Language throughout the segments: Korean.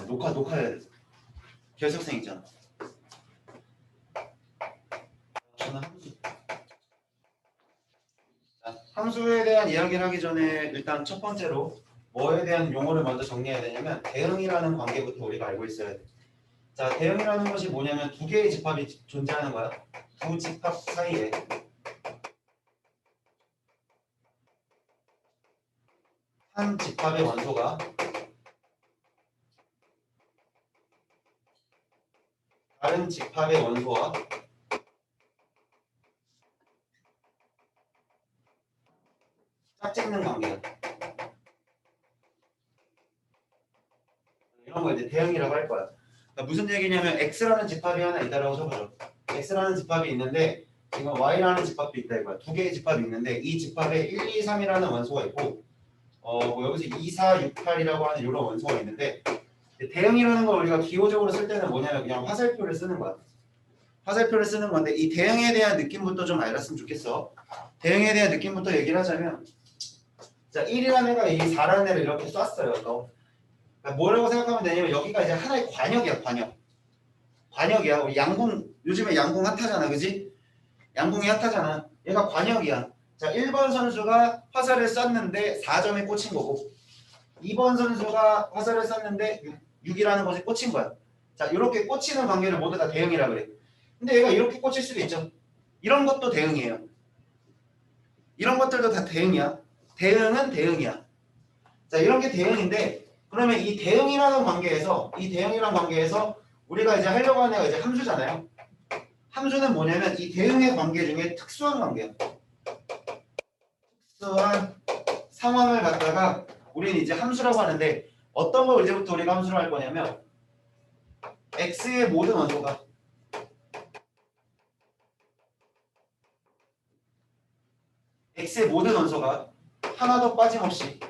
녹화해야 돼. 결석생 있잖아. 저는 함수. 자, 함수에 대한 이야기를 하기 전에 일단 첫 번째로 뭐에 대한 용어를 먼저 정리해야 되냐면 대응이라는 관계부터 우리가 알고 있어야 돼. 자, 대응이라는 것이 뭐냐면 두 개의 집합이 존재하는 거야. 두 집합 사이에 한 집합의 원소가 다른 집합의 원소와 짝짓는 관계야. 이런 거 이제 대응이라고 할 거야. 그러니까 무슨 얘기냐면 x라는 집합이 하나 있다라고 쳐보죠. x라는 집합이 있는데 지금 y라는 집합도 있다 이거야. 두 개의 집합이 있는데 이 집합에 1, 2, 3이라는 원소가 있고 뭐 여기서 2, 4, 6, 8이라고 하는 이런 원소가 있는데 대응이라는 걸 우리가 기호적으로 쓸 때는 뭐냐면 그냥 화살표를 쓰는 거야. 화살표를 쓰는 건데 이 대응에 대한 느낌부터 좀 알았으면 좋겠어. 대응에 대한 느낌부터 얘기를 하자면 자 1이라는 애가 이 4라는 애를 이렇게 쐈어요. 그러니까 뭐라고 생각하면 되냐면 여기가 이제 하나의 관역이야. 관역이야. 우리 양궁 요즘에 양궁 핫하잖아. 그지? 양궁이 핫하잖아. 얘가 관역이야. 자 1번 선수가 화살을 쐈는데 4점에 꽂힌 거고 2번 선수가 화살을 쐈는데 6이라는 것에 꽂힌 거야. 자 이렇게 꽂히는 관계를 모두 다 대응이라 그래. 근데 얘가 이렇게 꽂힐 수도 있죠. 이런 것도 대응이에요. 이런 것들도 다 대응이야. 대응은 대응이야. 자 이런 게 대응인데 그러면 이 대응이라는 관계에서 우리가 이제 하려고 하는 애가 이제 함수잖아요. 함수는 뭐냐면 이 대응의 관계 중에 특수한 관계야. 특수한 상황을 갖다가 우리는 이제 함수라고 하는데 어떤 걸 이제부터 우리가 함수로 할 거냐면 x의 모든 원소가 하나도 빠짐없이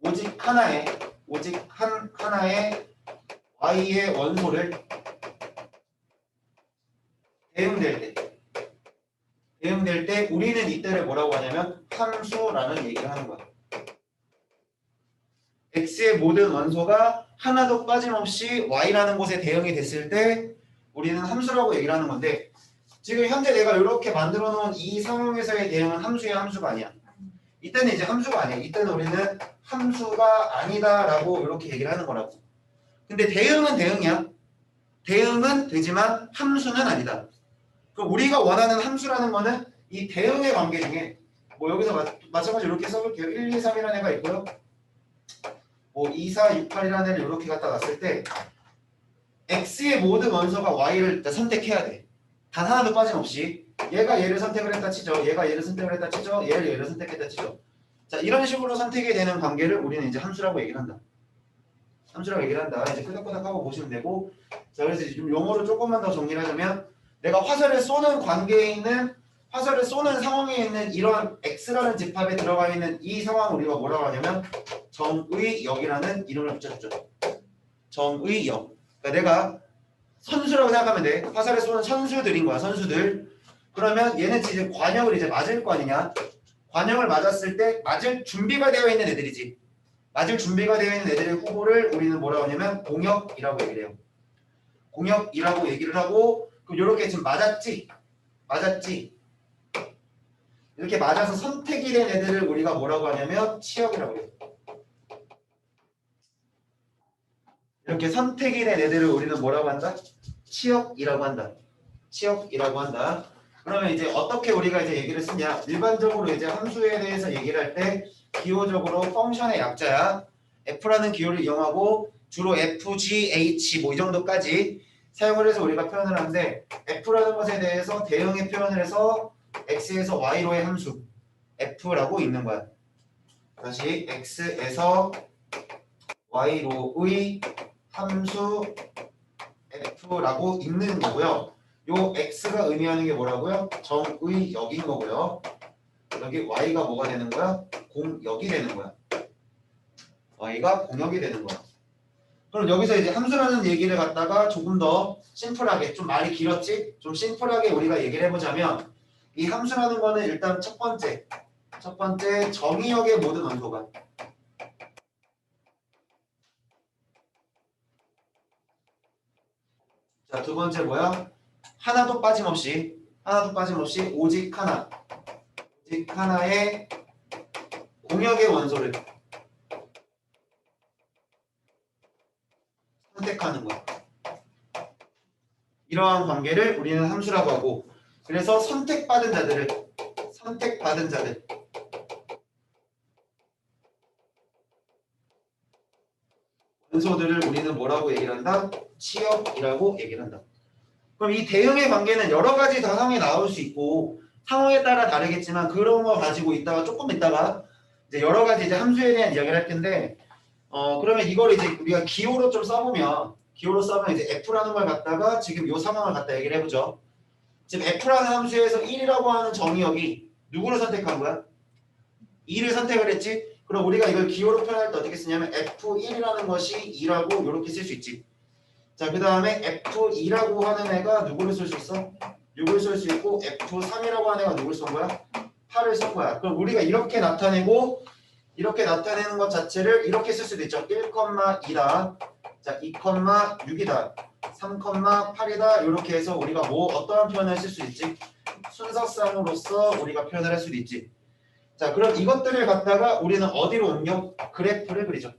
오직 하나의 y의 원소를 대응될 때 우리는 이때를 뭐라고 하냐면 함수라는 얘기를 하는 거야. x의 모든 원소가 하나도 빠짐없이 y라는 곳에 대응이 됐을 때 우리는 함수라고 얘기를 하는 건데 지금 현재 내가 이렇게 만들어 놓은 이 상황에서의 대응은 함수야, 함수가 아니야. 이때는 이제 함수가 아니야. 이때는 우리는 함수가 아니다라고 이렇게 얘기를 하는 거라고. 근데 대응은 대응이야. 대응은 되지만 함수는 아니다. 그럼 우리가 원하는 함수라는 거는 이 대응의 관계 중에 뭐 여기서 마찬가지로 이렇게 써볼게요. 1, 2, 3이라는 애가 있고요. 뭐 2, 4, 6, 8이라는 애를 이렇게 갖다 놨을 때 x의 모든 원소가 y를 선택해야 돼. 단 하나도 빠짐없이. 얘가 얘를 선택을 했다 치죠. 얘가 얘를 선택을 했다 치죠. 얘를 선택했다 치죠. 자 이런 식으로 선택이 되는 관계를 우리는 이제 함수라고 얘기를 한다. 이제 끄덕끄덕하고 보시면 되고 자 그래서 좀 용어를 조금만 더 정리를 하자면 내가 화살을 쏘는 상황에 있는 이런 x라는 집합에 들어가 있는 이 상황을 우리가 뭐라고 하냐면 정의역이라는 이름을 붙여줬죠. 정의역. 그러니까 내가 선수라고 생각하면 돼. 화살을 쏘는 선수들인 거야. 선수들. 그러면 얘는 이제 관역을 이제 맞을 거 아니냐. 관역을 맞았을 때 맞을 준비가 되어 있는 애들이지. 맞을 준비가 되어 있는 애들의 후보를 우리는 뭐라고 하냐면 공역이라고 얘기를 해요. 공역이라고 얘기를 하고 그럼 이렇게 지금 맞았지. 이렇게 맞아서 선택이 된 애들을 우리가 뭐라고 하냐면 치역이라고 해요. 이렇게 선택이 된 애들을 우리는 뭐라고 한다? 치역이라고 한다. 그러면 이제 어떻게 우리가 이제 얘기를 쓰냐? 일반적으로 이제 함수에 대해서 얘기를 할 때 기호적으로 펑션의 약자야. f라는 기호를 이용하고 주로 f, g, h 뭐 이 정도까지 사용을 해서 우리가 표현을 하는데 f라는 것에 대해서 대응의 표현을 해서 x에서 y로의 함수 f라고 읽는 거야. 다시 x에서 y로의 함수 f라고 읽는 거고요. 요 x가 의미하는 게 뭐라고요? 정의역인 거고요. 여기 y가 뭐가 되는 거야? 공역이 되는 거야. y가 공역이 되는 거야. 그럼 여기서 이제 함수라는 얘기를 갖다가 조금 더 심플하게, 좀 말이 길었지? 좀 심플하게 우리가 얘기를 해보자면 이 함수라는 거는 일단 첫 번째 첫 번째 정의역의 모든 원소가. 자, 두 번째 뭐야? 하나도 빠짐없이 오직 하나의 공역의 원소를 선택하는 거야. 이러한 관계를 우리는 함수라고 하고, 그래서 선택받은 자들 원소들을 우리는 뭐라고 얘기를 한다? 치역이라고 얘기를 한다. 그럼 이 대응의 관계는 여러 가지 상황이 나올 수 있고 상황에 따라 다르겠지만 그런 거 가지고 있다가 조금 있다가 이제 여러 가지 이제 함수에 대한 이야기를 할 텐데 그러면 이걸 이제 우리가 기호로 좀 써보면 이제 F라는 걸 갖다가 지금 이 상황을 갖다 얘기를 해보죠. 지금 F라는 함수에서 1이라고 하는 정의역이 누구를 선택한 거야? 2를 선택을 했지? 그럼 우리가 이걸 기호로 표현할 때 어떻게 쓰냐면 F1이라는 것이 2라고 이렇게 쓸 수 있지. 자, 그 다음에 F2라고 하는 애가 누구를 쓸 수 있어? 6을 쓸 수 있고 F3이라고 하는 애가 누구를 쓴 거야? 8을 쓴 거야. 그럼 우리가 이렇게 나타내는 것 자체를 이렇게 쓸 수도 있죠. 1,2다. 자, 2,6이다. 3,8이다. 이렇게 해서 우리가 어떠한 표현을 쓸 수 있지? 순서상으로서 우리가 표현을 할 수도 있지. 자, 그럼 이것들을 갖다가 우리는 어디로 옮겨? 그래프를 그리죠.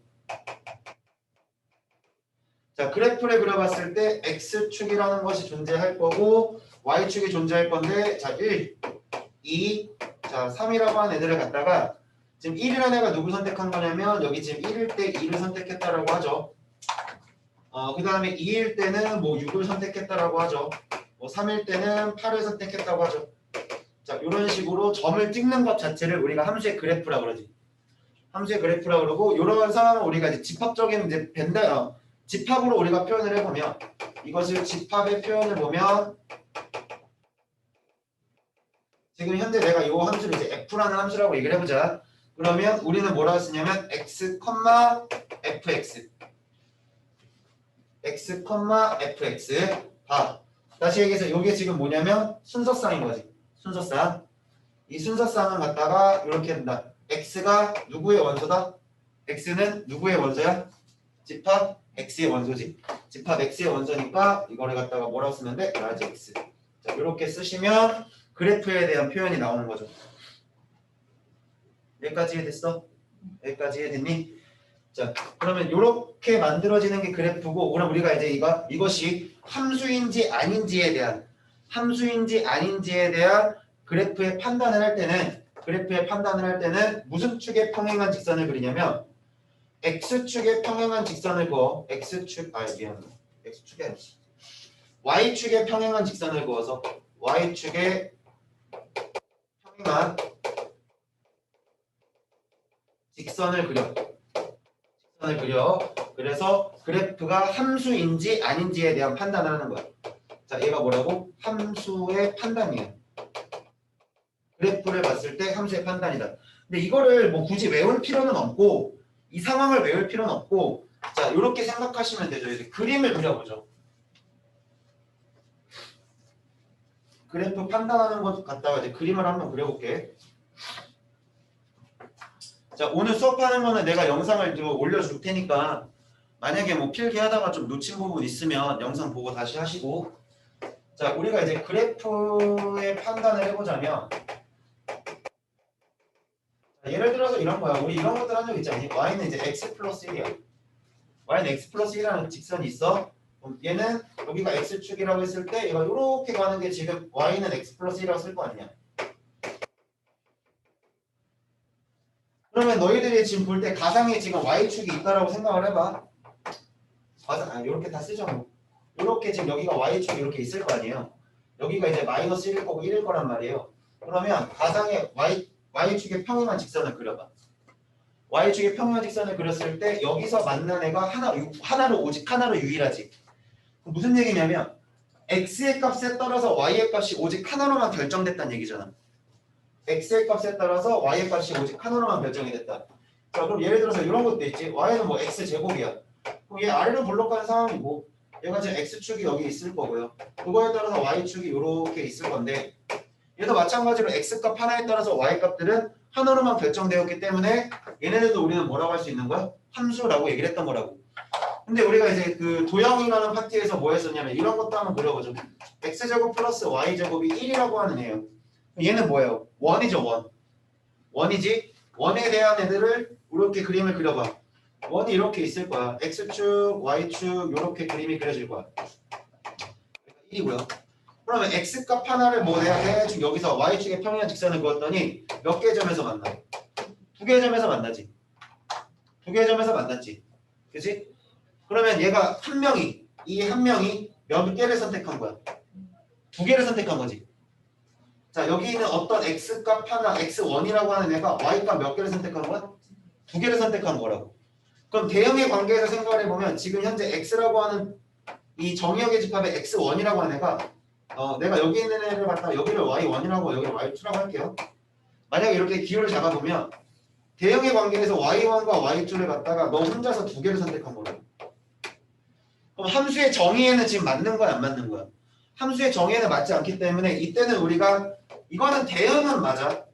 자, 그래프를 그려봤을 때 X축이라는 것이 존재할 거고 Y축이 존재할 건데 자, 1, 2, 자, 3이라고 하는 애들을 갖다가 지금 1이라는 애가 누구 선택한 거냐면 여기 지금 1일 때 2를 선택했다라고 하죠. 그 다음에 2일 때는 6을 선택했다라고 하죠. 3일 때는 8을 선택했다고 하죠. 자, 이런 식으로 점을 찍는 것 자체를 우리가 함수의 그래프라고 그러지. 함수의 그래프라고 그러고 이런 상황을 우리가 이제 집합적인 이제 집합으로 우리가 표현을 해보면 이것을 집합의 표현을 보면 지금 현재 내가 이 함수를 이제 F라는 함수라고 얘기를 해보자. 그러면 우리는 뭐라고 쓰냐면 X, FX X, FX 다시 얘기해서 이게 지금 뭐냐면 순서쌍인 거지. 순서쌍. 이 순서쌍은 갖다가 이렇게 된다. X가 누구의 원소다? X는 누구의 원소야? 집합 X의 원소지. 집합 X의 원소니까 이거를 갖다가 뭐라고 쓰면 돼? 라지 X. 자, 이렇게 쓰시면 그래프에 대한 표현이 나오는 거죠. 여기까지 이해됐어? 여기까지 이해됐니? 자, 그러면 이렇게 만들어지는 게 그래프고, 그럼 우리가 이제 이것이 함수인지 아닌지에 대한 그래프의 판단을 할 때는 무슨 축에 평행한 직선을 그리냐면 X축에 평행한 직선을 그어. X축이 아니지. Y축에 평행한 직선을 그어서 Y축에 평행한 직선을 그려. 그래서 그래프가 함수인지 아닌지에 대한 판단을 하는 거야. 자, 얘가 뭐라고? 함수의 판단이야. 그래프를 봤을 때 함수의 판단이다. 근데 이거를 굳이 외울 필요는 없고 이 상황을 외울 필요는 없고 자, 이렇게 생각하시면 되죠. 이제 그림을 그려보죠. 그래프 판단하는 것 갖다가 이제 그림을 한번 그려볼게. 자, 오늘 수업하는 거는 내가 영상을 좀 올려줄 테니까 만약에 필기하다가 좀 놓친 부분 있으면 영상 보고 다시 하시고 자, 우리가 이제 그래프의 판단을 해보자면 자, 예를 들어서 이런 거야. 우리 이런 것들 한 적 있지 않니? y는 이제 x 플러스 1이야. y는 x 플러스 1이라는 직선이 있어. 그럼 얘는 여기가 x축이라고 했을 때 얘가 이렇게 가는 게 지금 y는 x 플러스 1이라고 쓸 거 아니냐. 그러면 너희들이 지금 볼 때 가상에 지금 y축이 있다라고 생각을 해봐. 이렇게 다 쓰죠. 이렇게 지금 여기가 y축이 이렇게 있을 거 아니에요. 여기가 이제 마이너스 1일 거고 1일 거란 말이에요. 그러면 가상에 y축의 평행한 직선을 그려봐. y축의 평행한 직선을 그렸을 때 여기서 만난 애가 오직 하나로 유일하지. 무슨 얘기냐면 x의 값에 따라서 y의 값이 오직 하나로만 결정됐다는 얘기잖아. x의 값에 따라서 y의 값이 오직 하나로만 결정이 됐다. 자, 그럼 예를 들어서 이런 것도 있지. y는 x제곱이야. 그럼 얘 아래로 블록하는 상황이고 얘가 지금 x축이 여기 있을 거고요. 그거에 따라서 y축이 이렇게 있을 건데 얘도 마찬가지로 x값 하나에 따라서 y값들은 하나로만 결정되었기 때문에 얘네들도 우리는 뭐라고 할 수 있는 거야? 함수라고 얘기를 했던 거라고. 근데 우리가 이제 그 도형이라는 파트에서 뭐 했었냐면 이런 것도 한번 그려보죠. x제곱 플러스 y제곱이 1이라고 하는 애예요. 얘는 뭐예요? 원이죠, 원. 원이지? 원에 대한 애들을 이렇게 그림을 그려봐. 원이 이렇게 있을 거야. x축, y축 이렇게 그림이 그려질 거야. 1이고요. 그러면 x값 하나를 뭐 내가 대충 여기서 y축의 평행 직선을 그었더니 몇 개 점에서 만나? 두 개 점에서 만나지. 두 개 점에서 만났지. 그치? 그러면 얘가 한 명이 이 한 명이 몇 개를 선택한 거야? 두 개를 선택한 거지. 자, 여기 있는 어떤 x값 하나 x1이라고 하는 애가 y값 몇 개를 선택한 거야? 두 개를 선택한 거라고. 그럼 대형의 관계에서 생각을 해보면 지금 현재 x라고 하는 이 정의역의 집합의 x1이라고 하는 애가 내가 여기 있는 애를 갖다가 여기를 y1이라고 여기를 y2라고 할게요. 만약에 이렇게 기호를 잡아보면 대형의 관계에서 y1과 y2를 갖다가 너 혼자서 두 개를 선택한 거라고. 그럼 함수의 정의에는 지금 맞는 거야 안 맞는 거야? 함수의 정의에는 맞지 않기 때문에 이때는 우리가 이거는 대응은 맞아.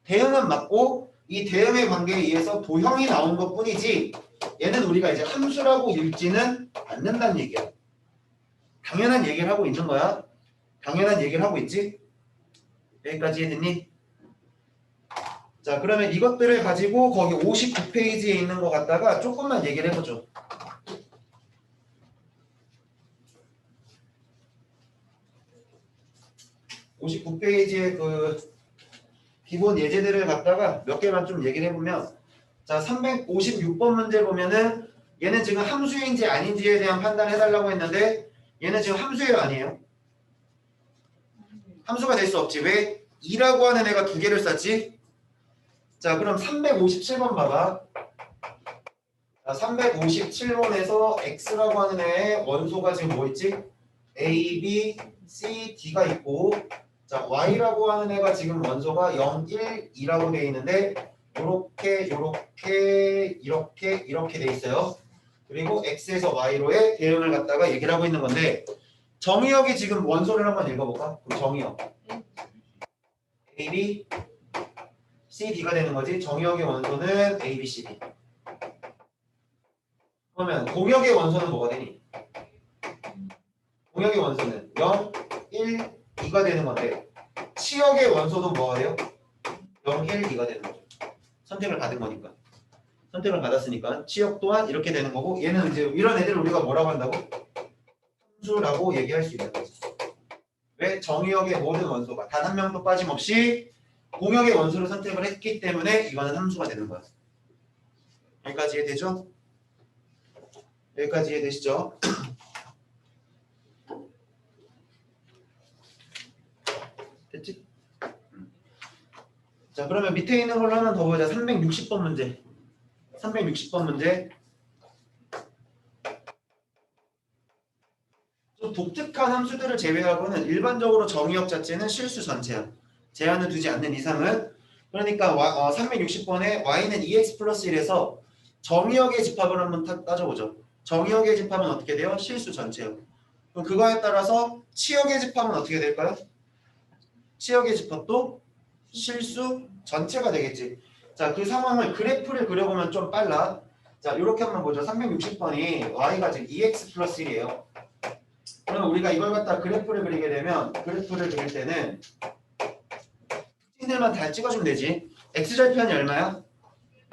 대응은 맞고 이 대응의 관계에 의해서 도형이 나온 것 뿐이지 얘는 우리가 이제 함수라고 읽지는 않는다는 얘기야. 당연한 얘기를 하고 있는 거야. 당연한 얘기를 하고 있지. 여기까지 됐니? 자, 그러면 이것들을 가지고 거기 59페이지에 있는 거 갖다가 조금만 얘기를 해보죠. 59페이지에 그 기본 예제들을 갖다가 몇 개만 좀 얘기를 해보면, 자, 356번 문제 보면은 얘는 지금 함수인지 아닌지에 대한 판단을 해달라고 했는데 얘는 지금 함수예요 아니에요? 함수가 될 수 없지. 왜? 2라고 하는 애가 두 개를 썼지? 자, 그럼 357번 봐봐. 자, 357번에서 x라고 하는 애의 원소가 지금 뭐 있지? a, b, c, d가 있고, 자, y라고 하는 애가 지금 원소가 0, 1, 2라고 되어 있는데 이렇게 돼 있어요. 그리고 x에서 y로의 대응을 갖다가 얘기를 하고 있는 건데 정의역이 지금 원소를 한번 읽어볼까? 그럼 정의역 a, b, c, d가 되는 거지. 정의역의 원소는 a, b, c, d. 그러면 공역의 원소는 뭐가 되니? 공역의 원소는 0, 1, 2가 되는 건데 치역의 원소도 뭐가 돼요? 0, 1, 2가 되는 거죠. 선택을 받은 거니까. 선택을 받았으니까 치역 또한 이렇게 되는 거고 얘는 이제 이런 애들을 우리가 뭐라고 한다고? 함수라고 얘기할 수 있는 거지. 왜? 정의역의 모든 원소가 단 한 명도 빠짐없이 공역의 원소를 선택을 했기 때문에 이거는 함수가 되는 거야. 여기까지 이해되죠? 여기까지 이해되시죠? 됐지? 자, 그러면 밑에 있는 걸로 하나 더 보자. 360번 문제. 360번 문제. 좀 독특한 함수들을 제외하고는 일반적으로 정의역 자체는 실수 전체야. 제한을 두지 않는 이상은. 그러니까 360번에 y는 2x 플러스 1에서 정의역의 집합을 한번 따져보죠. 정의역의 집합은 어떻게 돼요? 실수 전체요. 그럼 그거에 따라서 치역의 집합은 어떻게 될까요? 치역의 집합도 실수 전체가 되겠지. 자, 그 상황을 그래프를 그려보면 좀 빨라. 자, 이렇게 한번 보죠. 360번이 y가 지금 2x 플러스 1이에요. 그러면 우리가 이걸 갖다 그래프를 그리게 되면 그래프를 그릴 때는 특징들만 잘 찍어주면 되지. x절편이 얼마야?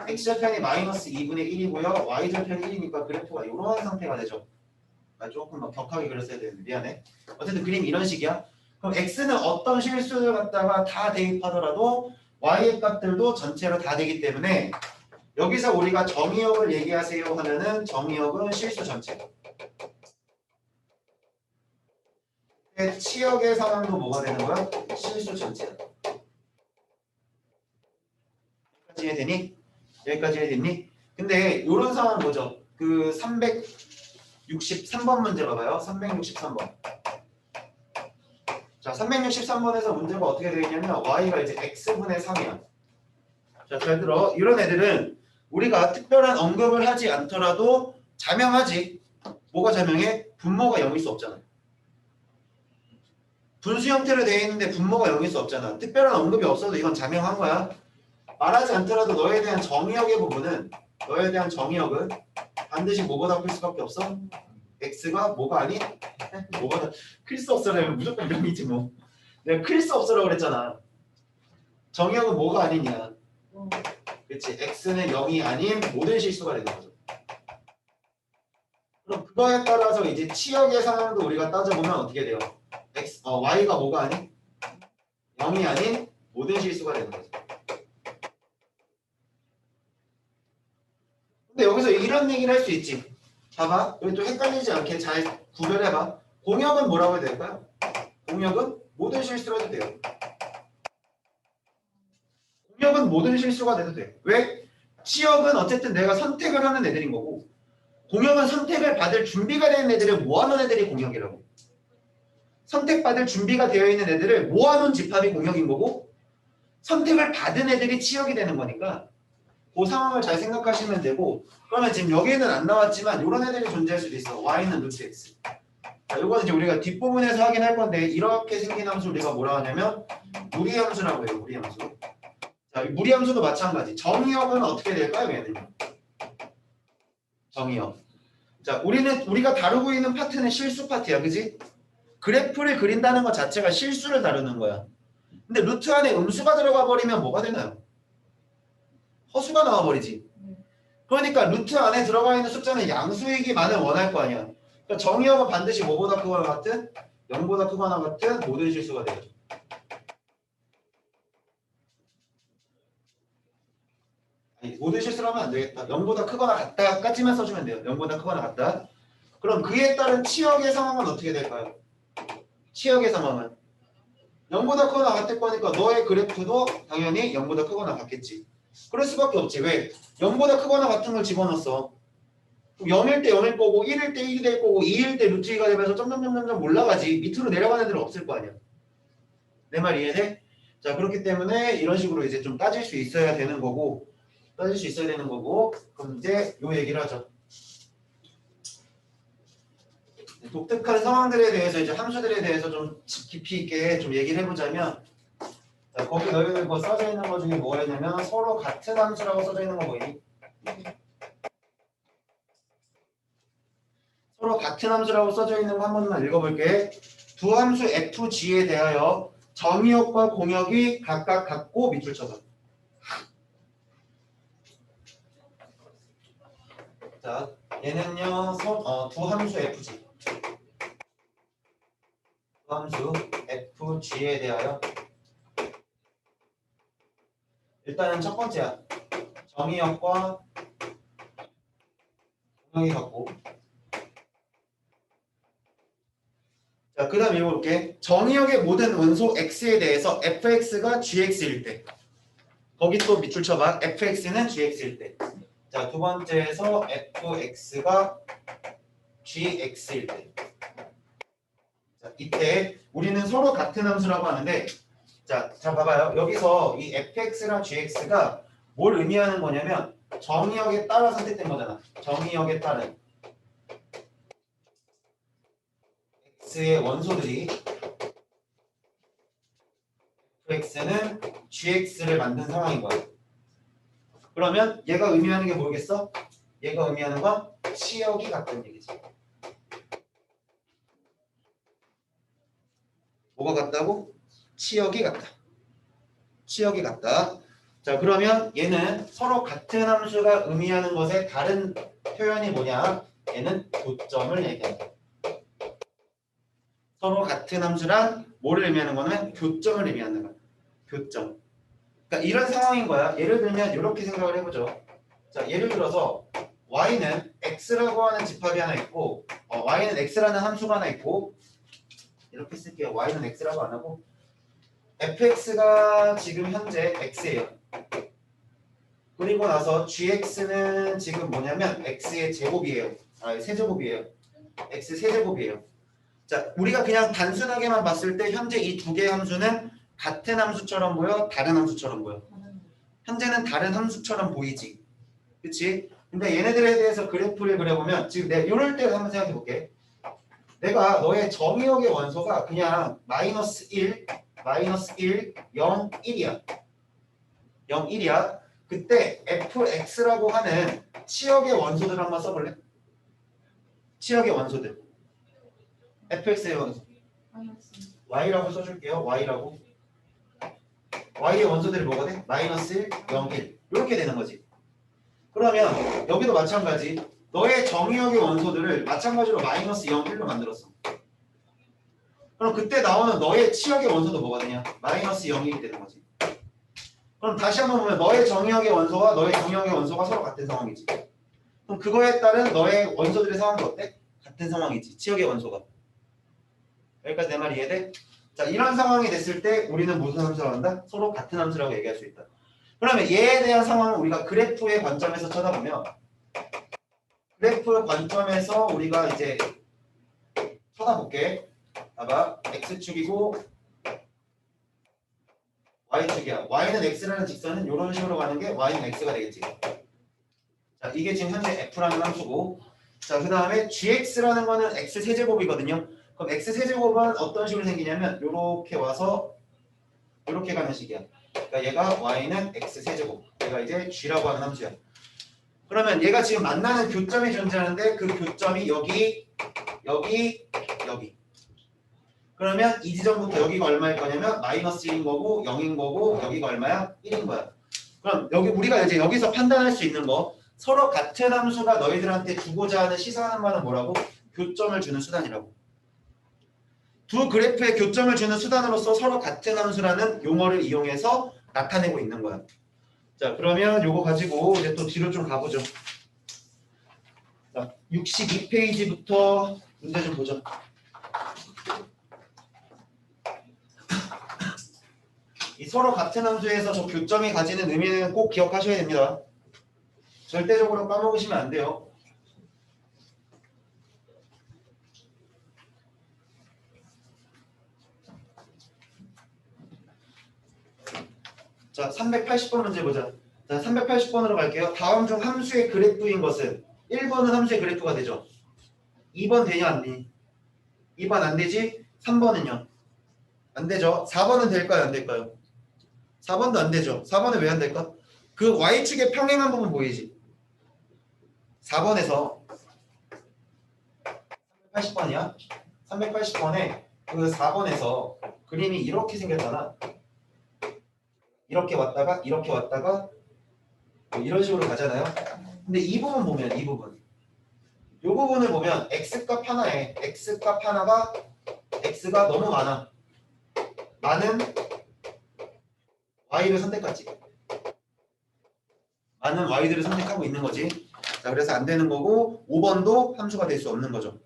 x절편이 마이너스 2분의 1이고요. y절편이 1이니까 그래프가 이런 상태가 되죠. 조금 막 격하게 그렸어야 되는데 미안해. 어쨌든 그림 이런 식이야. 그럼 x는 어떤 실수를 갖다가 다 대입하더라도 y의 값들도 전체로 다 되기 때문에 여기서 우리가 정의역을 얘기하세요 하면은 정의역은 실수 전체. 치역의 상황도 뭐가 되는 거야? 실수 전체야. 여기까지 이해되니? 여기까지 이해됐니? 근데 이런 상황 보죠. 그 363번 문제 봐봐요. 363번. 자, 363번에서 문제가 어떻게 되어 있냐면 y가 이제 x분의 3이야. 자, 잘 들어. 이런 애들은 우리가 특별한 언급을 하지 않더라도 자명하지. 뭐가 자명해? 분모가 0일 수 없잖아. 분수 형태로 되어 있는데 분모가 0일 수 없잖아. 특별한 언급이 없어도 이건 자명한 거야. 말하지 않더라도 너에 대한 정의역의 부분은 너에 대한 정의역은 반드시 뭐보다 클 수밖에 없어? x가 뭐가 아닌? 뭐보다 클 수 없어라면 무조건 0이지 뭐. 내가 클 수 없어라고 그랬잖아. 정의역은 뭐가 아니냐. 그렇지. x는 0이 아닌 모든 실수가 되는 거죠. 그럼 그거에 따라서 이제 치역의 상황도 우리가 따져보면 어떻게 돼요? y가 뭐가 아닌? 0이 아닌 모든 실수가 되는 거죠. 근데 여기서 이런 얘기를 할 수 있지. 봐봐. 여기 또 헷갈리지 않게 잘 구별해봐. 공역은 뭐라고 해야 될까요? 공역은 모든 실수가 해도 돼요. 공역은 모든 실수가 돼도 돼. 왜? 치역은 어쨌든 내가 선택을 하는 애들인 거고 공역은 선택을 받을 준비가 된 애들을 모아놓은 애들이 공역이라고. 선택받을 준비가 되어 있는 애들을 모아놓은 집합이 공역인 거고 선택을 받은 애들이 치역이 되는 거니까 그 상황을 잘 생각하시면 되고 그러면 지금 여기에는 안 나왔지만 이런 애들이 존재할 수도 있어. y는 루트 x. 자, 이거는 이제 우리가 뒷부분에서 확인할 건데 이렇게 생긴 함수 우리가 뭐라 하냐면 무리함수라고 해요. 무리함수. 자, 무리함수도 마찬가지. 정의역은 어떻게 될까요? 얘는 정의역. 자, 우리가 다루고 있는 파트는 실수 파트야, 그지? 그래프를 그린다는 것 자체가 실수를 다루는 거야. 근데 루트 안에 음수가 들어가 버리면 뭐가 되나요? 허수가 나와 버리지. 그러니까 루트 안에 들어가 있는 숫자는 양수이기만을 원할 거 아니야. 그러니까 정의역은 반드시 뭐보다 크거나 같은 0보다 크거나 같은 모든 실수가 되죠. 아니, 모든 실수를 하면 안 되겠다. 0보다 크거나 같다까지만 써주면 돼요. 0보다 크거나 같다. 그럼 그에 따른 치역의 상황은 어떻게 될까요? 치역의 상황은 0보다 크거나 같을 거니까 너의 그래프도 당연히 0보다 크거나 같겠지. 그럴 수밖에 없지. 왜? 0보다 크거나 같은 걸 집어넣었어. 0일 때 0일 거고 1일 때 1이 될 거고 2일 때 루트 2가 되면서 점점 올라가지. 밑으로 내려가는 애들은 없을 거 아니야. 내 말 이해돼? 자, 그렇기 때문에 이런 식으로 이제 좀 따질 수 있어야 되는 거고 그럼 이제 요 얘기를 하죠. 독특한 상황들에 대해서 이제 함수들에 대해서 좀 깊이 있게 좀 얘기를 해보자면 자, 거기 너희들 뭐 써져 있는 거 중에 뭐였냐면 서로 같은 함수라고 써져 있는 거 보이니? 서로 같은 함수라고 써져 있는 거 한 번만 읽어볼게. 두 함수 FG에 대하여 정의역과 공역이 각각 같고 밑줄 쳐서. 자, 얘는요 두 함수 FG. 두 함수 FG에 대하여 일단은 첫 번째야. 정의역과 공역이 같고. 자, 그 다음 읽어볼게. 정의역의 모든 원소 x에 대해서 fx가 gx일 때. 거기 또 밑줄 쳐봐. fx는 gx일 때. 자, 두 번째에서 fx가 gx일 때. 자, 이때 우리는 서로 같은 함수라고 하는데 자, 봐봐요. 여기서 이 fx랑 gx가 뭘 의미하는 거냐면 정의역에 따라 선택된 거잖아. 정의역에 따른 x의 원소들이 fx는 gx를 만든 상황인 거야. 그러면 얘가 의미하는 게 뭐겠어? 얘가 의미하는 건 치역이 같다는 얘기지. 뭐가 같다고? 치역이 같다. 치역이 같다. 자, 그러면 얘는 서로 같은 함수가 의미하는 것의 다른 표현이 뭐냐? 얘는 교점을 얘기한다. 서로 같은 함수란 뭐를 의미하는 거는 교점을 의미하는 거야. 교점. 그러니까 이런 상황인 거야. 예를 들면 이렇게 생각을 해보죠. 자, 예를 들어서 y는 x라고 하는 집합이 하나 있고 y는 x라는 함수가 하나 있고 이렇게 쓸게요. y는 x라고 안 하고 fx가 지금 현재 x예요. 그리고 나서 gx는 지금 뭐냐면 x의 제곱이에요. 세제곱이에요. x 세제곱이에요. 자, 우리가 그냥 단순하게만 봤을 때 현재 이 두 개의 함수는 같은 함수처럼 보여? 다른 함수처럼 보여? 현재는 다른 함수처럼 보이지. 그치? 근데 얘네들에 대해서 그래프를 그려보면 지금 내가 이럴 때 한번 생각해 볼게. 내가 너의 정의역의 원소가 그냥 마이너스 1, 0, 1이야. 0, 1이야. 그때 fx라고 하는 치역의 원소들 한번 써볼래? 치역의 원소들. fx의 원소. y라고 써줄게요. y라고. y의 원소들이 뭐가 돼? 마이너스 1, 0, 1. 이렇게 되는 거지. 그러면 여기도 마찬가지. 너의 정의역의 원소들을 마찬가지로 마이너스 0, 1로 만들었어. 그럼 그때 나오는 너의 치역의 원소도 뭐가 되냐? 마이너스 0이 되는 거지. 그럼 다시 한번 보면 너의 정의역의 원소와 너의 정의역의 원소가 서로 같은 상황이지. 그럼 그거에 따른 너의 원소들의 상황도 어때? 같은 상황이지. 치역의 원소가. 여기까지 내 말 이해돼? 자, 이런 상황이 됐을 때 우리는 무슨 함수라고 한다? 서로 같은 함수라고 얘기할 수 있다. 그러면 얘에 대한 상황을 우리가 그래프의 관점에서 쳐다보면 그래프의 관점에서 우리가 이제 쳐다볼게. 봐봐. x축이고 y축이야. y는 x라는 직선은 이런 식으로 가는 게 y는 x가 되겠지. 자, 이게 지금 현재 f라는 함수고, 자, 그 다음에 gx라는 거는 x 세제곱이거든요. 그럼 x 세제곱은 어떤 식으로 생기냐면 이렇게 와서 이렇게 가는 식이야. 그러니까 얘가 y는 x 세제곱, 얘가 이제 g라고 하는 함수야. 그러면 얘가 지금 만나는 교점이 존재하는데 그 교점이 여기, 여기, 여기. 그러면 이 지점부터 여기가 얼마일 거냐면 마이너스 1인 거고 0인 거고 여기가 얼마야? 1인 거야. 그럼 여기 우리가 이제 여기서 판단할 수 있는 거, 서로 같은 함수가 너희들한테 주고자 하는 시사하는 말은 뭐라고? 교점을 주는 수단이라고. 두 그래프의 교점을 주는 수단으로서 서로 같은 함수라는 용어를 이용해서 나타내고 있는 거야. 자, 그러면 요거 가지고 이제 또 뒤로 좀 가보죠. 자, 62페이지부터 문제 좀 보죠. 이 서로 같은 함수에서 저 교점이 가지는 의미는 꼭 기억하셔야 됩니다. 절대적으로 까먹으시면 안 돼요. 자, 380번 문제 보자. 자, 380번으로 갈게요. 다음 중 함수의 그래프인 것은 1번은 함수의 그래프가 되죠. 2번 되냐 안 되니? 2번 안 되지? 3번은요? 안 되죠. 4번은 될까요 안 될까요? 4번도 안 되죠. 4번은 왜 안 될까? 그 y축의 평행한 부분 보이지? 4번에서 380번이야? 380번에 그 4번에서 그림이 이렇게 생겼잖아. 이렇게 왔다가 이렇게 왔다가 뭐 이런 식으로 가잖아요. 근데 이 부분 보면 이 부분, 이 부분을 보면 x값 하나에 x값 하나가 x가 너무 많아. 많은 y를 선택하지. 많은 y들을 선택하고 있는 거지. 자, 그래서 안 되는 거고 5번도 함수가 될 수 없는 거죠.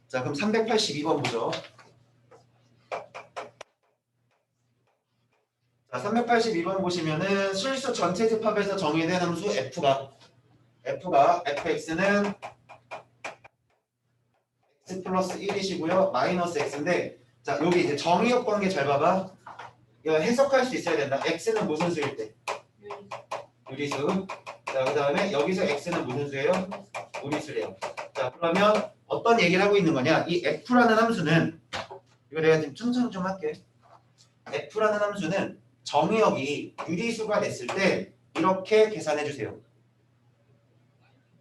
자, 그럼 382번 보죠. 자, 382번 보시면은 실수 전체 집합에서 정의된 함수 f가 fx는 x 플러스 1이시고요. 마이너스 x인데, 자, 여기 이제 정의역 관계 잘 봐봐. 이거 해석할 수 있어야 된다. x는 무슨 수일 때? 유리수. 자, 그 다음에 여기서 x는 무슨 수예요? 무리수래요. 자, 그러면 어떤 얘기를 하고 있는 거냐? 이 f라는 함수는, 이거 내가 지금 천천히 좀 할게. f라는 함수는 정의역이 유리수가 됐을 때 이렇게 계산해 주세요.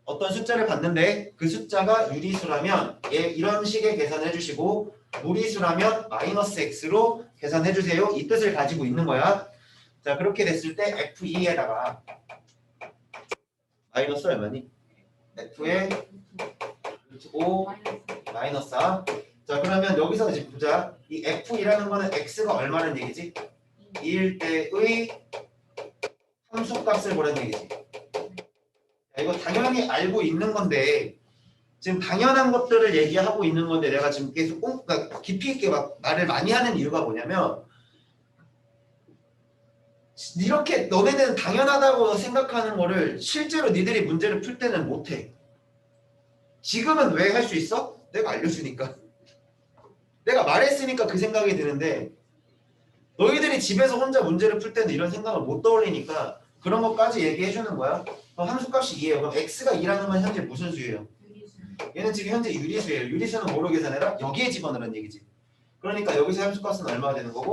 어떤 숫자를 봤는데 그 숫자가 유리수라면 얘 이런 식의 계산을 해주시고, 무리수라면 마이너스 x로 계산해 주세요. 이 뜻을 가지고 있는 거야. 자, 그렇게 됐을 때 f2에다가 마이너스 얼마니? f에 5 마이너스 4. 자, 그러면 여기서 이제 보자. 이 f2라는 거는 x가 얼마는 얘기지? 2일 때의 함수값을 보라는 얘기지. 자, 이거 당연히 알고 있는 건데, 지금 당연한 것들을 얘기하고 있는 건데 내가 지금 계속 그러니까 깊이 있게 막 말을 많이 하는 이유가 뭐냐면, 이렇게 너네들은 당연하다고 생각하는 거를 실제로 니들이 문제를 풀 때는 못해. 지금은 왜 할 수 있어? 내가 알려주니까. 내가 말했으니까 그 생각이 드는데, 너희들이 집에서 혼자 문제를 풀 때는 이런 생각을 못 떠올리니까 그런 것까지 얘기해 주는 거야. 그럼 함수값이 2예요. 그럼 x가 2라는 건 현재 무슨 수예요? 얘는 지금 현재 유리수예요. 유리수는 뭐로 계산해라? 여기에 집어넣으라는 얘기지. 그러니까 여기서 함수값은 얼마가 되는 거고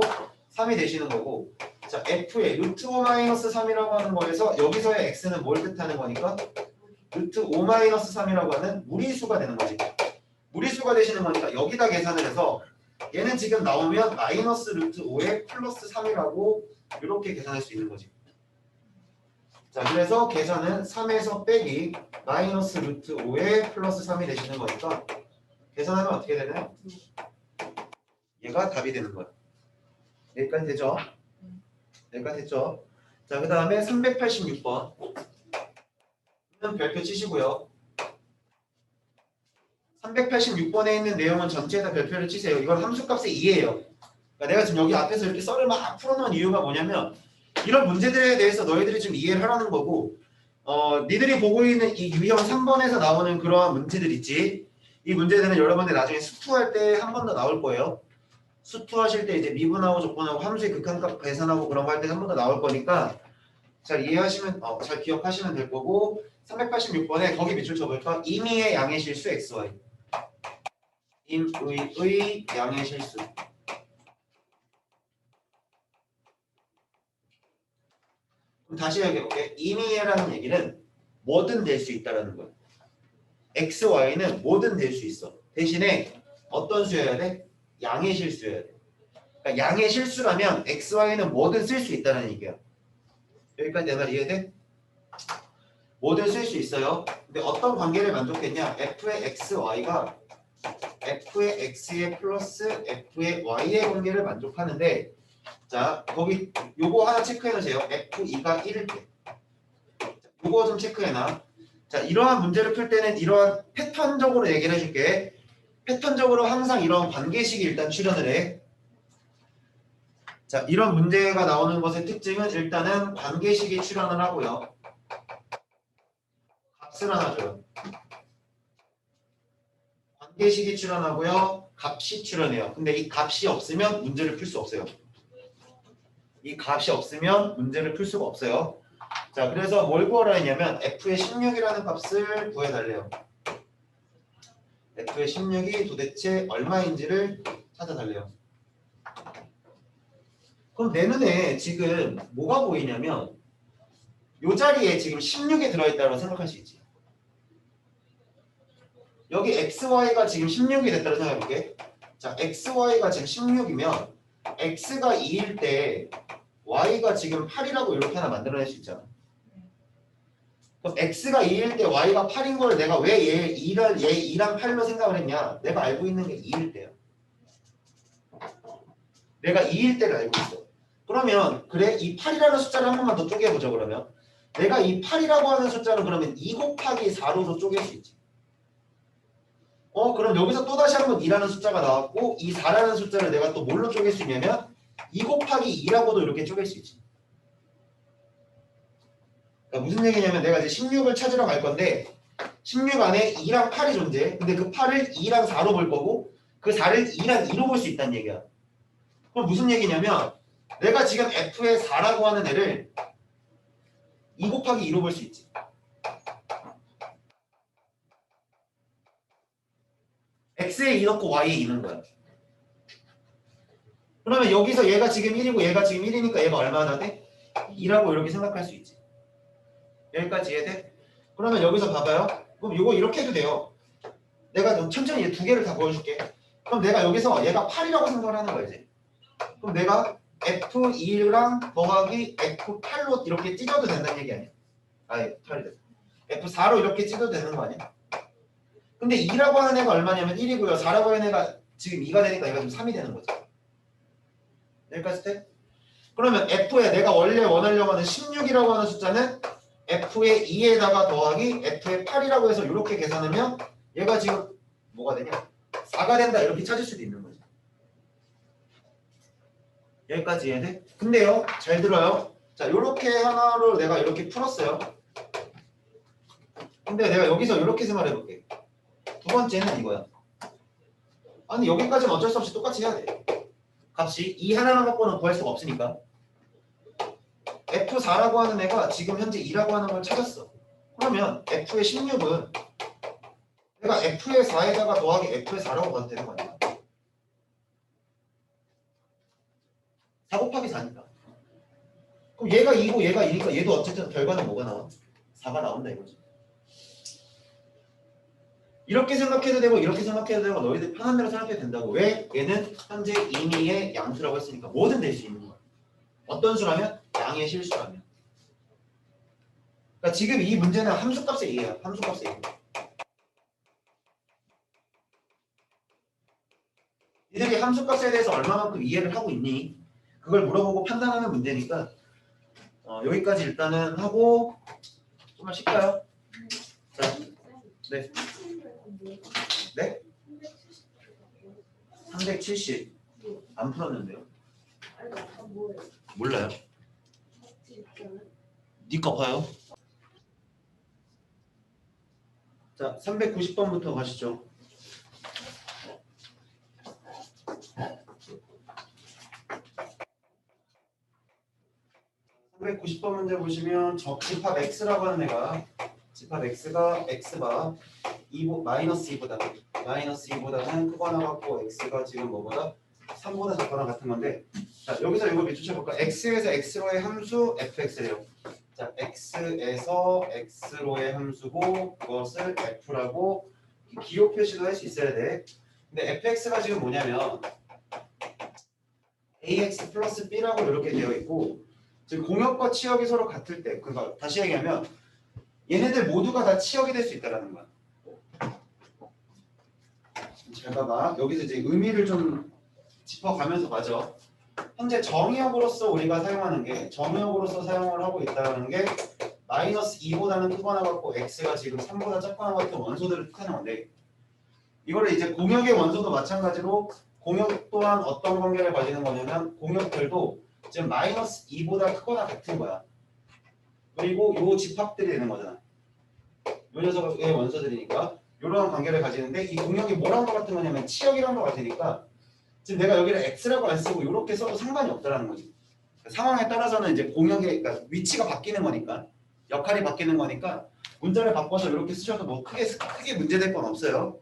3이 되시는 거고 자 f의 루트 5 마이너스 3이라고 하는 거에서 여기서의 x는 뭘 뜻하는 거니까 루트 5 마이너스 3이라고 하는 무리수가 되는 거지. 무리수가 되시는 거니까 여기다 계산을 해서 얘는 지금 나오면 마이너스 루트 5에 플러스 3이라고 이렇게 계산할 수 있는 거지. 자 그래서 계산은 3에서 빼기 마이너스 루트 5에 플러스 3이 되시는 거니까 계산하면 어떻게 되나요? 얘가 답이 되는 거야. 여기까지 되죠? 여기까지 됐죠? 자 그 다음에 386번 별표 치시고요. 386번에 있는 내용은 전체에다 별표를 치세요. 이건 함수값의 2예요. 그러니까 내가 지금 여기 앞에서 이렇게 썰을 막 풀어놓은 이유가 뭐냐면 이런 문제들에 대해서 너희들이 좀 이해를 하라는 거고 니들이 보고 있는 이 유형 3번에서 나오는 그러한 문제들 있지. 이 문제들은 여러분들 나중에 수투할 때 한 번 더 나올 거예요. 수투하실 때 이제 미분하고 적분하고 함수의 극한값 계산하고 그런 거 할 때 한 번 더 나올 거니까 잘 이해하시면 잘 기억하시면 될 거고 386번에 거기 밑줄 쳐볼까? 임의의 양의 실수 xy 임의의 양의 실수 그럼 다시 얘기해볼게. 임의라는 얘기는 뭐든 될 수 있다라는 거야. x, y는 뭐든 될 수 있어. 대신에 어떤 수여야 돼? 양의 실수여야 돼. 그러니까 양의 실수라면 x, y는 뭐든 쓸 수 있다는 얘기야. 여기까지 내 말 이해돼? 뭐든 쓸 수 있어요. 근데 어떤 관계를 만족했냐? f의 x, y가 f의 x의 플러스 f의 y의 관계를 만족하는데 자 거기 요거 하나 체크해 놓으세요. f2가 1일 때 요거 좀 체크해놔. 자 이러한 문제를 풀 때는 이러한 패턴적으로 얘기를 해줄게. 패턴적으로 항상 이런 관계식이 일단 출현을 해. 자 이런 문제가 나오는 것의 특징은 일단은 관계식이 출현을 하고요. 값을 하나 줘요. 관계식이 출현하고요. 값이 출현해요. 근데 이 값이 없으면 문제를 풀 수 없어요. 이 값이 없으면 문제를 풀 수가 없어요. 자 그래서 뭘 구하라 했냐면 f의 16이라는 값을 구해달래요. f의 16이 도대체 얼마인지를 찾아달래요. 그럼 내 눈에 지금 뭐가 보이냐면 이 자리에 지금 16이 들어있다고 생각할 수 있지. 여기 xy가 지금 16이 됐다고 생각해볼게. 자 xy가 지금 16이면 x가 2일 때 y가 지금 8이라고 이렇게 하나 만들어낼 수 있잖아. 그럼 x가 2일 때 y가 8인 걸 내가 왜 얘 2랑 8로 생각을 했냐? 내가 알고 있는 게 2일 때야. 내가 2일 때를 알고 있어. 그러면 그래 이 8이라는 숫자를 한 번만 더 쪼개보자. 그러면 내가 이 8이라고 하는 숫자는 그러면 2 곱하기 4로도 쪼갤 수 있지. 그럼 여기서 또다시 한번 2라는 숫자가 나왔고 이 4라는 숫자를 내가 또 뭘로 쪼갤 수 있냐면 2 곱하기 2라고도 이렇게 쪼갤 수 있지. 그러니까 무슨 얘기냐면 내가 이제 16을 찾으러 갈 건데 16 안에 2랑 8이 존재해. 근데 그 8을 2랑 4로 볼 거고 그 4를 2랑 2로 볼 수 있다는 얘기야. 그럼 무슨 얘기냐면 내가 지금 f의 4라고 하는 애를 2 곱하기 2로 볼 수 있지. x에 2 넣고 y에 2는 거야. 그러면 여기서 얘가 지금 1이고 얘가 지금 1이니까 얘가 얼마나 돼? 2라고 이렇게 생각할 수 있지. 여기까지 이해돼? 그러면 여기서 봐봐요. 그럼 이거 이렇게 해도 돼요. 내가 좀 천천히 얘 두 개를 다 보여줄게. 그럼 내가 여기서 얘가 8이라고 생각을 하는 거야 이제. 그럼 내가 F2랑 더하기 F8로 이렇게 찢어도 된다는 얘기 아니야? 아예 8이 F4로 이렇게 찢어도 되는 거 아니야? 근데 2라고 하는 애가 얼마냐면 1이고요. 4라고 하는 애가 지금 2가 되니까 얘가 지금 3이 되는 거죠. 여기까지 돼? 그러면 F에 내가 원래 원하려고 하는 16이라고 하는 숫자는 F의 2에다가 더하기 F의 8이라고 해서 이렇게 계산하면 얘가 지금 뭐가 되냐? 4가 된다 이렇게 찾을 수도 있는 거죠. 여기까지 이해돼? 근데요 잘 들어요. 자 이렇게 하나로 내가 이렇게 풀었어요. 근데 내가 여기서 이렇게 생각해 볼게. 두 번째는 이거야. 아니 여기까지는 어쩔 수 없이 똑같이 해야 돼. 값이 이 하나만 갖고는 구할 수가 없으니까. F4라고 하는 애가 지금 현재 2라고 하는 걸 찾았어. 그러면 F의 16은 내가 F의 4에다가 더하기 F의 4라고 봐도 되는 거 아니야? 4 곱하기 4니까. 그럼 얘가 2고 얘가 2니까 얘도 어쨌든 결과는 뭐가 나와? 4가 나온다 이거지. 이렇게 생각해도 되고 이렇게 생각해도 되고 너희들 편한 대로 생각해도 된다고. 왜? 얘는 현재 임의의 양수라고 했으니까 뭐든 될 수 있는 거야. 어떤 수라면? 양의 실수라면. 그러니까 지금 이 문제는 함수값의 A야. 함수값의 A. 니들이 함수값에 대해서 얼마만큼 이해를 하고 있니? 그걸 물어보고 판단하는 문제니까 여기까지 일단은 하고 좀만 쉴까요? 자, 네. 네? 370. 안 풀었는데요? 몰라요. 니꺼 봐요. 자, 390번부터 가시죠. 390번 문제 보시면 집합 x라고 하는 애가 집합 x가 x바 마이너스 2보다는 크거나 같고 x가 지금 뭐보다 3보다 작거나 같은 건데 자 여기서 이거 비추쳐볼까? x에서 x로의 함수 fx래요. 자 x에서 x로의 함수고 그것을 f라고 기호 표시도 할 수 있어야 돼. 근데 fx가 지금 뭐냐면 ax 플러스 b라고 이렇게 되어 있고 지금 공역과 치역이 서로 같을 때 그러니까 다시 얘기하면 얘네들 모두가 다 치역이 될 수 있다는 거야. 잘 봐봐. 여기서 이제 의미를 좀 짚어가면서 봐죠. 현재 정의역으로서 우리가 사용하는 게 정의역으로서 사용을 하고 있다는 게 마이너스 2보다는 크거나 같고 x가 지금 3보다 작거나 같은 원소들을 뜻하는 건데 이거를 이제 공역의 원소도 마찬가지로 공역 또한 어떤 관계를 가지는 거냐면 공역들도 지금 마이너스 2보다 크거나 같은 거야. 그리고 요 집합들이 되는 거잖아. 요 녀석의 원소들이니까 이런 관계를 가지는데 이 공역이 뭐랑 것 같은 거냐면 치역이랑 것 같으니까 지금 내가 여기를 x라고 안 쓰고 이렇게 써도 상관이 없다라는 거지. 상황에 따라서는 이제 공역의 그러니까 위치가 바뀌는 거니까 역할이 바뀌는 거니까 문자를 바꿔서 이렇게 쓰셔도 뭐 크게 문제될 건 없어요.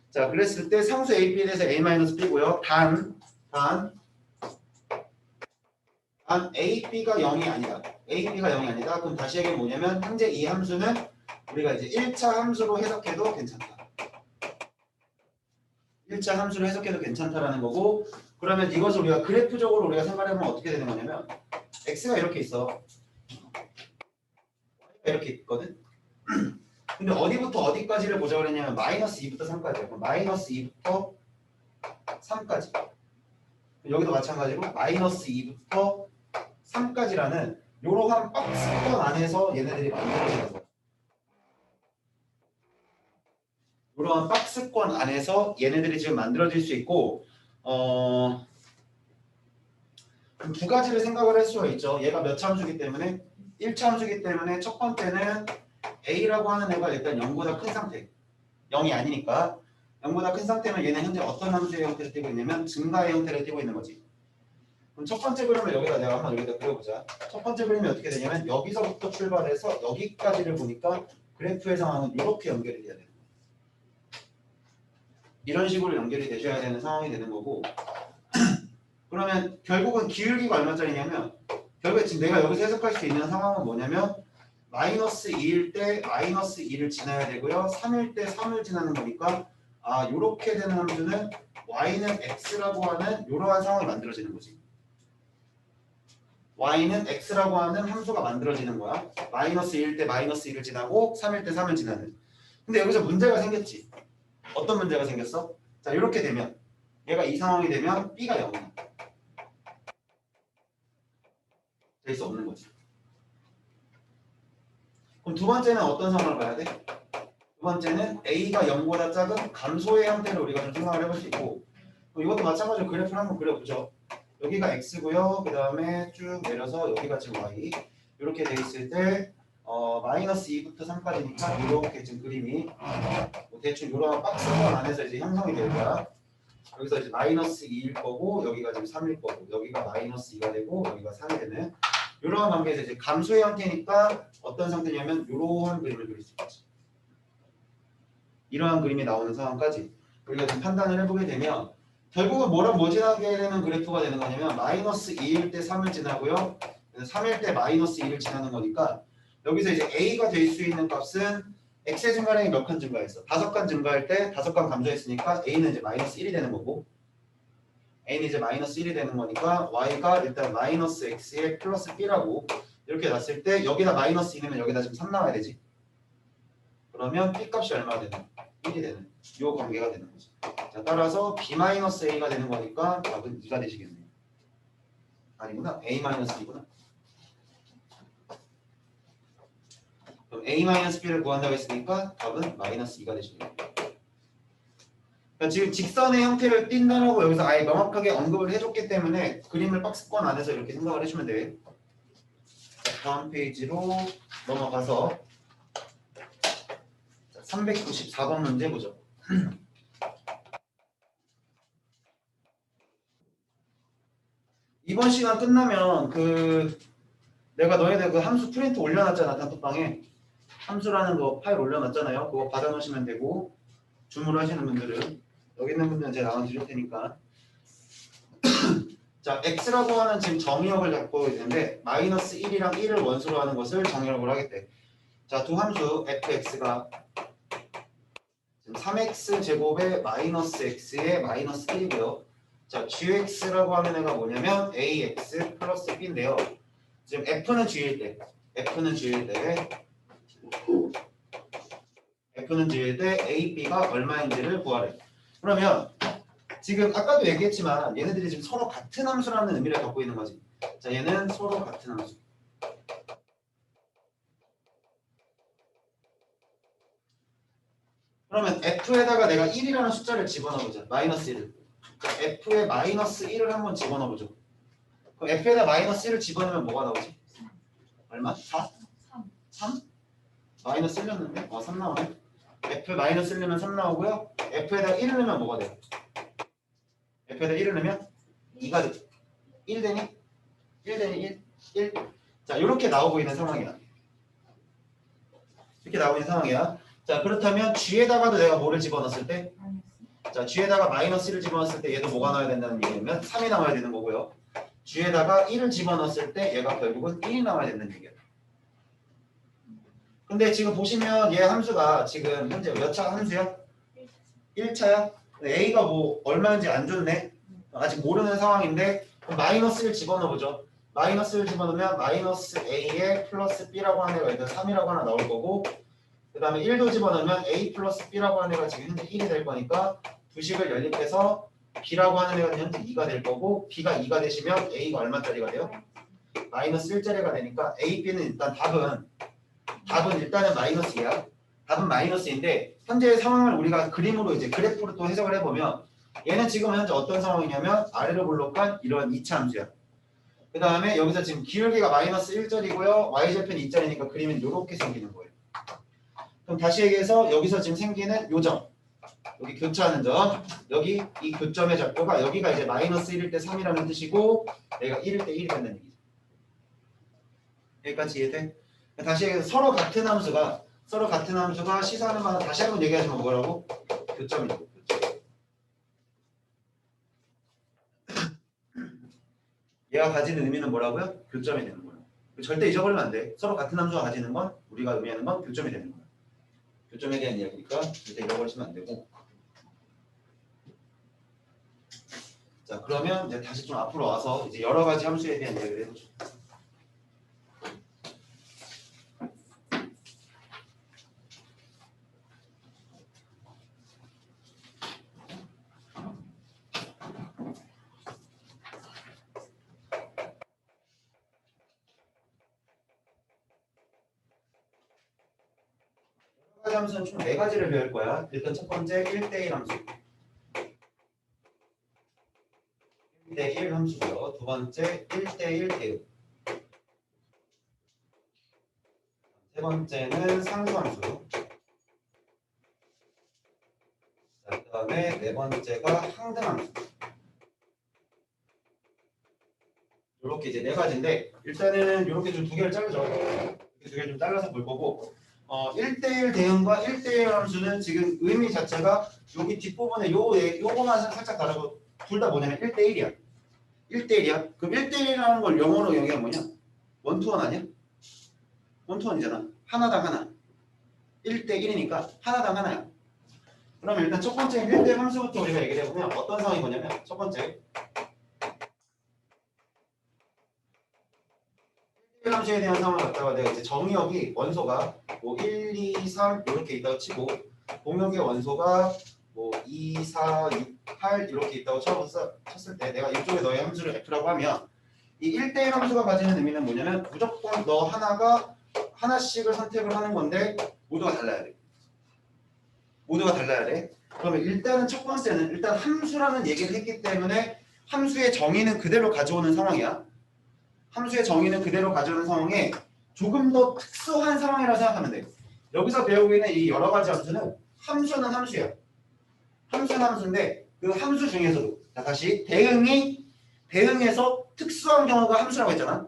자 그랬을 때 상수 AB에 대해서 A-B고요. 단 AB가 0이 아니다. AB가 0이 아니다. 그럼 다시 얘기하면 뭐냐면 현재 이 함수는 우리가 이제 1차 함수로 해석해도 괜찮다. 1차 함수로 해석해도 괜찮다라는 거고 그러면 이것을 우리가 그래프적으로 우리가 생각해보면 어떻게 되는 거냐면 x가 이렇게 있어. 이렇게 있거든. 근데 어디부터 어디까지를 보자고 그랬냐면 마이너스 2부터 3까지야. 그럼 마이너스 2부터 3까지. 여기도 마찬가지로 마이너스 2부터 3까지라는 이러한 박스권 안에서 얘네들이 만들어지는 거야. 이러한 박스권 안에서 얘네들이 지금 만들어질 수 있고 두 가지를 생각을 할 수가 있죠. 얘가 몇 차 함수기 때문에 1차 함수기 때문에 첫 번째는 A라고 하는 애가 일단 0보다 큰 상태. 0이 아니니까 0보다 큰 상태면 얘는 현재 어떤 함수의 형태를 띠고 있냐면 증가의 형태를 띠고 있는 거지. 그럼 첫 번째 그림을 여기다 내가 한번 여기다 그려보자. 첫 번째 그림이 어떻게 되냐면 여기서부터 출발해서 여기까지를 보니까 그래프의 상황은 이렇게 연결이 돼야 되는 거야. 이런 식으로 연결이 되셔야 되는 상황이 되는 거고 그러면 결국은 기울기가 얼마짜리냐면 결국에 지금 내가 여기서 해석할 수 있는 상황은 뭐냐면 마이너스 2일 때 마이너스 2를 지나야 되고요. 3일 때 3을 지나는 거니까 요렇게 되는 함수는 y는 x라고 하는 이러한 상황이 만들어지는 거지. y는 x라고 하는 함수가 만들어지는 거야. 마이너스 2일 때 마이너스 2를 지나고 3일 때 3을 지나는. 근데 여기서 문제가 생겼지. 어떤 문제가 생겼어? 자 이렇게 되면 얘가 이 상황이 되면 b가 0이야. 될 수 없는 거지. 그럼 두 번째는 어떤 상황을 봐야 돼? 두 번째는 a가 0보다 작은 감소의 형태를 우리가 좀 생각을 해볼 수 있고 이것도 마찬가지로 그래프를 한번 그려보죠. 여기가 x고요. 그 다음에 쭉 내려서 여기가 지금 y 이렇게 돼 있을 때 마이너스 2부터 3까지니까 이렇게 지금 그림이 뭐 대충 이런 박스권 안에서 이제 형성이 될 거야. 여기서 이제 마이너스 2일 거고 여기가 지금 3일 거고 여기가 마이너스 2가 되고 여기가 3이 되는 이러한 관계에서 이제 감소의 형태니까 어떤 상태냐면 이러한 그림을 그릴 수 있지. 이러한 그림이 나오는 상황까지 우리가 좀 판단을 해보게 되면 결국은 뭐랑 뭐 지나게 되는 그래프가 되는 거냐면 마이너스 2일 때 3을 지나고요. 3일 때 마이너스 2를 지나는 거니까 여기서 이제 A가 될 수 있는 값은 X의 증가량이 몇 칸 증가했어? 5칸 증가할 때 5칸 감소했으니까 A는 이제 마이너스 1이 되는 거고 A는 이제 마이너스 1이 되는 거니까 Y가 일단 마이너스 X에 플러스 B라고 이렇게 놨을 때 여기다 마이너스 2면 여기다 지금 3 나와야 되지. 그러면 B 값이 얼마가 되는? 1이 되는 요 관계가 되는 거죠. 자, 따라서 B-A가 되는 거니까 답은 2가 되시겠네요. 아니구나. A-B구나. 그럼 A-B를 구한다고 했으니까 답은 마이너스 2가 되시겠네요. 그러니까 지금 직선의 형태를 띈다라고 여기서 아예 명확하게 언급을 해줬기 때문에 그림을 박스권 안에서 이렇게 생각을 해주면 돼요. 다음 페이지로 넘어가서 394번 문제 보죠. 이번 시간 끝나면 내가 너희들 그 함수 프린트 올려놨잖아. 단톡방에 함수라는 거 파일 올려놨잖아요. 그거 받아놓으시면 되고 주문을 하시는 분들은 여기 있는 분들은 제가 나눠드릴 테니까 자, x라고 하는 지금 정의역을 잡고 있는데 마이너스 1이랑 1을 원수로 하는 것을 정의역으로 하겠대. 자, 두 함수 fx가 지금 3x 제곱에 마이너스 x에 마이너스 1이고요. 자, gx라고 하는 애가 뭐냐면 ax 플러스 b인데요. 지금 f는 g일 때 a, b가 얼마인지를 구하래. 그러면 지금 아까도 얘기했지만 얘네들이 지금 서로 같은 함수라는 의미를 갖고 있는 거지. 자, 얘는 서로 같은 함수. 그러면 f에다가 내가 1이라는 숫자를 집어넣어보자. 마이너스 1을. 자, f에 마이너스 1을 한번 집어넣어보죠. 그럼 f에다 마이너스 1을 집어넣으면 뭐가 나오지? 얼마? 4? 3? 마이너스 1 넣는데? 3 나오네. f 마이너스 1 넣으면 3 나오고요. f에다 1을 넣으면 뭐가 돼? f에다 1을 넣으면 2가 돼. 1 되니? 1 되니? 1? 자, 이렇게 나오고 있는 상황이야. 이렇게 나오고 있는 상황이야. 자, 그렇다면 g에다가도 내가 뭐를 집어넣었을 때? 자, g에다가 마이너스 1을 집어넣었을 때 얘도 뭐가 나와야 된다는 얘기냐면 3이 나와야 되는 거고요. g에다가 1을 집어넣었을 때 얘가 결국은 1이 나와야 된다는 얘기야. 근데 지금 보시면 얘 함수가 지금 현재 몇 차 함수야? 1차야? a가 뭐 얼마인지 안 줬네? 아직 모르는 상황인데 그럼 마이너스를 집어넣어보죠. 마이너스를 집어넣으면 마이너스 a에 플러스 b라고 하는 애가 일단 3이라고 하나 나올 거고 그 다음에 1도 집어넣으면 a 플러스 b라고 하는 애가 지금 현재 1이 될 거니까 두 식을 연립해서 b라고 하는 애가 현재 2가 될 거고 b가 2가 되시면 a가 얼마짜리가 돼요? 마이너스 1짜리가 되니까 a, b는 일단 답은 일단은 마이너스야. 답은 마이너스인데 현재의 상황을 우리가 그림으로 이제 그래프로 또 해석을 해보면 얘는 지금 현재 어떤 상황이냐면 아래로 블록한 이런 2차 함수야. 그 다음에 여기서 지금 기울기가 마이너스 1짜리고요. y절편 2짜리니까 그림은 이렇게 생기는 거예요. 그럼 다시 얘기해서 여기서 지금 생기는 요점 여기 교차하는 점 여기 이 교점의 좌표가 여기가 이제 마이너스 1일 때 3이라는 뜻이고 얘가 1일 때 1이 된다는 얘기죠. 여기까지 이해돼? 다시 얘기해서 서로 같은 함수가 시사하는 바는 다시 한번 얘기하지만 뭐라고? 교점이죠. 얘가 가지는 의미는 뭐라고요? 교점이 되는 거예요. 절대 잊어버리면 안 돼. 서로 같은 함수가 가지는 건 우리가 의미하는 건 교점이 되는 거예요. 교점에 대한 이야기니까 절대 잃어버리시면 안 되고. 자, 그러면 이제 다시 좀 앞으로 와서 이제 여러 가지 함수에 대한 이야기를 해보죠. 함수는 총 4가지를 배울 거야. 일단 첫 번째 1대1 함수. 1대1 함수고요. 두 번째 1대1 대응. 세 번째는 상수함수. 자, 그 다음에 네 번째가 항등함수. 이렇게 이제 4가지인데 일단은 이렇게 좀 2개를 자르죠. 이렇게 2개를 좀 잘라서 볼 거고 1대1 대응과 1대1 함수는 지금 의미 자체가 여기 뒷부분에 요거만 살짝 다르고 둘 다 뭐냐면 1대1이야. 1대1이야. 그럼 1대1이라는 걸 영어로 얘기하면 뭐냐? 원투원 아니야? 원투원이잖아. 하나당 하나. 1대1이니까 하나당 하나야. 그러면 일단 첫 번째 1대1 함수부터 우리가 얘기를 해보면 어떤 상황이 뭐냐면 첫 번째 1대1 함수에 대한 상황을 갖다가 내가 이제 정의역이 원소가 뭐 1, 2, 3 이렇게 있다고 치고 동역의 원소가 뭐 2, 4, 6, 8 이렇게 있다고 쳤을 때 내가 이쪽에 너의 함수를 F라고 하면 이 1대1 함수가 가지는 의미는 뭐냐면 무조건 너 하나씩을 선택을 하는 건데 모두가 달라야 돼. 모두가 달라야 돼. 그러면 일단은 첫 번째는 일단 함수라는 얘기를 했기 때문에 함수의 정의는 그대로 가져오는 상황이야. 함수의 정의는 그대로 가져오는 상황에 조금 더 특수한 상황이라고 생각하면 돼. 여기서 배우고 있는 이 여러 가지 함수는 함수는 함수야. 함수는 함수인데 그 함수 중에서도 자 다시 대응에서 특수한 경우가 함수라고 했잖아.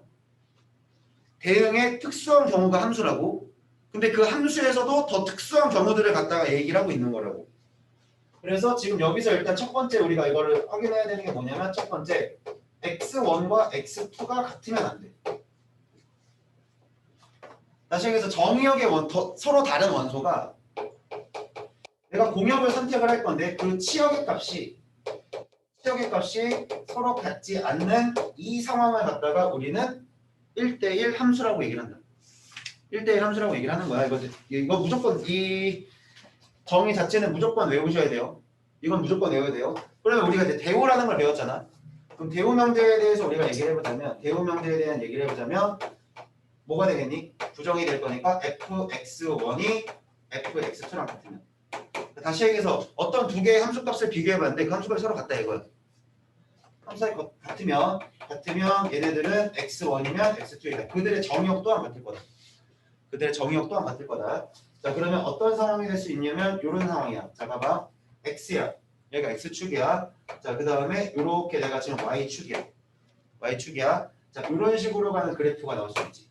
대응의 특수한 경우가 함수라고. 근데 그 함수에서도 더 특수한 경우들을 갖다가 얘기를 하고 있는 거라고. 그래서 지금 여기서 일단 첫 번째 우리가 이거를 확인해야 되는 게 뭐냐면 첫 번째 x1과 x2가 같으면 안 돼. 다시 얘기해서 정의역의 서로 다른 원소가 내가 공역을 선택을 할 건데 그 치역의 값이 서로 같지 않는 이 상황을 갖다가 우리는 1대1 함수라고 얘기를 한다. 1대1 함수라고 얘기를 하는 거야. 이거 무조건 이 정의 자체는 무조건 외우셔야 돼요. 이건 무조건 외워야 돼요. 그러면 우리가 이제 대우라는 걸 배웠잖아. 그럼 대우 명제에 대해서 우리가 얘기를 해보자면 대우 명제에 대한 얘기를 해보자면 뭐가 되겠니? 부정이 될 거니까 fx1이 fx2랑 같으면 다시 얘기해서 어떤 두 개의 함수값을 비교해봤는데 그 함수값이 서로 같다 이거야. 함수값이 같으면 얘네들은 x1이면 x2이다. 그들의 정의역 또한 같을 거다. 자 그러면 어떤 상황이 될 수 있냐면 이런 상황이야. 자 봐봐. x야. 얘가 x축이야. 자 그 다음에 이렇게 내가 지금 y축이야. 자 이런 식으로 가는 그래프가 나올 수 있지.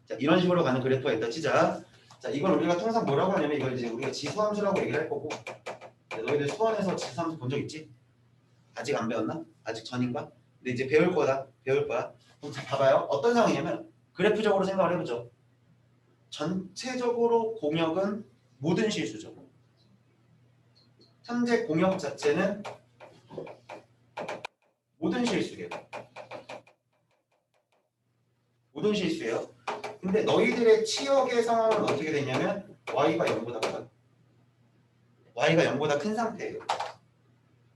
자 이런 식으로 가는 그래프가 있다 치자. 자 이걸 우리가 통상 뭐라고 하냐면 이걸 이제 우리가 지수함수라고 얘기를 할 거고. 너희들 수원에서 지수함수 본 적 있지? 아직 안 배웠나? 아직 전인가? 근데 이제 배울 거야. 그럼 자 봐봐요. 어떤 상황이냐면 그래프적으로 생각을 해보죠. 전체적으로 공역은 모든 실수죠. 현재 공역 자체는 모든 실수예요. 근데 너희들의 치역의 상황은 어떻게 되냐면 y가 0보다 크다. y가 0보다 큰 상태예요.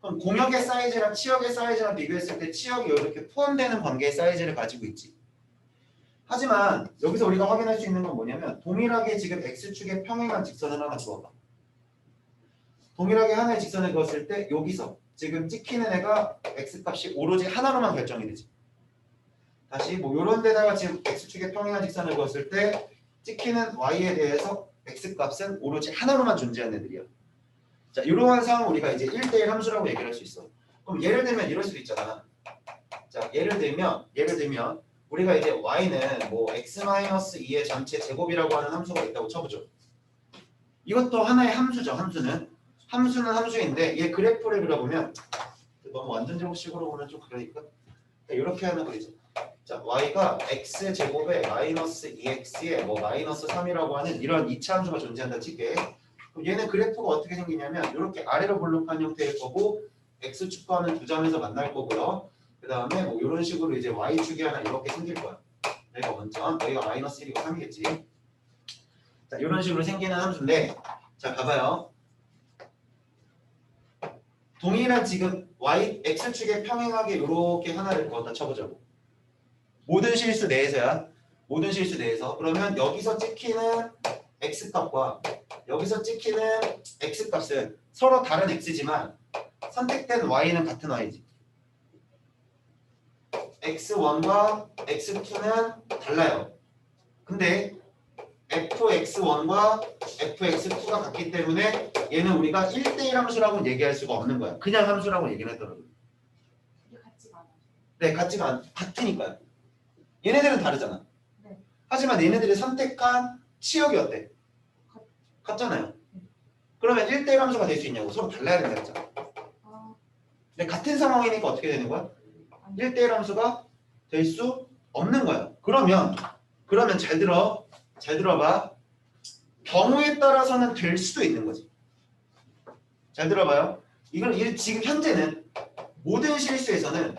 그럼 공역의 사이즈랑 치역의 사이즈랑 비교했을 때 치역이 이렇게 포함되는 관계의 사이즈를 가지고 있지. 하지만 여기서 우리가 확인할 수 있는 건 뭐냐면 동일하게 지금 x축에 평행한 직선을 하나 주어봐. 동일하게 하나의 직선을 그었을 때 여기서 지금 찍히는 애가 x값이 오로지 하나로만 결정이 되지. 다시 뭐 이런 데다가 지금 x축에 평행한 직선을 그었을 때 찍히는 y에 대해서 x값은 오로지 하나로만 존재하는 애들이야. 자, 이러한 상황을 우리가 이제 1대1 함수라고 얘기를 할 수 있어. 그럼 예를 들면 이럴 수도 있잖아. 자, 예를 들면 우리가 이제 y는 뭐 x-2의 전체 제곱이라고 하는 함수가 있다고 쳐보죠. 이것도 하나의 함수죠. 함수는 함수인데 얘 그래프를 그려보면 너무 완전 제곱식으로 보면 좀 그러니까 이렇게 하는 거죠. 자, y가 x제곱에 마이너스 2x에 뭐 마이너스 3이라고 하는 이런 이차 함수가 존재한다 칠게. 그럼 얘는 그래프가 어떻게 생기냐면 이렇게 아래로 볼록한 형태일 거고 x축과는 두 점에서 만날 거고요. 그 다음에 뭐 이런 식으로 이제 y축이 하나 이렇게 생길 거야. 여기가 원점, 여기가 마이너스 1이고 3이겠지. 자, 이런 식으로 생기는 함수인데 자, 봐봐요. 동일한 지금 x축에 평행하게 이렇게 하나를 그었다 쳐보자고. 모든 실수 내에서야. 그러면 여기서 찍히는 x값과 여기서 찍히는 x값은 서로 다른 x지만 선택된 y는 같은 y지. x1과 x2는 달라요. 근데 fx1과 fx2가 같기 때문에 얘는 우리가 1대1 함수라고는 얘기할 수가 없는 거야. 그냥 함수라고 얘기를 하더라고요. 네, 같으니까요. 얘네들은 다르잖아. 네. 하지만 얘네들이 선택한 치역이 어때? 같잖아요. 그러면 1대1 함수가 될 수 있냐고. 서로 달라야 된다 했잖아. 근데 같은 상황이니까 어떻게 되는 거야? 1대1 함수가 될 수 없는 거야. 그러면 잘 들어봐. 경우에 따라서는 될 수도 있는 거지. 잘 들어봐요. 이건 지금 현재는 모든 실수에서는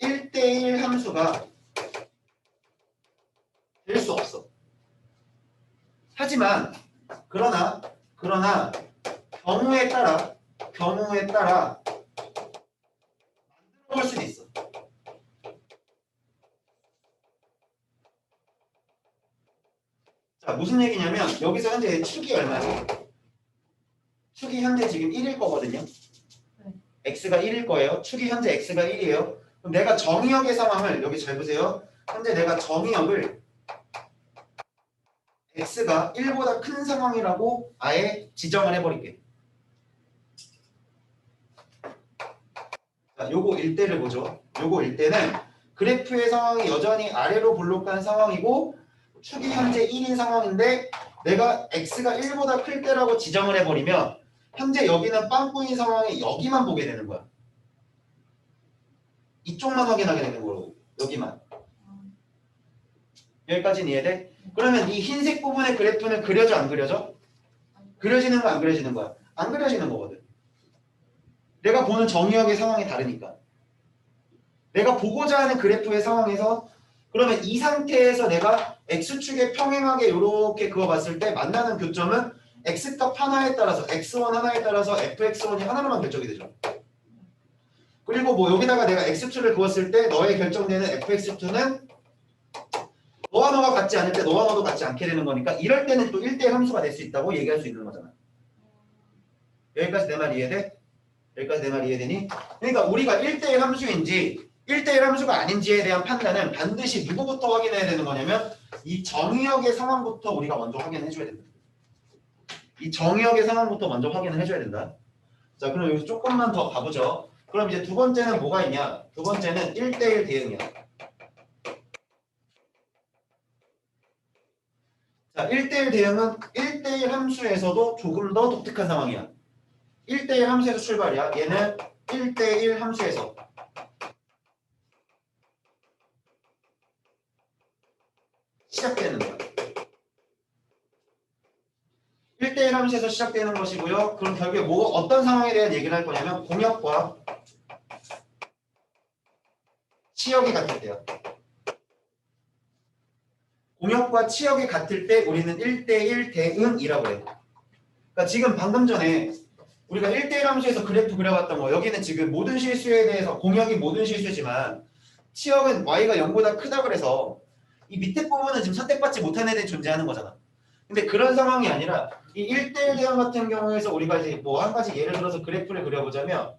1대1 함수가 될 수 없어. 하지만 그러나 경우에 따라 만들어 볼 수도 있어. 자, 무슨 얘기냐면 여기서 현재 축이 얼마야? 축이 현재 지금 1일 거거든요. x가 1일 거예요. 축이 현재 x가 1이에요. 그럼 내가 정의역의 상황을 여기 잘 보세요. 현재 내가 정의역을 x가 1보다 큰 상황이라고 아예 지정을 해버릴게. 자, 요거 일대를 보죠. 요거 일대는 그래프의 상황이 여전히 아래로 볼록한 상황이고 축이 현재 1인 상황인데 내가 x가 1보다 클 때라고 지정을 해버리면 현재 여기는 빵꾸인 상황에 여기만 보게 되는 거야. 이쪽만 확인하게 되는 거고 여기만. 여기까지는 이해돼? 그러면 이 흰색 부분의 그래프는 그려져 안 그려져? 그려지는 거 안 그려지는 거야? 안 그려지는 거거든. 내가 보는 정의역의 상황이 다르니까. 내가 보고자 하는 그래프의 상황에서 그러면 이 상태에서 내가 x축에 평행하게 이렇게 그어봤을 때 만나는 교점은 x값 하나에 따라서 x1 하나에 따라서 fx1이 하나로만 결정이 되죠. 그리고 뭐 여기다가 내가 x2를 그었을 때 너의 결정되는 fx2는 너와 너가 같지 않을 때 너와 너도 같지 않게 되는 거니까 이럴 때는 또 1대1 함수가 될 수 있다고 얘기할 수 있는 거잖아. 여기까지 내 말 이해돼? 여기까지 내 말 이해되니? 그러니까 우리가 1대1 함수인지 1대1 함수가 아닌지에 대한 판단은 반드시 누구부터 확인해야 되는 거냐면 이 정의역의 상황부터 우리가 먼저 확인해 줘야 된다. 이 정의역의 상황부터 먼저 확인을 해줘야 된다. 자, 그럼 여기서 조금만 더 가보죠. 그럼 이제 두 번째는 뭐가 있냐? 두 번째는 1대1 대응이야. 자, 1대1 대응은 1대1 함수에서도 조금 더 독특한 상황이야. 1대1 함수에서 출발이야. 얘는 1대1 함수에서 시작되는 거야. 1대1 함수에서 시작되는 것이고요. 그럼 결국에 어떤 상황에 대한 얘기를 할 거냐면 공역과 치역이 같을 때야. 공역과 치역이 같을 때 우리는 1대1 대응이라고 해. 그러니까 지금 방금 전에 우리가 1대1 함수에서 그래프 그려봤던 거 여기는 지금 모든 실수에 대해서 공역이 모든 실수지만 치역은 y가 0보다 크다 그래서 이 밑에 부분은 지금 선택받지 못한 애들이 존재하는 거잖아. 근데 그런 상황이 아니라 이 1대1 대응 같은 경우에서 우리가 이제 뭐 한 가지 예를 들어서 그래프를 그려보자면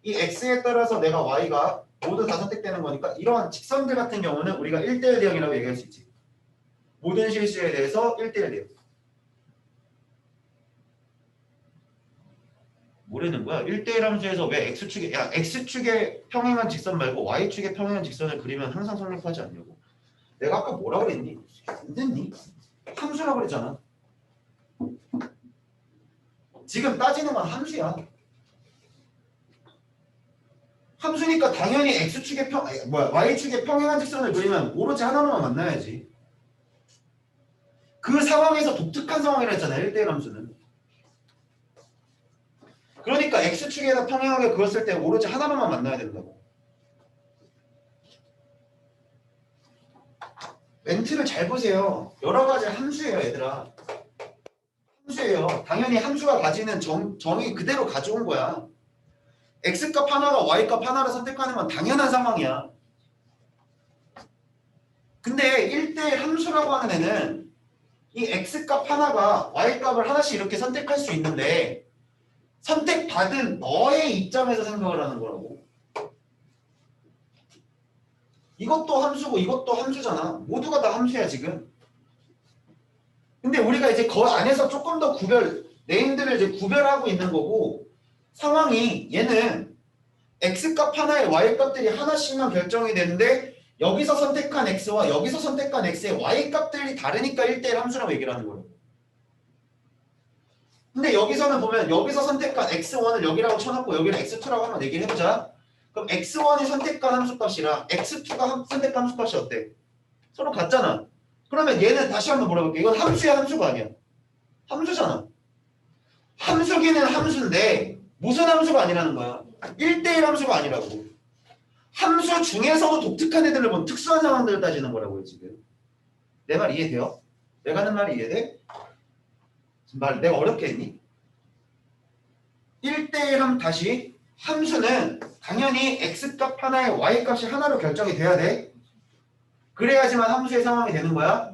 이 x에 따라서 내가 y가 모두 다 선택되는 거니까 이러한 직선들 같은 경우는 우리가 1대1 대응이라고 얘기할 수 있지. 모든 실수에 대해서 1대1 대응. 뭐라는 거야? 1대1 함수에서 왜 x축에 평행한 직선 말고 y축에 평행한 직선을 그리면 항상 성립하지 않냐고. 내가 아까 뭐라 그랬니? 안 됐니? 함수라고 그랬잖아. 지금 따지는 건 함수야. 함수니까 당연히 y축에 평행한 직선을 그리면 오로지 하나로만 만나야지. 그 상황에서 독특한 상황이라 했잖아요. 1대1 함수는. 그러니까 x축에다 평행하게 그었을 때 오로지 하나로만 만나야 된다고. 멘트를 잘 보세요. 여러 가지 함수예요, 얘들아. 함수예요. 당연히 함수가 가지는 정의 그대로 가져온 거야. x값 하나가 y값 하나를 선택하는 건 당연한 상황이야. 근데 1대1 함수라고 하는 애는 이 x값 하나가 y값을 하나씩 이렇게 선택할 수 있는데 선택받은 너의 입장에서 생각을 하는 거라고. 이것도 함수고 이것도 함수잖아. 모두가 다 함수야 지금. 근데 우리가 이제 그 안에서 조금 더 네임들을 이제 구별하고 있는 거고 상황이 얘는 x값 하나에 y값들이 하나씩만 결정이 되는데 여기서 선택한 x와 여기서 선택한 x의 y 값들이 다르니까 1대1 함수라고 얘기를 하는 거예요. 근데 여기서는 보면 여기서 선택한 x1을 여기라고 쳐놓고 여기를 x2라고 한번 얘기를 해보자. 그럼 x1이 선택한 함수값이랑 x2가 선택한 함수값이 어때? 서로 같잖아. 그러면 얘는 다시 한번 물어볼게. 이건 함수야 함수가 아니야? 함수잖아. 함수기는 함수인데 무슨 함수가 아니라는 거야? 1대1 함수가 아니라고. 함수 중에서도 독특한 애들을 본 특수한 상황들을 따지는 거라고요 지금. 내 말 이해돼요? 내가 하는 말이 이해돼? 말 내가 어렵게 했니? 1대1 함 다시 함수는 당연히 x값 하나에 y값이 하나로 결정이 돼야 돼. 그래야지만 함수의 상황이 되는 거야.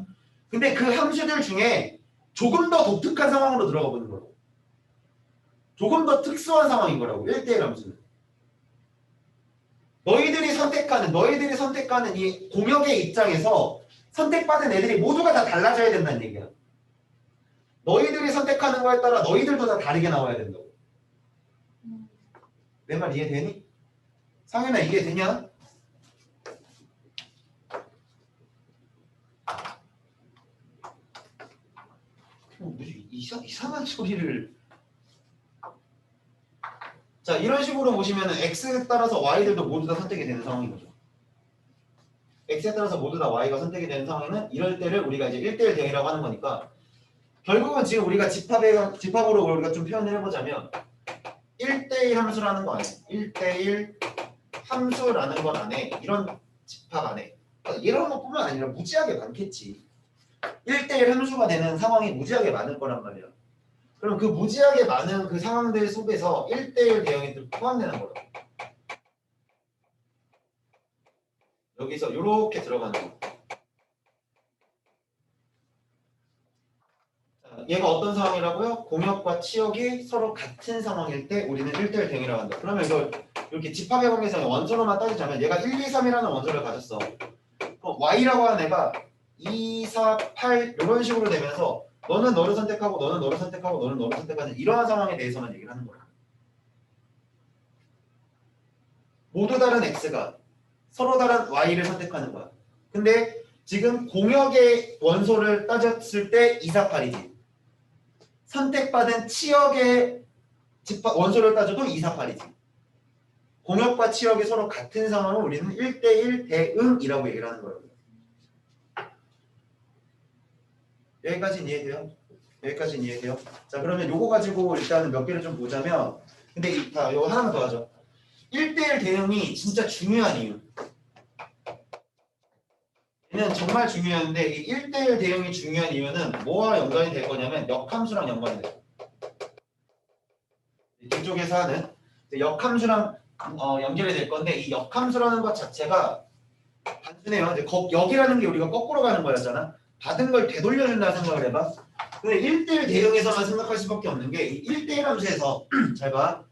근데 그 함수들 중에 조금 더 독특한 상황으로 들어가 보는 거라고. 조금 더 특수한 상황인 거라고. 1대1 함수는. 너희들이 선택하는 이 공역의 입장에서 선택받은 애들이 모두가 다 달라져야 된다는 얘기야. 너희들이 선택하는 거에 따라 너희들도 다 다르게 나와야 된다고. 내 말 이해되니? 상현아 이해되냐? 무슨 이상한 소리를. 자 이런 식으로 보시면 x에 따라서 y들도 모두 다 선택이 되는 상황인 거죠. x에 따라서 모두 다 y가 선택이 되는 상황에는 이럴 때를 우리가 이제 1대1 대응이라고 하는 거니까 결국은 지금 우리가 집합으로 우리가 좀 표현을 해보자면 1대1 함수라는 거 안에 1대1 함수라는 건 안에 이런 집합 안에 이런 것뿐만 아니라 무지하게 많겠지. 1대1 함수가 되는 상황이 무지하게 많을 거란 말이야. 그럼 그 무지하게 많은 그 상황들 속에서 1대1 대응이 포함되는 거라고. 여기서 이렇게 들어가는 거. 자, 얘가 어떤 상황이라고요? 공역과 치역이 서로 같은 상황일 때 우리는 1대1 대응이라고 한다. 그러면 이걸 이렇게 집합의 관계에서 원소로만 따지자면 얘가 1, 2, 3이라는 원소를 가졌어. 그럼 y라고 하는 애가 2, 4, 8 이런 식으로 되면서 너는 너를 선택하고 너는 너를 선택하고 너는 너를 선택하는 이러한 상황에 대해서만 얘기를 하는 거야. 모두 다른 x가 서로 다른 y를 선택하는 거야. 근데 지금 공역의 원소를 따졌을 때 2, 4, 8이지. 선택받은 치역의 원소를 따져도 2, 4, 8이지. 공역과 치역이 서로 같은 상황을 우리는 1대1 대응이라고 얘기를 하는 거예요. 여기까지는 이해돼요? 여기까지는 이해돼요? 자 그러면 요거 가지고 일단은 몇 개를 좀 보자면 근데 요거 하나만 더 하죠. 1대1 대응이 진짜 중요한 이유. 얘는 정말 중요한데 이 1대1 대응이 중요한 이유는 뭐와 연관이 될 거냐면 역함수랑 연관이 돼요. 이쪽에서 하는 역함수랑 연결이 될 건데 이 역함수라는 것 자체가 단순해요. 이제 역이라는 게 우리가 거꾸로 가는 거였잖아. 받은 걸 되돌려준다 생각을 해봐. 근데 1대1 대응에서만 생각할 수밖에 없는 게 이 1대1 함수에서 잘 봐.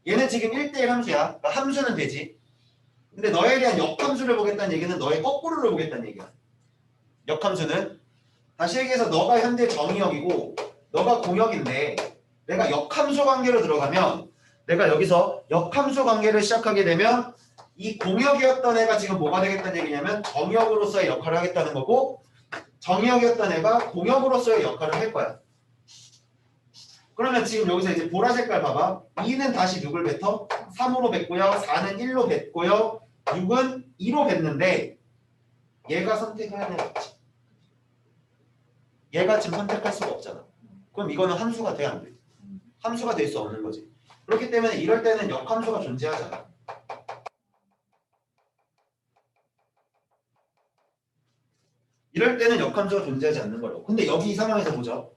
얘는 지금 1대1 함수야. 그러니까 함수는 되지. 근데 너에 대한 역함수를 보겠다는 얘기는 너의 거꾸로를 보겠다는 얘기야. 역함수는 다시 얘기해서 너가 현재 정의역이고 너가 공역인데 내가 역함수 관계로 들어가면 내가 여기서 역함수 관계를 시작하게 되면 이 공역이었던 애가 지금 뭐가 되겠다는 얘기냐면 정역으로서의 역할을 하겠다는 거고 정역이었던 애가 공역으로서의 역할을 할 거야. 그러면 지금 여기서 이제 보라 색깔 봐봐. 2는 다시 누굴 뱉어? 3으로 뱉고요. 4는 1로 뱉고요. 6은 2로 뱉는데 얘가 선택을 해야 되겠지. 얘가 지금 선택할 수가 없잖아. 그럼 이거는 함수가 돼 안 돼? 함수가 될 수 없는 거지. 그렇기 때문에 이럴 때는 역함수가 존재하잖아. 이럴 때는 역함수가 존재하지 않는 거라고. 근데 여기 이 상황에서 보죠.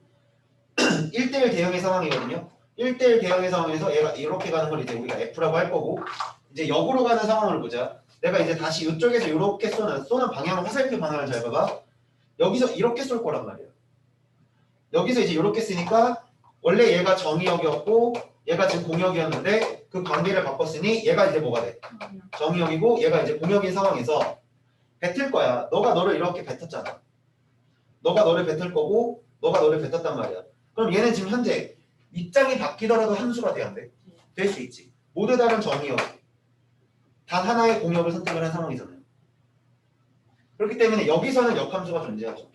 1대1 대응의 상황이거든요. 1대1 대응의 상황에서 얘가 이렇게 가는 걸 이제 우리가 F라고 할 거고 이제 역으로 가는 상황을 보자. 내가 이제 다시 이쪽에서 이렇게 쏘는 방향을 화살표 방향을 잘 봐봐. 여기서 이렇게 쏠 거란 말이야. 여기서 이제 이렇게 쓰니까 원래 얘가 정의역이었고 얘가 지금 공역이었는데 그 관계를 바꿨으니 얘가 이제 뭐가 돼? 정의역이고 얘가 이제 공역인 상황에서 뱉을 거야. 너가 너를 이렇게 뱉었잖아. 너가 너를 뱉을 거고 너가 너를 뱉었단 말이야. 그럼 얘는 지금 현재 입장이 바뀌더라도 함수가 돼 안 돼? 될 수 있지. 모두 다른 정의역. 단 하나의 공역을 선택을 한 상황이잖아요. 그렇기 때문에 여기서는 역함수가 존재하죠.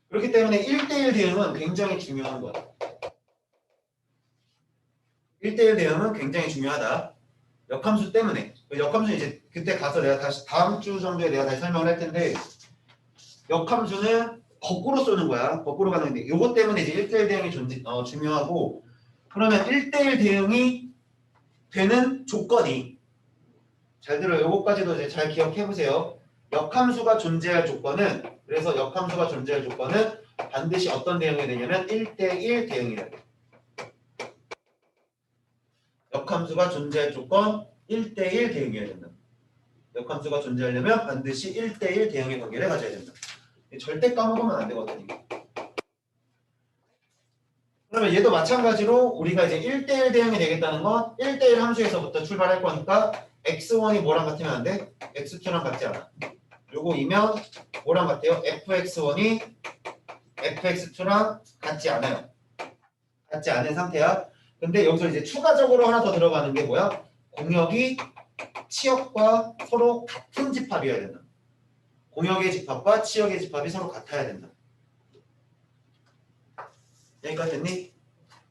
그렇기 때문에 1대1 대응은 굉장히 중요한 거야. 1대1 대응은 굉장히 중요하다. 역함수 때문에. 역함수는 이제 그때 가서 내가 다시 다음 주 정도에 내가 다시 설명을 할 텐데 역함수는 거꾸로 쏘는 거야. 거꾸로 가는 건데 요것 때문에 이제 1대1 대응이 중요하고 그러면 1대1 대응이 되는 조건이 잘 들어요. 요것까지도 이제 잘 기억해 보세요. 역함수가 존재할 조건은 그래서 역함수가 존재할 조건은 반드시 어떤 대응이 되냐면 1대1 대응이라 돼. 역함수가 존재할 조건 1대1 대응이어야 된다. 역함수가 존재하려면 반드시 1대1 대응의 관계를 가져야 된다. 절대 까먹으면 안 되거든요. 그러면 얘도 마찬가지로 우리가 이제 1대1 대응이 되겠다는 건 1대1 함수에서부터 출발할 거니까 x1이 뭐랑 같으면 안 돼? x2랑 같지 않아. 요거이면 뭐랑 같아요? fx1이 fx2랑 같지 않아요. 같지 않은 상태야. 근데 여기서 이제 추가적으로 하나 더 들어가는 게 뭐야? 공역이 치역과 서로 같은 집합이어야 된다. 공역의 집합과 치역의 집합이 서로 같아야 된다. 여기까지 됐니?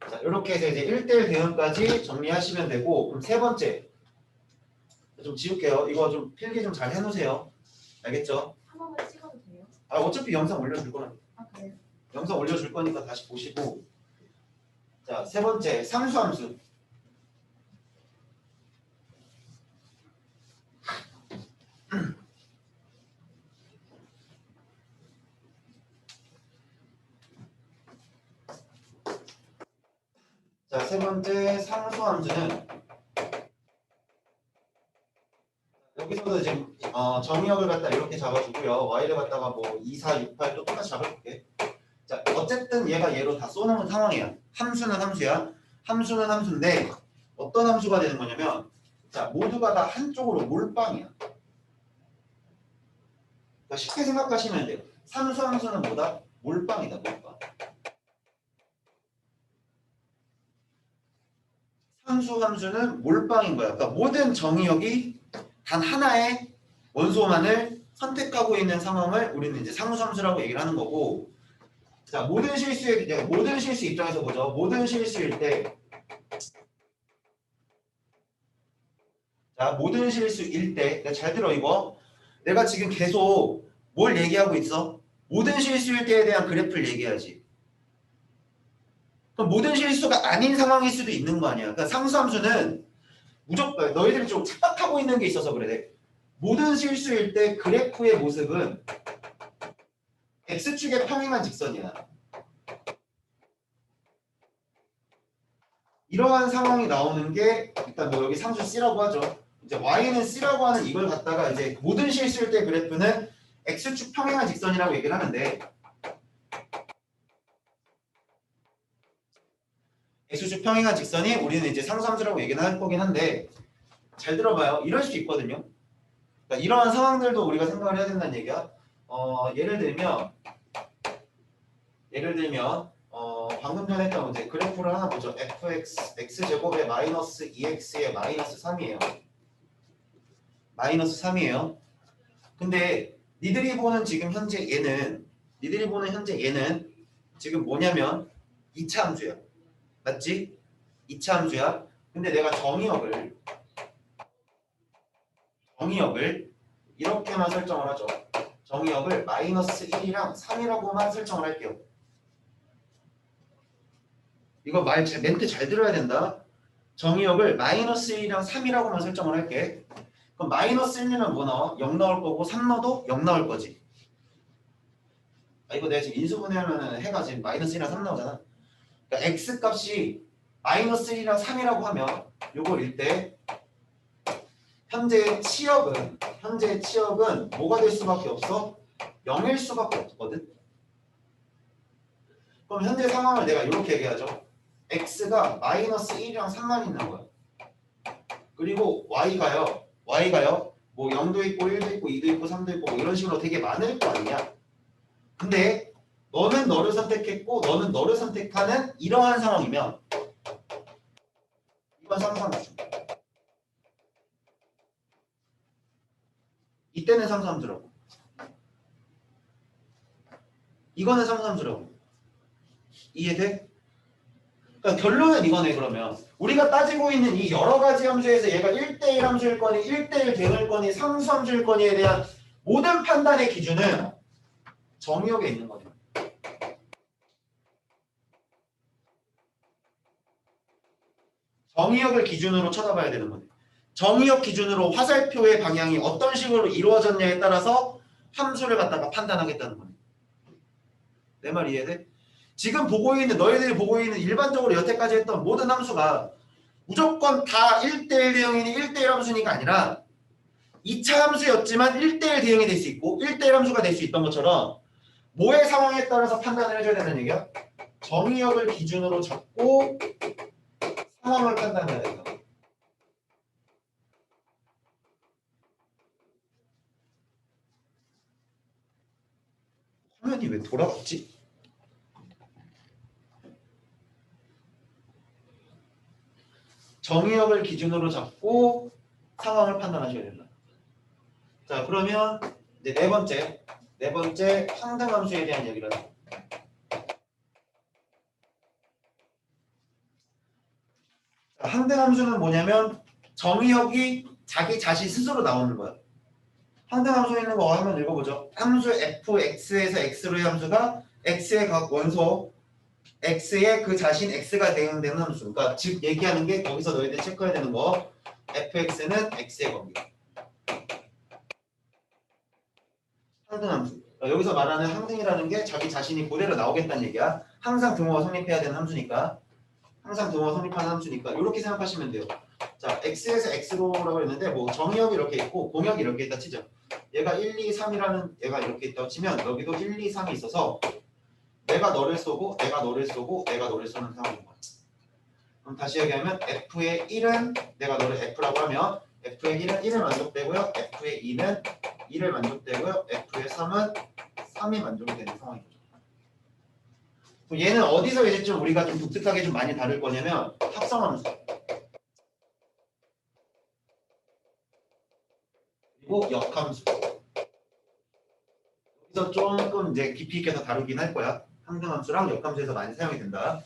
자, 이렇게 해서 이제 1대1 대응까지 정리하시면 되고 그럼 세 번째 좀 지울게요. 이거 좀 필기 좀 잘 해놓으세요. 알겠죠? 한 번만 찍어도 돼요? 아 어차피 영상 올려줄 거니까 아 그래요? 영상 올려줄 거니까 다시 보시고 자, 세 번째 상수함수. 자, 세 번째 상수함수는 여기서도 이제 정의역을 갖다 이렇게 잡아주고요. y를 갖다가 뭐 2, 4, 6, 8 또 똑같이 잡아줄게. 자, 어쨌든 얘가 얘로 다 쏘는 상황이야. 함수는 함수야. 함수는 함수인데 어떤 함수가 되는 거냐면 자, 모두가 다 한쪽으로 몰빵이야. 그러니까 쉽게 생각하시면 돼요. 상수함수는 뭐다? 몰빵이다, 몰빵. 상수함수는 몰빵인 거야. 그러니까 모든 정의역이 단 하나의 원소만을 선택하고 있는 상황을 우리는 이제 상수함수라고 얘기를 하는 거고, 자 모든 실수 입장에서 보죠. 모든 실수일 때, 자 모든 실수일 때, 잘 들어 이거. 내가 지금 계속 뭘 얘기하고 있어? 모든 실수일 때에 대한 그래프를 얘기하지. 그럼 모든 실수가 아닌 상황일 수도 있는 거 아니야. 그러니까 상수함수는 무조건 너희들이 좀 착각하고 있는 게 있어서 그래. 모든 실수일 때 그래프의 모습은 x축의 평행한 직선이야. 이러한 상황이 나오는 게 일단 뭐 여기 상수 C라고 하죠. 이제 y는 C라고 하는 이걸 갖다가 이제 모든 실수일 때 그래프는 x축 평행한 직선이라고 얘기를 하는데 x축 평행한 직선이 우리는 이제 상수함수라고 얘기는 할 거긴 한데 잘 들어봐요. 이럴 수 있거든요. 그러니까 이러한 상황들도 우리가 생각을 해야 된다는 얘기야. 예를 들면 방금 전에 했던 문제 그래프를 하나 보죠. fx x제곱의 마이너스 2x의 마이너스 3이에요. 마이너스 3이에요. 근데 니들이 보는 현재 얘는 지금 뭐냐면 2차 함수야. 맞지? 2차 함수야. 근데 내가 정의역을 이렇게만 설정을 하죠. 정의역을 마이너스 1이랑 3이라고만 설정을 할게요. 이거 멘트 잘 들어야 된다. 정의역을 마이너스 1이랑 3이라고만 설정을 할게. 그럼 마이너스 1은 뭐 나와? 0 나올 거고 3 넣어도 0 나올 거지. 이거 내가 지금 인수분해하면 해가 지금 마이너스 1이랑 3 나오잖아. 그러니까 x 값이 마이너스 1이랑 3이라고 하면 요걸 일 때 현재 치역은 뭐가 될 수밖에 없어? 0일 수밖에 없거든. 그럼 현재 상황을 내가 이렇게 얘기하죠. x가 마이너스 1이랑 3만 있는 거야. 그리고 y가요. 뭐 0도 있고 1도 있고 2도 있고 3도 있고 뭐 이런 식으로 되게 많을 거 아니야. 근데 너는 너를 선택했고 너는 너를 선택하는 이러한 상황이면 이건 상수함수. 이때는 상수함수라고. 이거는 상수함수라고. 이해돼? 그러니까 결론은 이거네. 그러면 우리가 따지고 있는 이 여러 가지 함수에서 얘가 1대1 함수일 거니 1대1 대응일 거니 상수함수일 거니에 대한 모든 판단의 기준은 정의역에 있는 거죠. 정의역을 기준으로 쳐다봐야 되는 거네. 정의역 기준으로 화살표의 방향이 어떤 식으로 이루어졌냐에 따라서 함수를 갖다가 판단하겠다는 거네. 내 말 이해돼? 지금 보고 있는 너희들이 보고 있는 일반적으로 여태까지 했던 모든 함수가 무조건 다 1대1 대응이니 1대1 함수니까 아니라 2차 함수였지만 1대1 대응이 될 수 있고 1대1 함수가 될 수 있던 것처럼 뭐의 상황에 따라서 판단을 해줘야 되는 얘기야? 정의역을 기준으로 잡고 상황을 판단해야 된다. 화면이 왜 돌아갔지? 정의역을 기준으로 잡고 상황을 판단하셔야 된다. 자, 그러면 이제 네 번째 상등함수에 대한 얘기를 하자. 상등함수는 뭐냐면 정의역이 자기 자신 스스로 나오는 거야. 상등함수에 있는 거 한번 읽어보죠. 함수 fx에서 x로의 함수가 x의 각 원소 x의 그 자신 x가 대응되는 함수. 그러니까 즉 얘기하는 게 거기서 너희들 체크해야 되는 거 fx는 x의 겁니다. 상등함수. 여기서 말하는 상등이라는 게 자기 자신이 그대로 나오겠다는 얘기야. 항상 등호가 성립해야 되는 함수니까. 항상 등호가 성립하는 함수니까 이렇게 생각하시면 돼요. 자, x에서 x로라고 했는데 뭐 정의역이 이렇게 있고 공역이 이렇게 있다 치죠. 얘가 1, 2, 3이라는 얘가 이렇게 있다고 치면 여기도 1, 2, 3이 있어서 내가 너를 쏘고 내가 너를 쏘고 내가 너를 쏘는 상황인 거야. 그럼 다시 얘기하면 f의 1은 내가 너를 f라고 하면 f의 1은 1을 만족되고요. f의 2는 2를 만족되고요. f의 3은 3이 만족이 되는 상황인 거죠. 그럼 얘는 어디서 이제 좀 우리가 좀 독특하게 좀 많이 다룰 거냐면 합성함수. 그리고 역함수. 여기서 조금 이제 깊이 있게 더 다루긴 할 거야. 상등함수랑 역함수에서 많이 사용이 된다.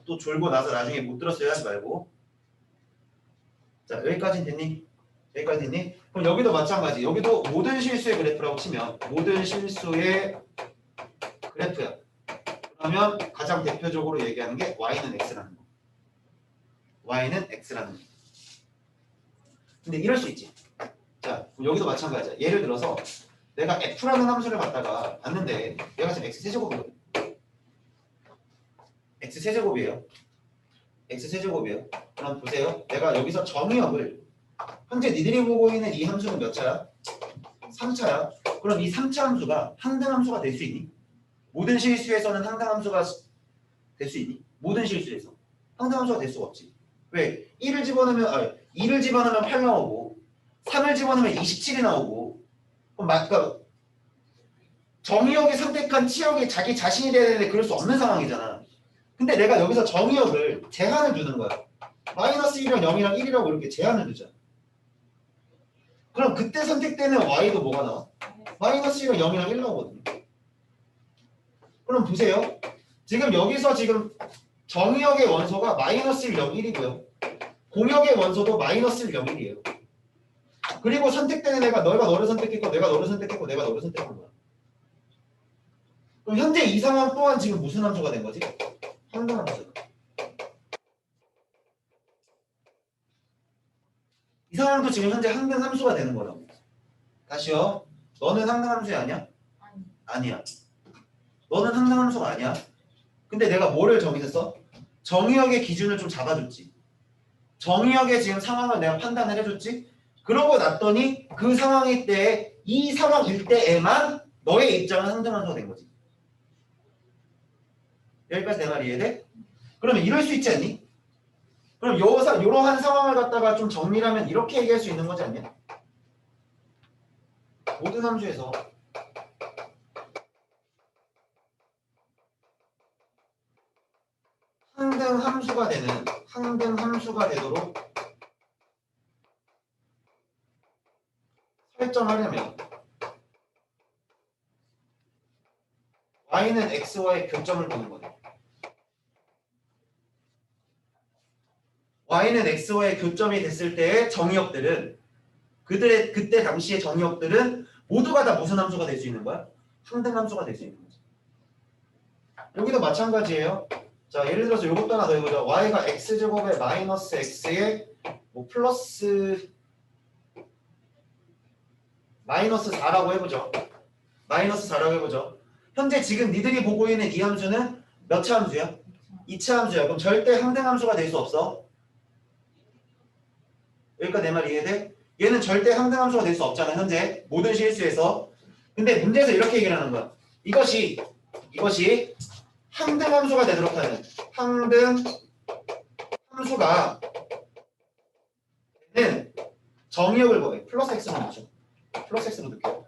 또 졸고 나서 나중에 못 들었어요 하지 말고. 자, 여기까지는 됐니? 여기까지 됐니? 그럼 여기도 마찬가지. 여기도 모든 실수의 그래프라고 치면 모든 실수의 그래프야. 그러면 가장 대표적으로 얘기하는 게 y는 x라는 거. y는 x라는 거. 근데 이럴 수 있지. 자, 그럼 여기도 마찬가지야. 예를 들어서 내가 f라는 함수를 갖다가 봤는데 얘가 지금 x세제곱이거든. x세제곱이에요. x세제곱이에요. 그럼 보세요. 내가 여기서 정의역을 현재 니들이 보고 있는 이 함수는 몇 차야? 3차야. 그럼 이 3차 함수가 항등함수가 될 수 있니? 모든 실수에서는 항등함수가 될 수 있니? 모든 실수에서 항등함수가 될 수가 없지. 왜? 1을 집어넣으면 2를 집어넣으면 8 나오고 3을 집어넣으면 27이 나오고 그럼 그러니까 정의역이 선택한 치역이 자기 자신이 돼야 되는데 그럴 수 없는 상황이잖아. 근데 내가 여기서 정의역을 제한을 두는 거야. 마이너스 1이랑 0이랑 1이라고 이렇게 제한을 두자. 그럼 그때 선택되는 y도 뭐가 나와? 마이너스 1이랑 0이랑 1 나오거든요. 그럼 보세요. 지금 여기서 지금 정의역의 원소가 마이너스 1, 0, 1이고요. 공역의 원소도 마이너스 1, 0, 1이에요. 그리고 선택되는 애가 너가 너를 선택했고 내가 너를 선택했고 내가 너를 선택한 거야. 그럼 현재 이 상황 또한 지금 무슨 함수가 된 거지? 항등함수잖아. 이 상황도 지금 현재 항등함수가 되는 거라고. 다시요. 너는 항등함수 아니야? 아니야. 너는 항등함수가 아니야. 근데 내가 뭐를 정의했어? 정의역의 기준을 좀 잡아줬지. 정의역의 지금 상황을 내가 판단을 해줬지. 그러고 났더니 그 상황일 때 이 상황일 때에만 너의 입장은 항등함수가 된 거지. 여기까지 내 말 이해돼? 그러면 이럴 수 있지 않니? 그럼 이러한 상황을 갖다가 좀 정리하면 이렇게 얘기할 수 있는 거지 않냐? 모든 함수에서 항등함수가 되도록 설정하려면 y는 x와의 교점을 보는 거네. y는 x와의 교점이 됐을 때의 정의역들은 그때 당시의 정의역들은 모두가 다 무슨 함수가 될 수 있는 거야? 항등 함수가 될 수 있는 거지. 여기도 마찬가지예요. 자, 예를 들어서 이것도 하나 더 해보자. y가 x제곱에 마이너스 x에 뭐 플러스 마이너스 4라고 해보죠. 마이너스 4라고 해보죠. 현재 지금 니들이 보고 있는 이 함수는 몇 차 함수야? 2차 함수야. 그럼 절대 항등 함수가 될 수 없어. 여기까지 내 말 이해돼? 얘는 절대 항등 함수가 될 수 없잖아. 현재 모든 실수에서. 근데 문제에서 이렇게 얘기를 하는 거야. 이것이 항등 함수가 되도록 하는 항등 함수가 되는 정의역을 보여. 플러스 x로 넣죠. 플러스 x로 넣을게요.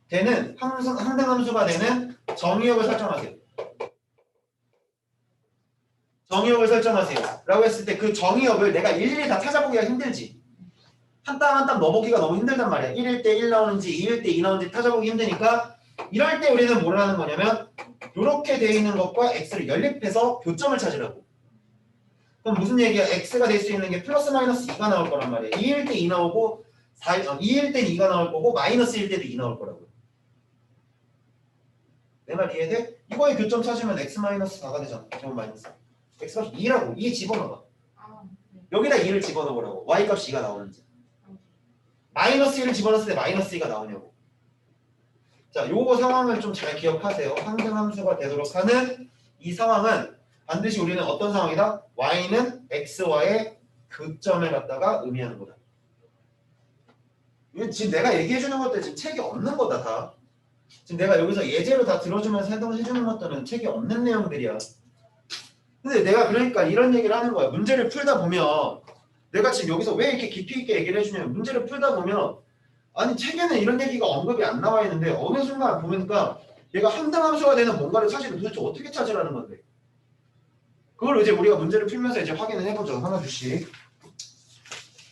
되는 항등 함수가 되는 정의역을 설정하세요. 정의역을 설정하세요. 라고 했을 때 그 정의역을 내가 일일이 다 찾아보기가 힘들지. 한 땀 한 땀 넣어보기가 너무 힘들단 말이야. 1일 때 1 나오는지 2일 때 2 나오는지 찾아보기 힘드니까 이럴 때 우리는 뭘 하는 거냐면 이렇게 돼 있는 것과 x를 연립해서 교점을 찾으라고. 그럼 무슨 얘기야? x가 될 수 있는 게 플러스 마이너스 2가 나올 거란 말이야. 2일 때 2 나오고 2일 때 2가 나올 거고 마이너스 1 때도 2 나올 거라고요. 내 말 이해돼? 이거의 교점 찾으면 x 마이너스 4가 되잖아. 제곱 마이너스. x값이 2라고. 2 집어넣어. 여기다 2를 집어넣으라고. y값이 2가 나오는지. 마이너스 1을 집어넣었을 때 마이너스 2가 나오냐고. 자, 요거 상황을 좀 잘 기억하세요. 항등 함수가 되도록 하는 이 상황은 반드시 우리는 어떤 상황이다? y는 x와의 교점을 갖다가 의미하는 거다. 이건 지금 내가 얘기해 주는 것들 지금 책이 없는 거다 다. 지금 내가 여기서 예제로 다 들어주면서 해동해 주는 것들은 책이 없는 내용들이야. 근데 내가 그러니까 이런 얘기를 하는 거야. 문제를 풀다 보면 내가 지금 여기서 왜 이렇게 깊이 있게 얘기를 해주냐면 문제를 풀다 보면 아니 책에는 이런 얘기가 언급이 안 나와 있는데 어느 순간 보니까 얘가 항등 함수가 되는 뭔가를 사실은 도대체 어떻게 찾으라는 건데 그걸 이제 우리가 문제를 풀면서 이제 확인을 해보죠. 하나 둘씩.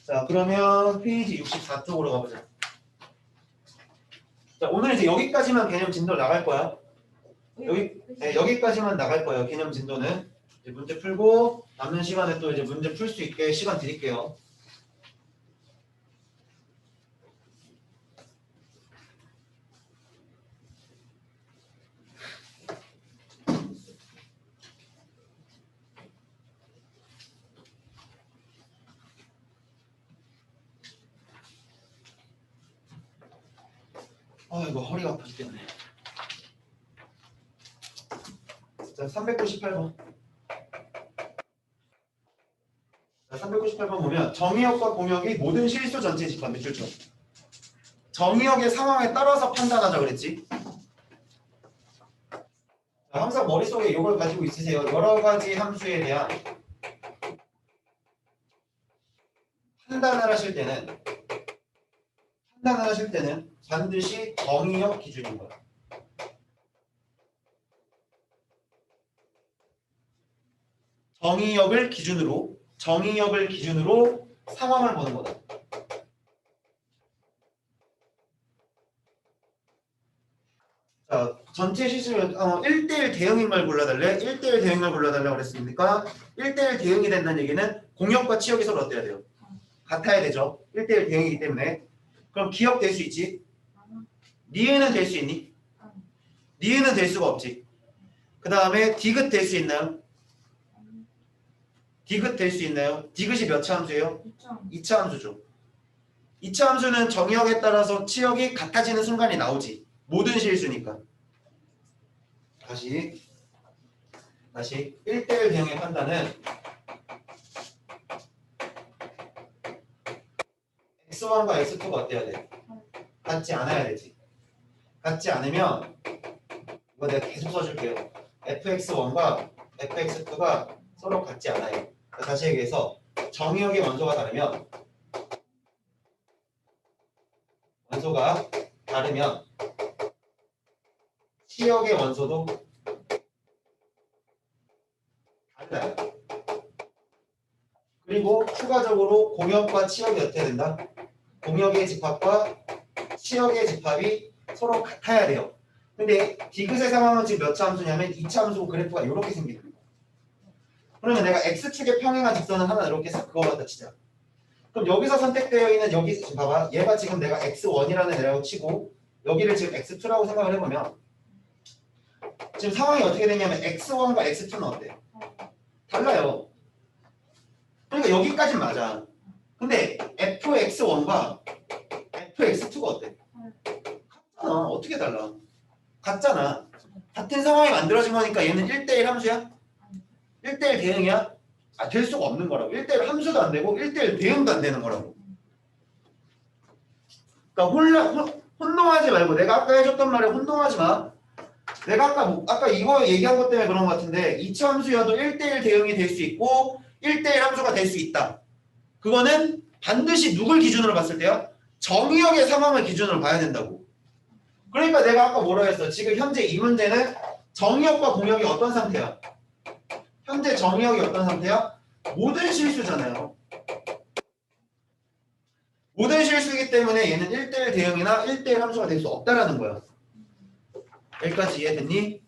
자, 그러면 페이지 64쪽으로 가보자. 자, 오늘 이제 여기까지만 개념 진도 나갈 거야. 여기까지만 나갈 거예요. 개념 진도는. 이제 문제 풀고 남는 시간에 또 이제 문제 풀 수 있게 시간 드릴게요. 이거 허리가 아파 죽겠네. 자, 398번. 자, 398번 보면 정의역과 공역이 모든 실수 전체 집합 밑줄 쳐. 정의역의 상황에 따라서 판단하자 그랬지. 자, 항상 머릿속에 이걸 가지고 있으세요. 여러 가지 함수에 대한 판단을 하실 때는 반드시 정의역 기준인 거야. 정의역을 기준으로 상황을 보는 거다. 자, 전체 실수는 1대1 대응인 걸 골라달래. 1대1 대응을 골라달라고 그랬으니까 1대1 대응이 된다는 얘기는 공역과 치역이 서로 어때야 돼요? 같아야 되죠. 1대1 대응이기 때문에. 그럼 기역 될 수 있지? 니은은 될 수 있니? 니은은 될 수가 없지. 그 다음에 디귿 될 수 있나요? 디귿 될 수 있나요? 디귿이 몇 차 함수예요? 2차 함수죠. 2차 함수는 정의역에 따라서 치역이 같아지는 순간이 나오지. 모든 실수니까. 다시 1대1 대응의 판단은 x1과 x2가 어때야 돼? 같지 않아야 되지. 같지 않으면 이거 내가 계속 써줄게요. fx1과 fx2가 서로 같지 않아요. 다시 얘기해서 정의역의 원소가 다르면 치역의 원소도 달라요. 그리고 추가적으로 공역과 치역이 어떻게 된다? 공역의 집합과 치역의 집합이 서로 같아야 돼요. 근데 디귿의 상황은 지금 몇 차 함수냐면 2차 함수고 그래프가 이렇게 생기는 거예요. 그러면 내가 x축의 평행한 직선은 하나 이렇게 싹 그어봤다 치자. 그럼 여기서 선택되어 있는 여기 지금 봐봐. 얘가 지금 내가 x1이라는 애라고 치고 여기를 지금 x2라고 생각을 해보면 지금 상황이 어떻게 되냐면 x1과 x2는 어때? 달라요. 그러니까 여기까지는 맞아. 근데 fx1과 fx2가 어때? 같잖아. 어떻게 달라? 같잖아. 같은 상황이 만들어진 거니까 얘는 1대1 함수야? 1대1 대응이야? 아, 될 수가 없는 거라고. 1대1 함수도 안 되고 1대1 대응도 안 되는 거라고. 그러니까 혼동하지 말고 내가 아까 해줬던 말에 혼동하지 마. 내가 아까 이거 얘기한 것 때문에 그런 것 같은데 2차 함수여도 1대1 대응이 될 수 있고 1대1 함수가 될 수 있다. 그거는 반드시 누굴 기준으로 봤을 때야? 정의역의 상황을 기준으로 봐야 된다고. 그러니까 내가 아까 뭐라 했어? 지금 현재 이 문제는 정의역과 공역이 어떤 상태야? 현재 정의역이 어떤 상태야? 모든 실수잖아요. 모든 실수이기 때문에 얘는 1대1 대응이나 1대1 함수가 될 수 없다라는 거야. 여기까지 이해됐니?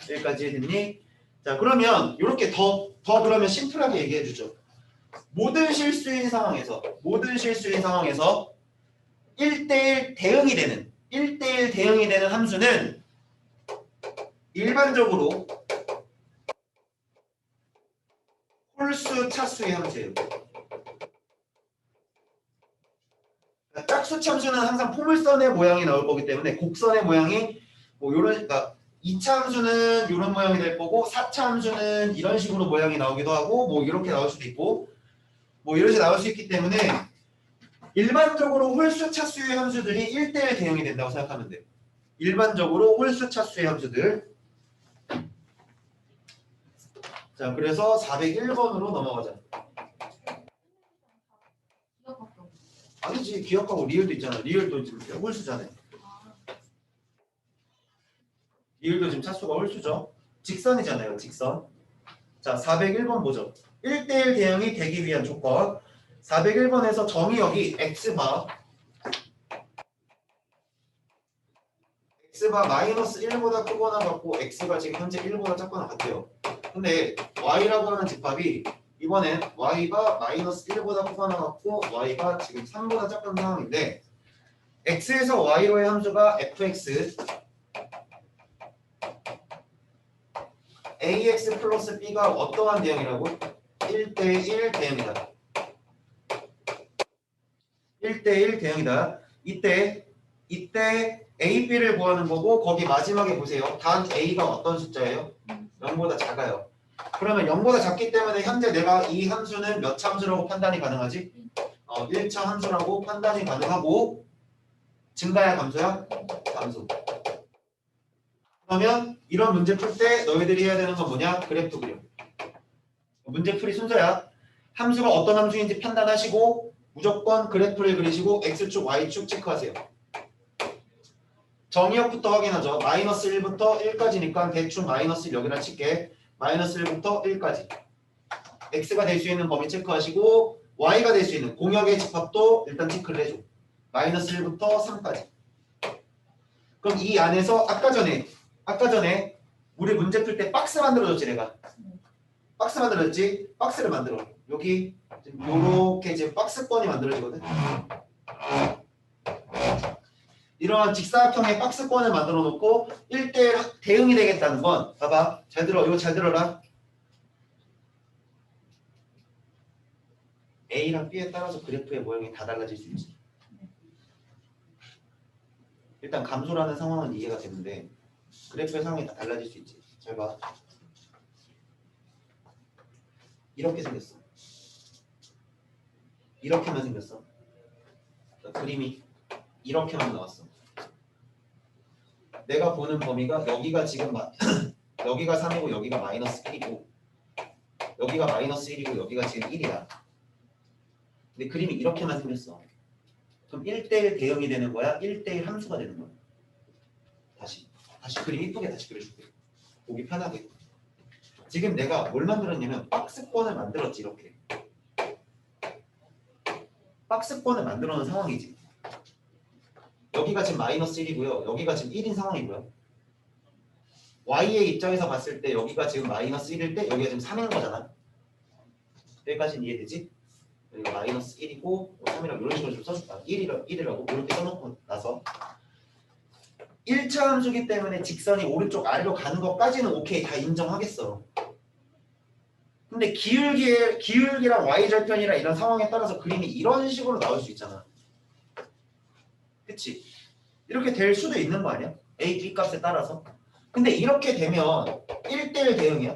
여기까지 이해됐니? 자, 그러면 이렇게 더 그러면 심플하게 얘기해 주죠. 모든 실수인 상황에서 1대1 대응이 되는 함수는 일반적으로 홀수 차수의 함수예요. 짝수 참수는 항상 포물선의 모양이 나올 거기 때문에 곡선의 모양이 뭐 요런, 그러니까 2차 함수는 이런 모양이 될 거고 4차 함수는 이런 식으로 모양이 나오기도 하고 뭐 이렇게 나올 수도 있고 뭐 이런 식으로 나올 수 있기 때문에 일반적으로 홀수 차수의 함수들이 1대1 대응이 된다고 생각하면 돼요. 일반적으로 홀수 차수의 함수들. 자, 그래서 401번으로 넘어가자. 아니지, 기억하고 리을도 있잖아. 리을도 지금 홀수잖아. 리을도 지금 차수가 홀수죠. 직선이잖아요. 직선. 자, 401번 보죠. 1대1 대응이 되기 위한 조건. 401번에서 정의역이 x바 마이너스 1보다 크거나 같고 x가 지금 현재 1보다 작거나 같아요. 근데 y라고 하는 집합이 이번엔 y가 마이너스 1보다 크거나 같고 y가 지금 3보다 작은 상황인데 x에서 y로의 함수가 fx ax 플러스 b가 어떠한 대응이라고? 1대1 대응이다. 1대1 대응이다. 이때 a, b를 구하는 거고 거기 마지막에 보세요. 단 a가 어떤 숫자예요? 0보다 작아요. 그러면 0보다 작기 때문에 현재 내가 이 함수는 몇 차 함수라고 판단이 가능하지? 1차 함수라고 판단이 가능하고 증가야 감소야? 감소. 그러면 이런 문제 풀 때 너희들이 해야 되는 건 뭐냐? 그래프 그려. 문제 풀이 순서야. 함수가 어떤 함수인지 판단하시고 무조건 그래프를 그리시고 x축, y축 체크하세요. 정의역부터 확인하죠. 마이너스 1부터 1까지니까 대충 마이너스 1 여기다 칠게. 마이너스 1부터 1까지. x가 될 수 있는 범위 체크하시고 y가 될 수 있는 공역의 집합도 일단 체크를 해줘. 마이너스 1부터 3까지. 그럼 이 안에서 아까 전에 우리 문제 풀 때 박스 만들어줬지 내가. 박스 만들어줬지? 박스를 만들어. 여기 요렇게 지금 박스권이 만들어지거든. 이러한 직사각형의 박스권을 만들어 놓고 1대1 대응이 되겠다는 건 봐봐. 잘 들어. 이거 잘 들어라. A랑 B에 따라서 그래프의 모양이 다 달라질 수 있지. 일단 감소라는 상황은 이해가 되는데 그래프의 상황이 다 달라질 수 있지. 잘 봐. 이렇게 생겼어. 이렇게만 생겼어. 그림이 이렇게만 나왔어. 내가 보는 범위가 여기가 지금 여기가 3이고 여기가 마이너스 1이고 여기가 마이너스 1이고 여기가 지금 1이야. 근데 그림이 이렇게만 생겼어. 그럼 1대1 대응이 되는 거야? 1대1 함수가 되는 거야? 다시 그림 이쁘게 다시 그려줄게. 보기 편하게. 지금 내가 뭘 만들었냐면 박스권을 만들었지. 이렇게 박스권을 만들어 놓은 상황이지. 여기가 지금 마이너스 1이고요. 여기가 지금 1인 상황이고요. y의 입장에서 봤을 때 여기가 지금 마이너스 1일 때 여기가 지금 3인 거잖아. 여기까지는 이해되지? 여기가 마이너스 1이고 3이라고 이런 식으로 좀 써줄까? 1이라고 이렇게 써놓고 나서 1차 함수기 때문에 직선이 오른쪽 아래로 가는 것까지는 오케이 다 인정하겠어. 근데 기울기랑 y절편이랑 이런 상황에 따라서 그림이 이런 식으로 나올 수 있잖아. 그치? 이렇게 될 수도 있는 거 아니야? a, b 값에 따라서. 근데 이렇게 되면 1대1 대응이야.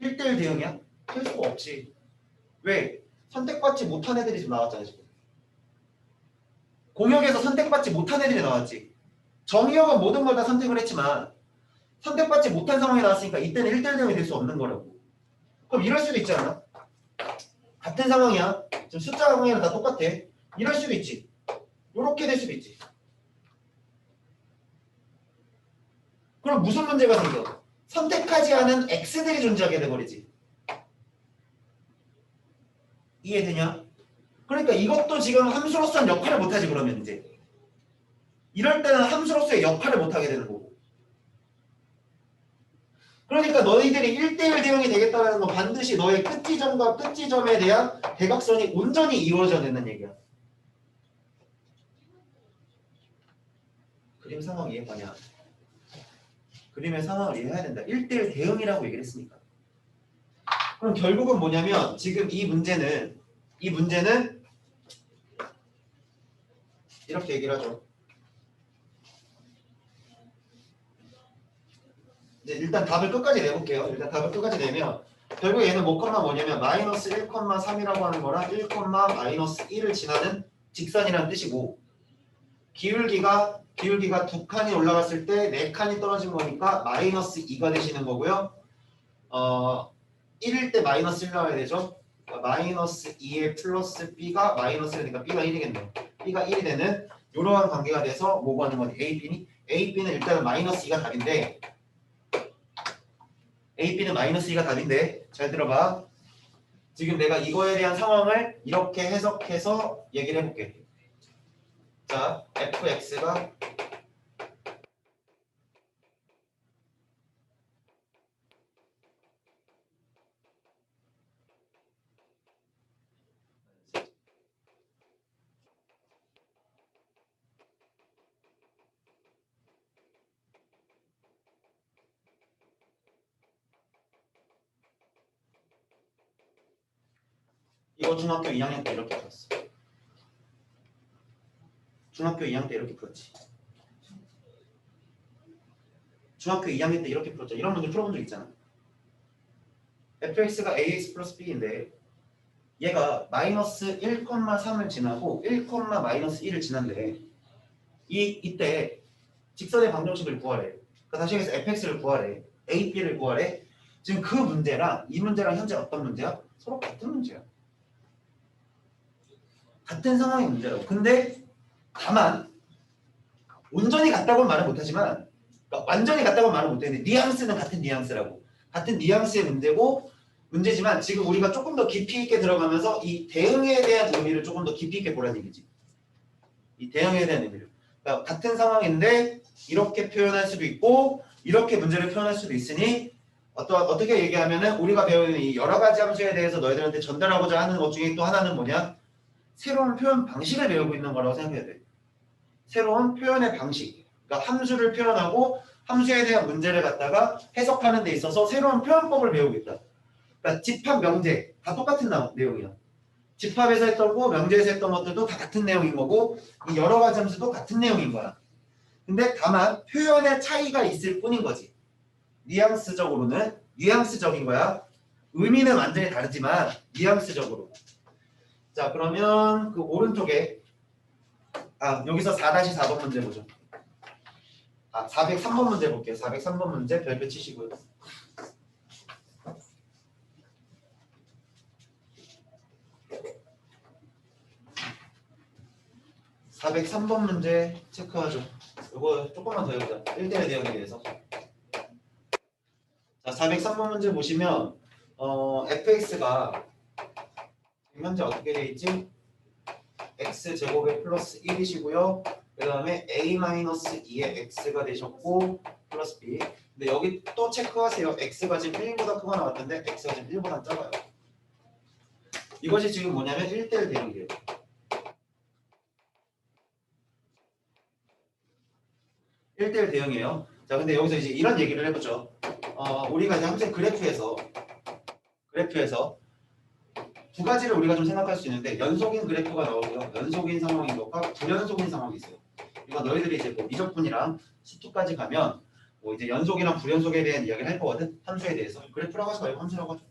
1대1 대응이야? 할 수가 없지. 왜? 선택받지 못한 애들이 좀 나왔잖아 지금. 공역에서 선택받지 못한 애들이 나왔지. 정의역은 모든 걸 다 선택을 했지만 선택받지 못한 상황이 나왔으니까 이때는 1대1 대응이 될 수 없는 거라고. 그럼 이럴 수도 있지 않아? 같은 상황이야. 지금 숫자 상황이랑 다 똑같아. 이럴 수도 있지. 이렇게 될 수도 있지. 그럼 무슨 문제가 생겨? 선택하지 않은 x들이 존재하게 돼버리지. 이해되냐? 그러니까 이것도 지금 함수로서는 역할을 못하지. 그러면 이제 이럴 때는 함수로서의 역할을 못하게 되는 거고. 그러니까 너희들이 1대1 대응이 되겠다는 건 반드시 너의 끝지점과 끝지점에 대한 대각선이 온전히 이루어져야 된다는 얘기야. 그림 상황 이해하냐? 그림의 상황을 이해해야 된다. 1대1 대응이라고 얘기를 했으니까. 그럼 결국은 뭐냐면 지금 이 문제는 이렇게 얘기를 하죠. 이제 일단 답을 끝까지 내볼게요. 일단 답을 끝까지 내면 결국 얘는 뭐냐면 마이너스 1,3이라고 하는 거랑 1, 마이너스 1을 지나는 직선이라는 뜻이고 기울기가 두 칸이 올라갔을 때 네 칸이 떨어진 거니까 마이너스 2가 되시는 거고요. 1일 때 마이너스 1 나와야 되죠. 마이너스 2에 플러스 b가 마이너스 1이니까 b가 1이겠네요. b가 1이 되는 이러한 관계가 돼서 뭐고 하는 거니? AB는 일단은 마이너스 2가 답인데 AB는 마이너스 2가 답인데 잘 들어봐. 지금 내가 이거에 대한 상황을 이렇게 해석해서 얘기를 해볼게. 자, fx가 이거 중학교 2학년 때 이렇게 풀었어. 중학교 2학년 때 이렇게 풀었지. 중학교 2학년 때 이렇게 풀었죠. 이런 문제 풀어본 적 있잖아. fx가 ax 플러스 b인데 얘가 마이너스 1,3을 지나고 1, 마이너스 1을 지난데 이때 직선의 방정식을 구하래. 그러니까 다시 해서 fx를 구하래. a, b를 구하래. 지금 그 문제랑 이 문제랑 현재 어떤 문제야? 서로 같은 문제야. 같은 상황의 문제라고. 근데 다만 온전히 같다고는 말은 못하지만 그러니까 완전히 같다고는 말은 못했는데 뉘앙스는 같은 뉘앙스라고. 같은 뉘앙스의 문제지만 지금 우리가 조금 더 깊이 있게 들어가면서 이 대응에 대한 의미를 조금 더 깊이 있게 보라는 얘기지. 이 대응에 대한 의미를. 그러니까 같은 상황인데 이렇게 표현할 수도 있고 이렇게 문제를 표현할 수도 있으니 어떻게 얘기하면은 우리가 배우는 이 여러 가지 함수에 대해서 너희들한테 전달하고자 하는 것 중에 또 하나는 뭐냐? 새로운 표현 방식을 배우고 있는 거라고 생각해야 돼. 새로운 표현의 방식. 그러니까 함수를 표현하고 함수에 대한 문제를 갖다가 해석하는 데 있어서 새로운 표현법을 배우고 있다. 그러니까 집합, 명제 다 똑같은 내용이야. 집합에서 했던 거, 명제에서 했던 것들도 다 같은 내용인 거고 이 여러 가지 함수도 같은 내용인 거야. 근데 다만 표현의 차이가 있을 뿐인 거지. 뉘앙스적인 거야. 의미는 완전히 다르지만 뉘앙스적으로. 자, 그러면 그 오른쪽에 여기서 4-4번 문제 보죠. 403번 문제 볼게요. 403번 문제 별표 치시고요. 403번 문제 체크하죠. 이거 조금만 더 해보자. 1대1 대응에 대해서. 자, 403번 문제 보시면 fx가 현재 어떻게 돼 있지? x제곱에 플러스 1이시고요. 그 다음에 a-2의 x가 되셨고 플러스 b. 근데 여기 또 체크하세요. x가 지금 1보다 크거나 같은데 x가 지금 1보다 작아요. 이것이 지금 뭐냐면 1대1 대응이에요. 1대1 대응이에요. 자, 근데 여기서 이제 이런 얘기를 해보죠. 우리가 이제 항상 그래프에서 두 가지를 우리가 좀 생각할 수 있는데 연속인 그래프가 나오고요. 연속인 상황인 것과 불연속인 상황이 있어요. 이거 너희들이 이제 뭐 미적분이랑 C2까지 가면 뭐 이제 연속이랑 불연속에 대한 이야기를 할 거거든. 함수에 대해서. 그래프라고 하지 말고 함수라고 하죠.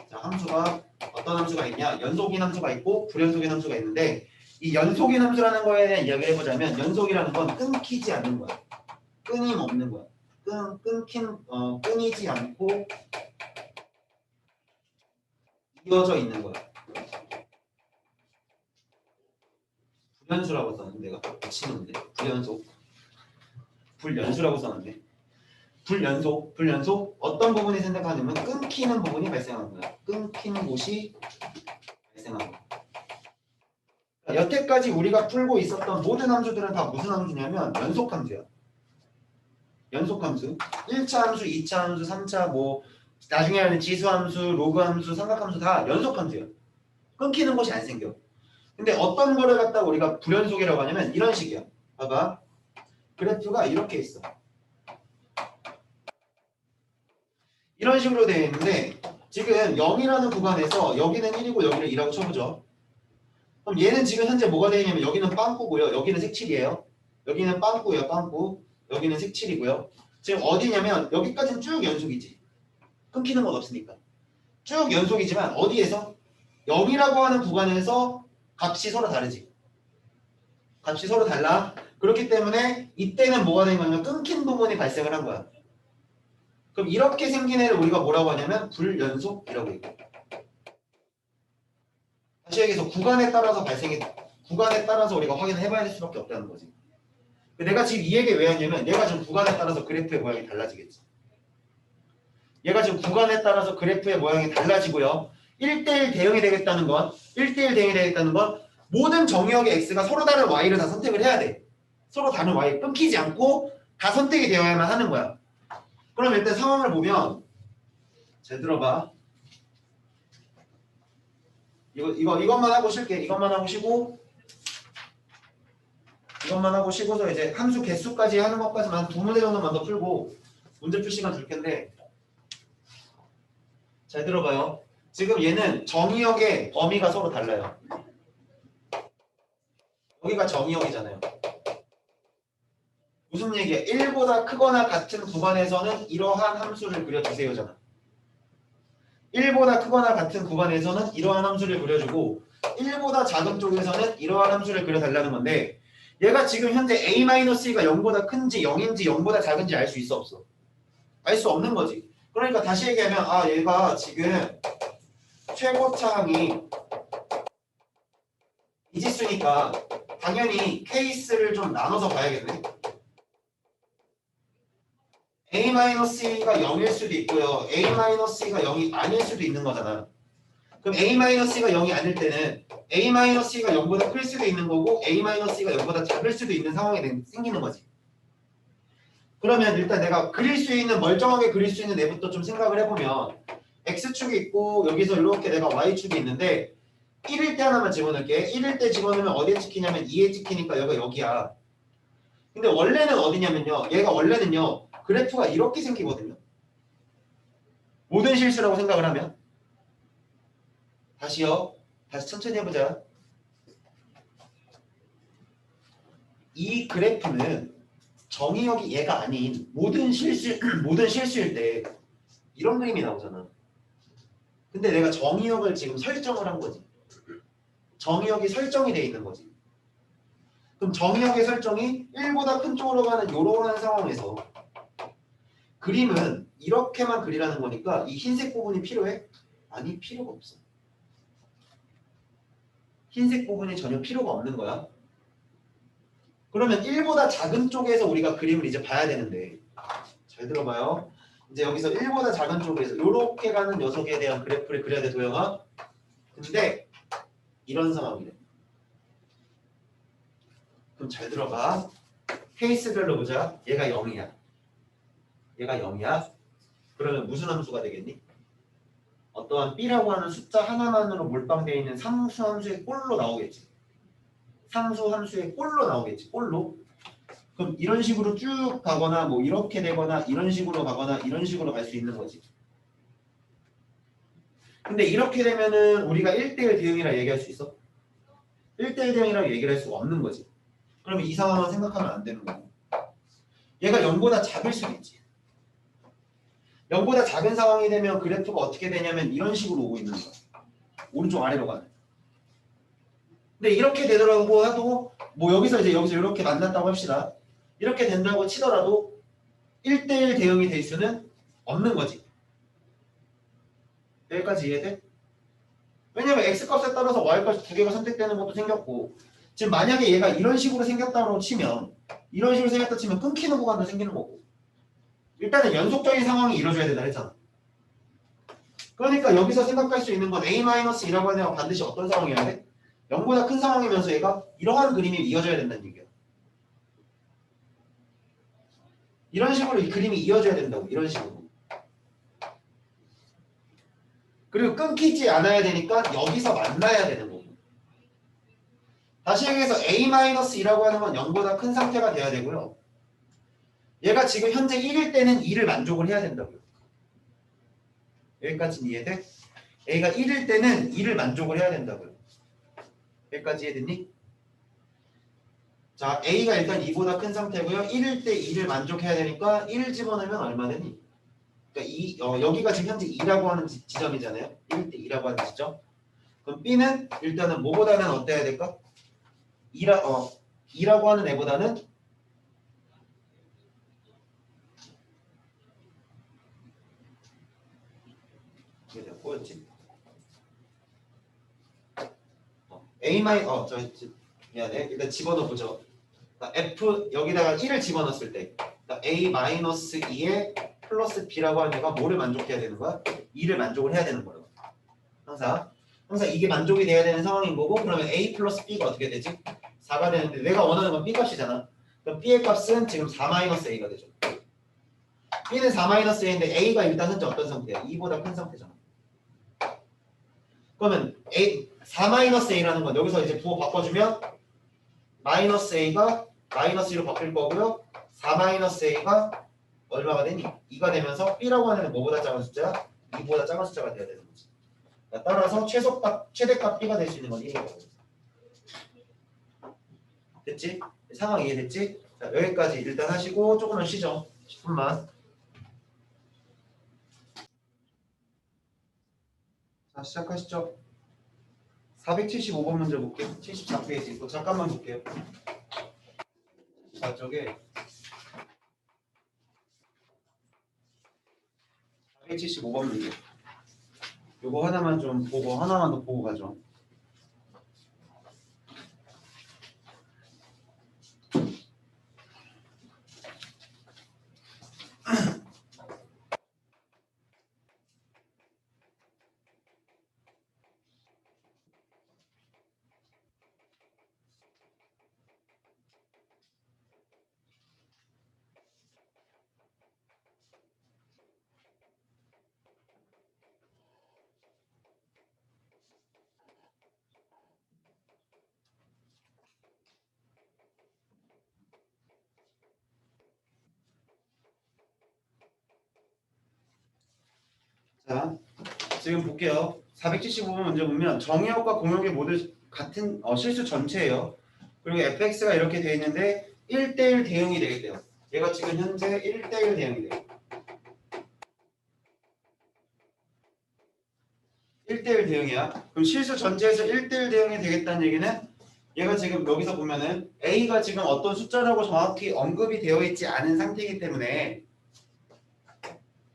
자, 함수가 어떤 함수가 있냐? 연속인 함수가 있고 불연속인 함수가 있는데 이 연속인 함수라는 거에 대한 이야기를 해보자면 연속이라는 건 끊기지 않는 거야. 끊임없는 거야. 끊이지 않고 이어져 있는 거야. 불연수라고 썼는데 내가 미치는데 불연수라고 썼는데 불연속 어떤 부분이 생각하냐면 끊기는 부분이 발생하는 거야. 끊기는 곳이 발생하는 거야. 여태까지 우리가 풀고 있었던 모든 함수들은 다 무슨 함수냐면 연속함수야. 연속함수 1차 함수, 2차 함수, 3차 뭐 나중에 하는 지수함수, 로그함수, 삼각함수 다 연속함수야. 끊기는 곳이 안 생겨. 근데 어떤 거를 갖다 우리가 불연속이라고 하냐면 이런 식이야. 봐봐. 그래프가 이렇게 있어. 이런 식으로 되어 있는데 지금 0이라는 구간에서 여기는 1이고 여기는 2라고 쳐보죠. 그럼 얘는 지금 현재 뭐가 되어 있냐면 여기는 빵꾸고요. 여기는 색칠이에요. 여기는 빵꾸예요. 빵꾸. 여기는 색칠이고요. 지금 어디냐면 여기까지는 쭉 연속이지. 끊기는 건 없으니까. 쭉 연속이지만 어디에서? 0이라고 하는 구간에서 값이 서로 다르지. 값이 서로 달라. 그렇기 때문에 이때는 뭐가 된 거냐면 끊긴 부분이 발생을 한 거야. 그럼 이렇게 생긴 애를 우리가 뭐라고 하냐면 불연속이라고 얘기해. 다시 얘기해서 구간에 따라서 우리가 확인을 해봐야 될 수밖에 없다는 거지. 내가 지금 이 얘기 왜 하냐면 얘가 지금 구간에 따라서 그래프의 모양이 달라지겠지. 얘가 지금 구간에 따라서 그래프의 모양이 달라지고요. 1대1 대응이 되겠다는 건 모든 정의역의 x가 서로 다른 y를 다 선택을 해야 돼. 서로 다른 y 끊기지 않고 다 선택이 되어야만 하는 거야. 그럼 일단 상황을 보면 잘 들어봐. 이것만 하고 쉴게. 이것만 하고 쉬고서 이제 함수 개수까지 하는 것까지만 두 문제 정도만 더 풀고 문제 풀 시간 줄 텐데 잘 들어봐요. 지금 얘는 정의역의 범위가 서로 달라요. 여기가 정의역이잖아요. 무슨 얘기야? 1보다 크거나 같은 구간에서는 이러한 함수를 그려주세요잖아. 1보다 크거나 같은 구간에서는 이러한 함수를 그려주고 1보다 작은 쪽에서는 이러한 함수를 그려달라는 건데 얘가 지금 현재 a-가 0보다 큰지 0인지 0보다 작은지 알 수 있어 없어? 알 수 없는 거지. 그러니까 다시 얘기하면 얘가 지금 최고차항이 이지수니까 당연히 케이스를 좀 나눠서 봐야겠네. a-가 0일 수도 있고요. a-가 0이 아닐 수도 있는 거잖아. 그럼 a-가 0이 아닐 때는 a-가 0보다 클 수도 있는 거고 a-가 0보다 작을 수도 있는 상황이 생기는 거지. 그러면 일단 내가 멀쩡하게 그릴 수 있는 애부터 좀 생각을 해보면 x축이 있고 여기서 이렇게 내가 y축이 있는데 1일 때 하나만 집어넣을게. 1일 때 집어넣으면 어디에 찍히냐면 2에 찍히니까 여기야. 근데 원래는 어디냐면요. 얘가 원래는요. 그래프가 이렇게 생기거든요. 모든 실수라고 생각을 하면 다시 천천히 해보자. 이 그래프는 정의역이 얘가 아닌 모든 실수일 때 이런 그림이 나오잖아. 근데 내가 정의역을 지금 설정을 한 거지. 정의역이 설정이 돼 있는 거지. 그럼 정의역의 설정이 1보다 큰 쪽으로 가는 이러한 상황에서 그림은 이렇게만 그리라는 거니까 이 흰색 부분이 필요해? 아니, 필요가 없어. 흰색 부분이 전혀 필요가 없는 거야. 그러면 1보다 작은 쪽에서 우리가 그림을 이제 봐야 되는데 잘 들어봐요. 이제 여기서 1보다 작은 쪽에서 이렇게 가는 녀석에 대한 그래프를 그려야 돼, 도영아. 근데 이런 상황이래. 그럼 잘 들어봐. 케이스별로 보자. 얘가 0이야. 얘가 0이야. 그러면 무슨 함수가 되겠니? 어떠한 b라고 하는 숫자 하나만으로 몰빵되어 있는 상수 함수의 꼴로 나오겠지. 상수 함수의 꼴로 나오겠지. 꼴로. 그럼 이런 식으로 쭉 가거나 뭐 이렇게 되거나 이런 식으로 가거나 이런 식으로 갈 수 있는 거지. 근데 이렇게 되면은 우리가 1대1 대응이라 얘기할 수 있어? 1대1 대응이라고 얘기를 할 수가 없는 거지. 그러면 이 상황은 생각하면 안 되는 거고. 얘가 0보다 작을 수도 있지. 0보다 작은 상황이 되면 그래프가 어떻게 되냐면 이런 식으로 오고 있는 거야. 오른쪽 아래로 가는. 근데 이렇게 되더라고 해도 뭐 여기서 이렇게 만났다고 합시다. 이렇게 된다고 치더라도 1대1 대응이 될 수는 없는 거지. 여기까지 이해돼? 왜냐면 x값에 따라서 y값 두 개가 선택되는 것도 생겼고 지금 만약에 얘가 이런 식으로 생겼다고 치면 이런 식으로 생겼다 치면 끊기는 구간도 생기는 거고 일단은 연속적인 상황이 이루어져야 된다 했잖아. 그러니까 여기서 생각할 수 있는 건 A-2라고 하는 애가 반드시 어떤 상황이어야 돼? 0보다 큰 상황이면서 얘가 이러한 그림이 이어져야 된다는 얘기야. 이런 식으로 이 그림이 이어져야 된다고. 이런 식으로. 그리고 끊기지 않아야 되니까 여기서 만나야 되는 거고. 다시 얘기해서 A-2라고 하는 건 0보다 큰 상태가 돼야 되고요. 얘가 지금 현재 1일 때는 2를 만족을 해야 된다고요. 여기까지는 이해돼? A가 1일 때는 2를 만족을 해야 된다고요. 여기까지 이해됐니? 자, A가 일단 2보다 큰 상태고요. 1일 때 2를 만족해야 되니까 1을 집어넣으면 얼마 되니? 그러니까 여기가 지금 현재 2라고 하는 지점이잖아요. 1일 때 2라고 하는 지점. 그럼 B는 일단은 뭐보다는 어때야 될까? 2라고 하는 애보다는 이게 뭐였지? 미안해. 일단 집어넣어보죠. F 여기다가 1을 집어넣었을 때 A-2에 플러스 B라고 하는 애가 뭐를 만족해야 되는 거야? 2를 만족을 해야 되는 거예요. 항상 이게 만족이 돼야 되는 상황인 거고 그러면 A 플러스 B가 어떻게 되지? 4가 되는데 내가 원하는 건 B 값이잖아. 그럼 B의 값은 지금 4-A가 되죠. B는 4-A인데 A가 일단 현재 어떤 상태야? 2보다 큰 상태잖아. 그러면 4-A라는 건 여기서 이제 부호 바꿔주면 마이너스 A가 마이너스 2로 바뀔 거고요. 4-A가 얼마가 되니? 2가 되면서 B라고 하는 애는 뭐보다 작은 숫자야? 2보다 작은 숫자가 돼야 되는 거지. 따라서 최대값 B가 될 수 있는 건 1인 거고. 됐지? 상황 이해됐지? 자, 여기까지 일단 하시고 조금만 쉬죠. 10분만. 자, 시작하시죠. 475번 문제 볼게요. 74페이지. 또 잠깐만 볼게요. 자, 저게 475번 문제. 요거 하나만 좀 보고 하나만 더 보고 가죠. 자, 지금 볼게요. 475번 문제 보면 정의역과 공역이 모두 같은 실수 전체예요. 그리고 fx가 이렇게 되어 있는데 1대1 대응이 되겠대요. 얘가 지금 현재 1대1 대응이 돼요. 1대1 대응이야. 그럼 실수 전체에서 1대1 대응이 되겠다는 얘기는 얘가 지금 여기서 보면은 A가 지금 어떤 숫자라고 정확히 언급이 되어 있지 않은 상태이기 때문에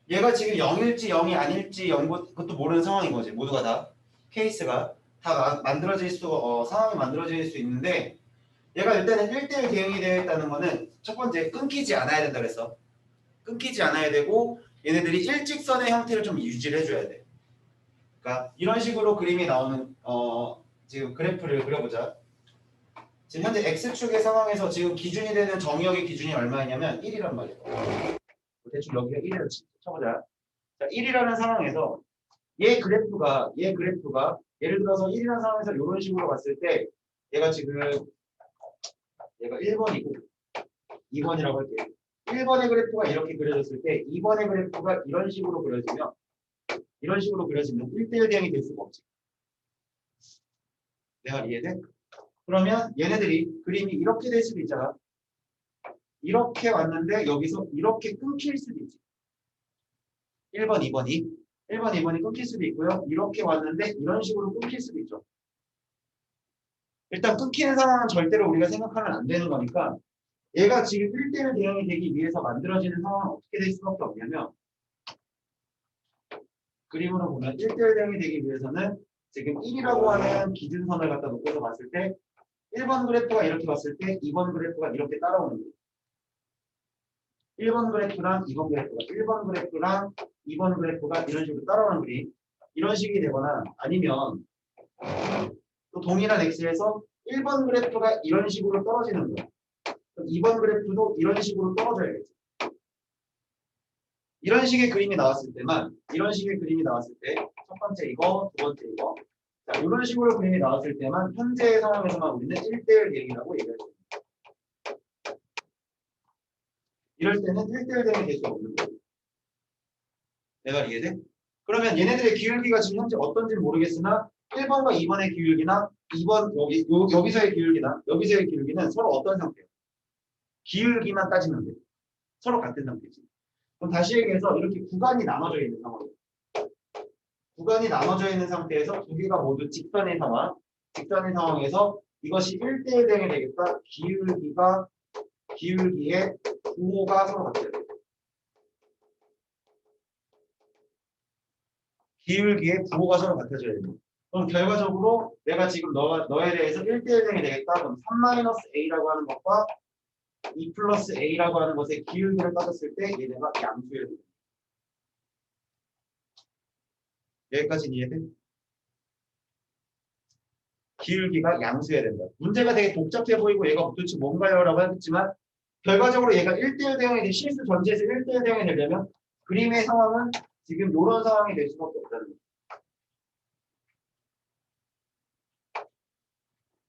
얘가 지금 0일지 0이 아닐지 그것도 모르는 상황인 거지. 모두가 다 케이스가 다 만들어질 상황이 만들어질 수 있는데 얘가 일단은 1대1 대응이 되어 있다는 거는 첫 번째 끊기지 않아야 된다 그랬어. 끊기지 않아야 되고 얘네들이 일직선의 형태를 좀 유지를 해줘야 돼. 그러니까 이런 식으로 그림이 나오는 지금 그래프를 그려보자. 지금 현재 X축의 상황에서 지금 기준이 되는 정의역의 기준이 얼마냐면 1이란 말이에요. 대충 여기가 1이라고 쳐보자. 자, 1이라는 상황에서 얘 그래프가 예를 들어서 1이라는 상황에서 이런 식으로 봤을 때 얘가 지금 얘가 1번이고 2번이라고 할게요. 1번의 그래프가 이렇게 그려졌을 때 2번의 그래프가 이런 식으로 그려지면 1대1 대응이 될 수가 없지. 내가 이해돼? 그러면 얘네들이 그림이 이렇게 될 수도 있잖아. 이렇게 왔는데 여기서 이렇게 끊길 수도 있지. 1번, 2번이 끊길 수도 있고요. 이렇게 왔는데 이런 식으로 끊길 수도 있죠. 일단 끊기는 상황은 절대로 우리가 생각하면 안 되는 거니까 얘가 지금 1대1 대응이 되기 위해서 만들어지는 상황은 어떻게 될 수밖에 없냐면 그림으로 보면 1대1 대응이 되기 위해서는 지금 1이라고 하는 기준선을 갖다 놓고서 봤을 때 1번 그래프가 이렇게 왔을 때 2번 그래프가 이렇게 따라오는 거예요. 1번 그래프랑 2번 그래프가 이런 식으로 따라오는 그림. 이런 식이 되거나 아니면 또 동일한 x에서 1번 그래프가 이런 식으로 떨어지는 거예요. 2번 그래프도 이런 식으로 떨어져야겠죠. 이런 식의 그림이 나왔을 때 첫 번째 이거, 두 번째 이거. 자, 이런 식으로 그림이 나왔을 때만 현재의 상황에서만 우리는 1대1 대응이라고 얘기할 수 있습니다. 이럴 때는 1대1 대응이 될 수 없는 거예요. 내가 이해돼? 그러면 얘네들의 기울기가 지금 현재 어떤지 모르겠으나 1번과 2번의 기울기나 2번 여기서의 기울기는 서로 어떤 상태예요? 기울기만 따지면 돼요. 서로 같은 상태지. 그럼 다시 얘기해서 이렇게 구간이 나눠져 있는 상황이에요. 구간이 나눠져 있는 상태에서 두 개가 모두 직선의 상황에서 이것이 1대1 대응이 되겠다. 기울기의 부호가 서로 같아야 돼요. 기울기의 부호가 서로 같아져야 돼요. 그럼 결과적으로 내가 지금 너에 대해서 1대1 대응이 되겠다. 그럼 3-A라고 하는 것과 2+A라고 하는 것의 기울기를 따졌을 때 얘네가 양수해야 돼요. 여기까지 이해돼? 기울기가 양수해야 된다. 문제가 되게 복잡해 보이고 얘가 도대체 뭔가요? 라고 하겠지만 결과적으로 얘가 1대1 대응이 실수 전제에서 1대1 대응이 되려면 그림의 상황은 지금 이런 상황이 될 수밖에 없다는 거예요.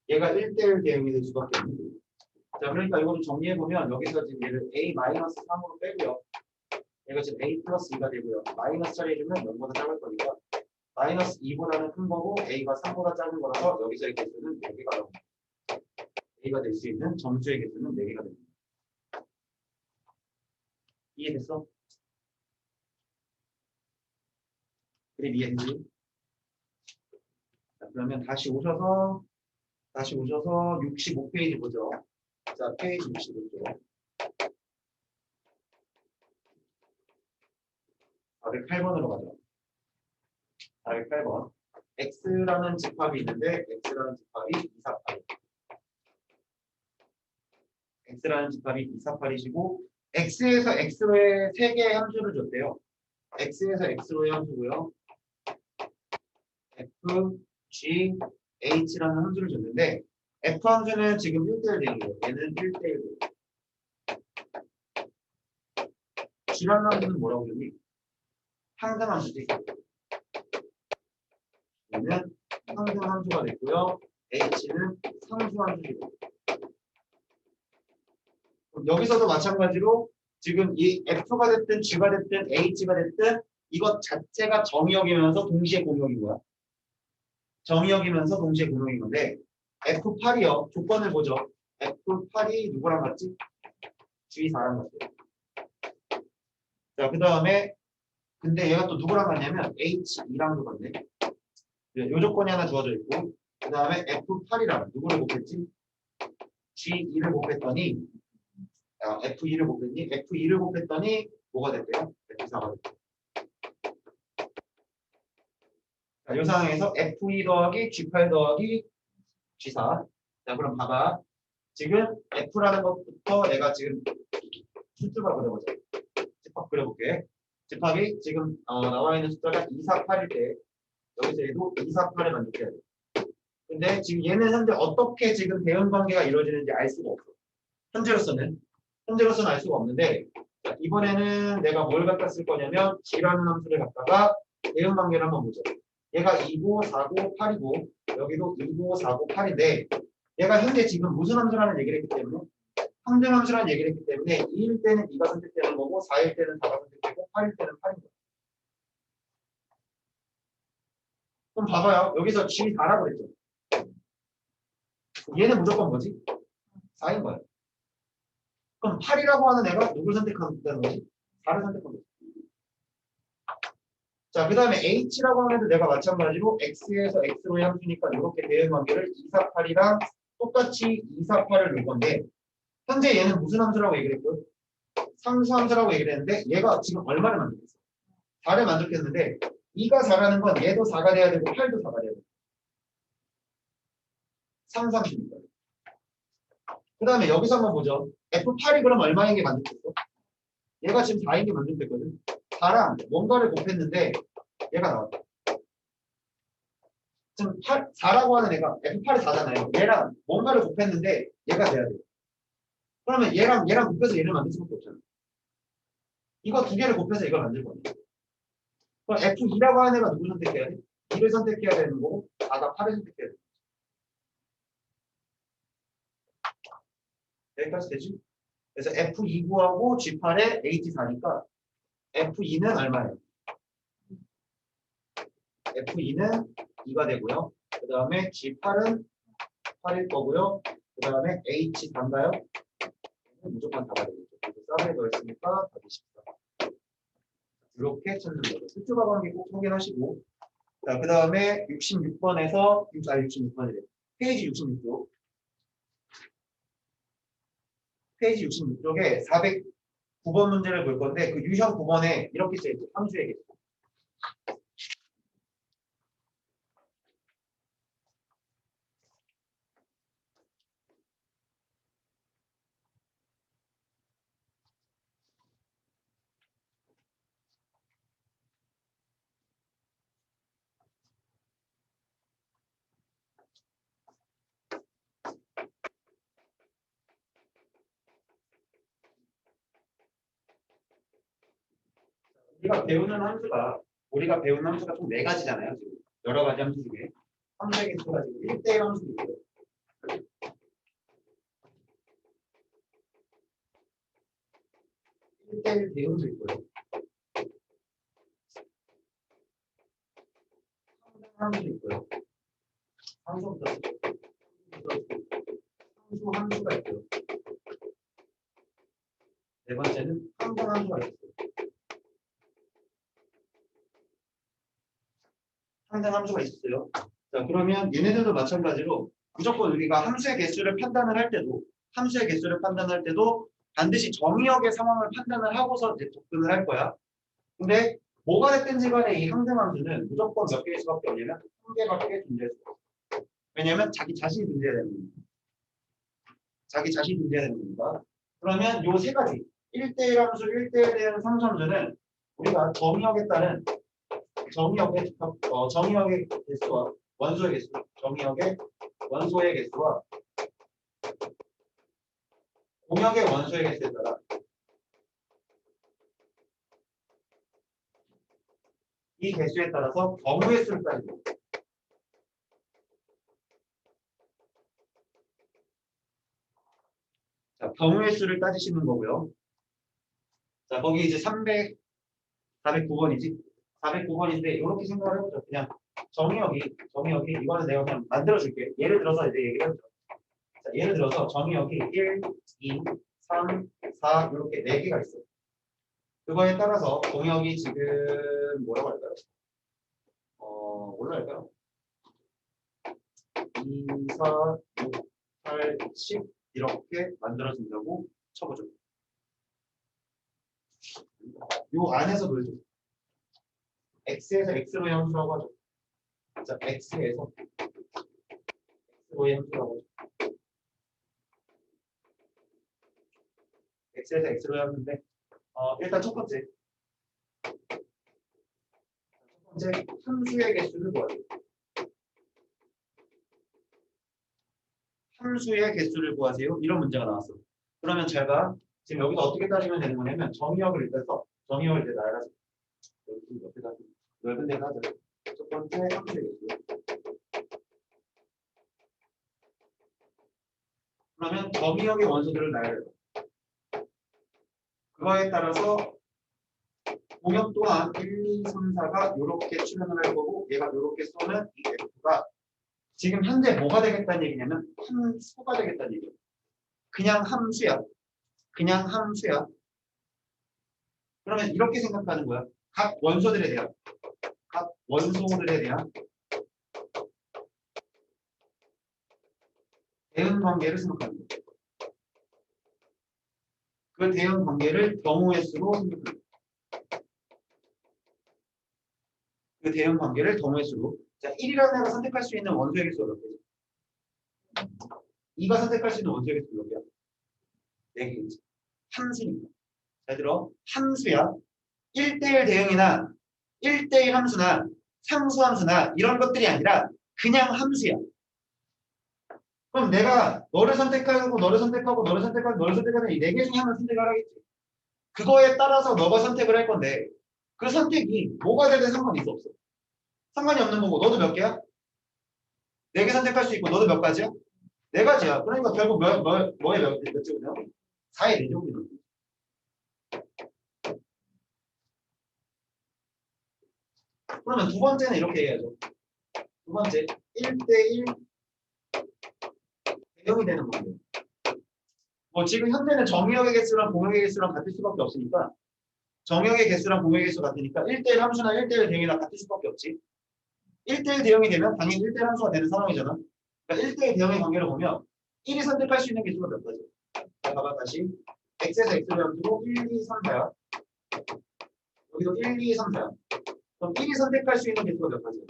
얘가 1대1 대응이 될 수밖에 없는 거예요. 자, 그러니까 이거를 정리해보면 여기서 지금 얘를 A-3으로 빼고요. 얘가 지금 A+2가 되고요. 마이너스 처리해주면 0보다 작을 거니까 -2보다는 큰 거고 A가 3보다 작은 거라서 여기서의 개수는 4개가 나옵니다. A가 될 수 있는 점수의 개수는 4개가 됩니다. 이해됐어? 그림 이해됐니? 자, 그러면 다시 오셔서 65페이지 보죠. 자, 페이지 65죠. 408번으로 가죠. 408번. X라는 집합이 있는데 X라는 집합이 248이시고 X에서 X로의 3개의 함수를 줬대요. X에서 X로의 함수고요. F, G, H라는 함수를 줬는데 F 함수는 지금 1대1 대응이에요. 얘는 1대1 대응. G라는 함수는 뭐라고 그러니? 상등 함수지. 얘는 상등 함수가 됐고요. H는 상수 함수이고. 여기서도 마찬가지로 지금 이 F가 됐든 G가 됐든 H가 됐든 이것 자체가 정의역이면서 동시에 공역인 거야. 정의역이면서 동시에 공역인 건데 F8이요. 조건을 보죠. F8이 누구랑 같지? G4랑 같아요. 자, 그 다음에 근데 얘가 또 누구랑 같냐면 H2랑도 같네. 요 조건이 하나 주어져 있고 그 다음에 F8이랑 누구를 곱했지? G2를 곱했더니 F2를 곱했니? F2를 곱했더니 뭐가 됐대요? F4가 됐대요. 자, 이 상황에서 F2 더하기 G8 더하기 G4. 자, 그럼 봐봐. 지금 F라는 것부터 내가 지금 숫자가 그려보자. 집합 그려볼게. 집합이 지금 나와 있는 숫자가 2, 4, 8일 때 여기서 얘도 2, 4, 8을 만족해야 돼. 근데 지금 얘는 현재 어떻게 지금 대응 관계가 이루어지는지 알 수가 없어. 현재로서는 알 수가 없는데, 자, 이번에는 내가 뭘 갖다 쓸 거냐면 G라는 함수를 갖다가 대응 관계를 한번 보자. 얘가 2고 4고 8이고 여기도 2고 4고 8인데 얘가 현재 지금 무슨 함수라는 얘기를 했기 때문에 항등 함수라는 얘기를 했기 때문에 2일 때는 2가 선택되는 거고 4일 때는 4가 선택되고 8일 때는 8인 거야. 그럼 봐봐요. 여기서 G 4라고 그랬죠. 얘는 무조건 뭐지? 4인 거야. 그럼 8이라고 하는 애가 누굴 선택한다는 거지? 4를 선택한 거지. 자, 그 다음에 H라고 하는 애도 내가 마찬가지로 X에서 X로의 함수니까 이렇게 대응 관계를 248이랑 똑같이 248을 놓을 건데 현재 얘는 무슨 함수라고 얘기를 했고요? 상수 함수라고 얘기를 했는데 얘가 지금 얼마를 만들겠어? 4를 만들겠는데 2가 4라는 건 얘도 4가 돼야 되고 8도 4가 돼야 돼. 상수함수니까. 그 다음에 여기서 한번 보죠. F8이 그럼 얼마인 게 만들겠어? 얘가 지금 4인 게 만들겠거든. 4랑 뭔가를 곱했는데 얘가 나왔다. 지금 4라고 하는 애가 F8이 4잖아요. 얘랑 뭔가를 곱했는데 얘가 돼야 돼. 그러면 얘랑 곱해서 얘를 만들 수밖에 없잖아. 이거 두 개를 곱해서 이걸 만들 거네. 그럼 F2라고 하는 애가 누구 선택해야 돼? 2를 선택해야 되는 거고 4가 8을 선택해야 돼. 여기까지 되지? 그래서 F2구하고 G8에 H4니까 F2는 얼마예요? F2는 2가 되고요. 그 다음에 G8은 8일 거고요. 그 다음에 H4인가요? 무조건 답이 되겠죠. 그리고 쌀에 더했으니까 답이 14. 이렇게 찾는 거죠. 수주가 관계 꼭 확인하시고. 자, 그 다음에 66번에서, 66번이래. 페이지 66쪽. 페이지 66쪽에 409번 문제를 볼 건데, 그 유형 9번에 이렇게 써있죠. 함수의 개수. 우리가 배우는 함수가 총 4가지잖아요. 지금. 여러 가지 함수 중에. 함수의 개수가 지금 1대1 함수도 있고요. 1대1 대응도 있고요. 함수도 있고요. 함수부터 함수가 있고요. 네 번째는 항상 함수가 있어요. 항상 함수가 있어요. 자, 그러면 얘네들도 마찬가지로 무조건 우리가 함수의 개수를 판단할 때도 반드시 정의역의 상황을 판단을 하고서 이제 접근을 할 거야. 근데 뭐가 됐든지 간에 이 항상 함수는 무조건 몇 개일 수밖에 없냐면 한 개밖에 존재할 수 없어. 왜냐면 자기 자신이 존재해야 되는 겁니다. 자기 자신이 존재해야 되는 겁니다. 그러면 요 세 가지 1대1 함수, 1대1에 대한 상수함수는 우리가 정의역의 개수와 원소의 개수, 정의역의 원소의 개수와 공역의 원소의 개수에 따라 이 개수에 따라서 경우의 수를 따지고 자, 경우의 수를 따지시는 거고요. 자, 거기 이제 409번이지? 409번인데 이렇게 생각을 해보죠. 그냥 정의역이 이거는 내가 그냥 만들어줄게. 예를 들어서 이제 얘기를 해보죠. 자, 예를 들어서 정의역이 1, 2, 3, 4 이렇게 4개가 있어요. 그거에 따라서 공역이 지금 뭐라고 할까요? 뭘로 할까요? 2, 4, 6, 8, 10 이렇게 만들어진다고 쳐보죠. 요 안에서 놀죠. X에서 X로의 함수라고 하죠. 자, X에서 X로의 함수라고 하죠. X에서 X로의 함수인데 일단 첫 번째 함수의 개수를 구하죠. 함수의 개수를 구하세요. 이런 문제가 나왔어. 그러면 잘 봐. 지금 여기서 어떻게 따지면 되는 거냐면 정의역을 일단 써. 정의역을 이제 나열하자. 여기 옆에다 넓은 데가 하자. 첫 번째 함수의 개수. 그러면 정의역의 원소들을 나열해. 그거에 따라서 공역 또한 1, 2, 3, 4가 이렇게 출현을 할 거고 얘가 이렇게 쏘는 이 F가 지금 현재 뭐가 되겠다는 얘기냐면 함수가 되겠다는 얘기예요. 그냥 함수야. 그냥 함수야. 그러면 이렇게 생각하는 거야. 각 원소들에 대한 대응 관계를 생각하는 거야. 그 대응 관계를 경우의 수로 생각하는 거야. 그 대응 관계를 경우의 수로. 자, 1이라는 애가 선택할 수 있는 원소의 개수가 몇 개지? 2가 선택할 수 있는 원소의 개수가 몇 개야? 4개지. 함수니까. 잘 들어. 함수야. 1대1 대응이나 1대1 함수나 상수함수나 이런 것들이 아니라 그냥 함수야. 그럼 내가 너를 선택하고 너를 선택하고 너를 선택하고 너를 선택하는 이 4개 중에 하나를 선택을 하겠지. 그거에 따라서 너가 선택을 할 건데 그 선택이 뭐가 되든 상관이 있어 없어? 상관이 없는 거고 너도 몇 개야? 4개 선택할 수 있고 너도 몇 가지야? 4가지야. 그러니까 결국 뭐에 몇 제곱이야? 4의 4제곱이야. 그러면 두 번째는 이렇게 해야죠. 두 번째 1대1 대응이 되는 건데 뭐 지금 현재는 정의역의 개수랑 공역의 개수랑 같을 수밖에 없으니까 정의역의 개수랑 공역의 개수 같으니까 1대1 함수나 1대1 대응이랑 같을 수밖에 없지. 1대1 대응이 되면 당연히 1대1 함수가 되는 상황이잖아. 그러니까 1대1 대응의 관계를 보면 1이 선택할 수 있는 개수가 몇 가지? 자, 봐봐 다시 x에서 x를 함수로 1, 2, 3, 4야. 여기도 1, 2, 3, 4야. 그럼 1이 선택할 수 있는 개수가 몇 가지야?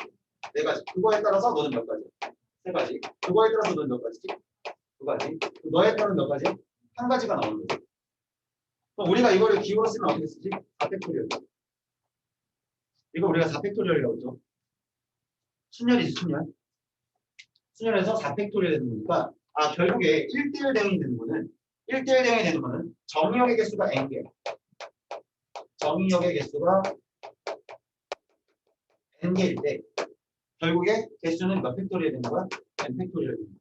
4가지. 그거에 따라서 너는 몇 가지? 3가지. 그거에 따라서 너는 몇 가지지? 2가지. 너에 따른 몇 가지? 한 가지가 나오는 거지. 그럼 우리가 이거를 기호로 쓰면 어떻게 쓰지? 4팩토리얼. 이거 우리가 4팩토리얼이라고 했죠. 순열이지 순열. 순열에서 4팩토리얼 되는 거니까 결국에 1대1 대응이 되는 거는 1대1 대응이 되는 거는 정의역의 개수가 n개야. 정의역의 개수가 n개일 때 결국에 개수는 몇 팩토리얼 되는 거야? n 팩토리얼 되는 거야.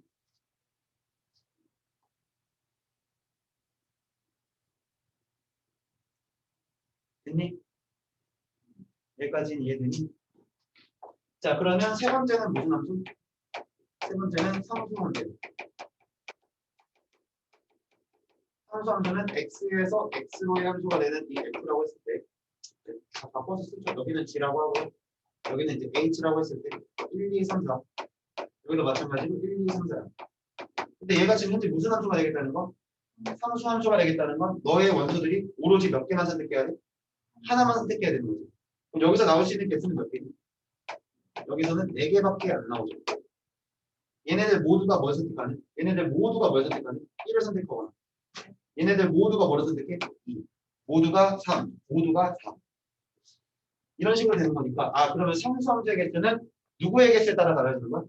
됐니? 여기까지는 이해되니? 자, 그러면 세 번째는 무슨 함수? 세 번째는 상수 함수. 상수 함수는 x에서 x로의 함수가 되는 이 f라고 했을 때 바꿔서 쓰죠. 여기는 g라고 하고 여기는 이제 h라고 했을 때 1, 2, 3, 4. 여기도 마찬가지로 1, 2, 3, 4. 근데 얘가 지금 현재 무슨 함수가 되겠다는 건? 상수 함수가 되겠다는 건 너의 원소들이 오로지 몇 개만 선택해야 돼? 하나만 선택해야 되는 거지. 그럼 여기서 나올 수 있는 개수는 몇 개니? 여기서는 4개밖에 안 나오죠. 얘네들 모두가 뭘 선택하니? 얘네들 모두가 뭘 선택하니? 1을 선택하거나. 얘네들 모두가 뭘 선택해? 2. 모두가 3. 모두가 4. 이런 식으로 되는 거니까 그러면 상수 함수의 개수는 누구의 개수에 따라 달라지는 거야?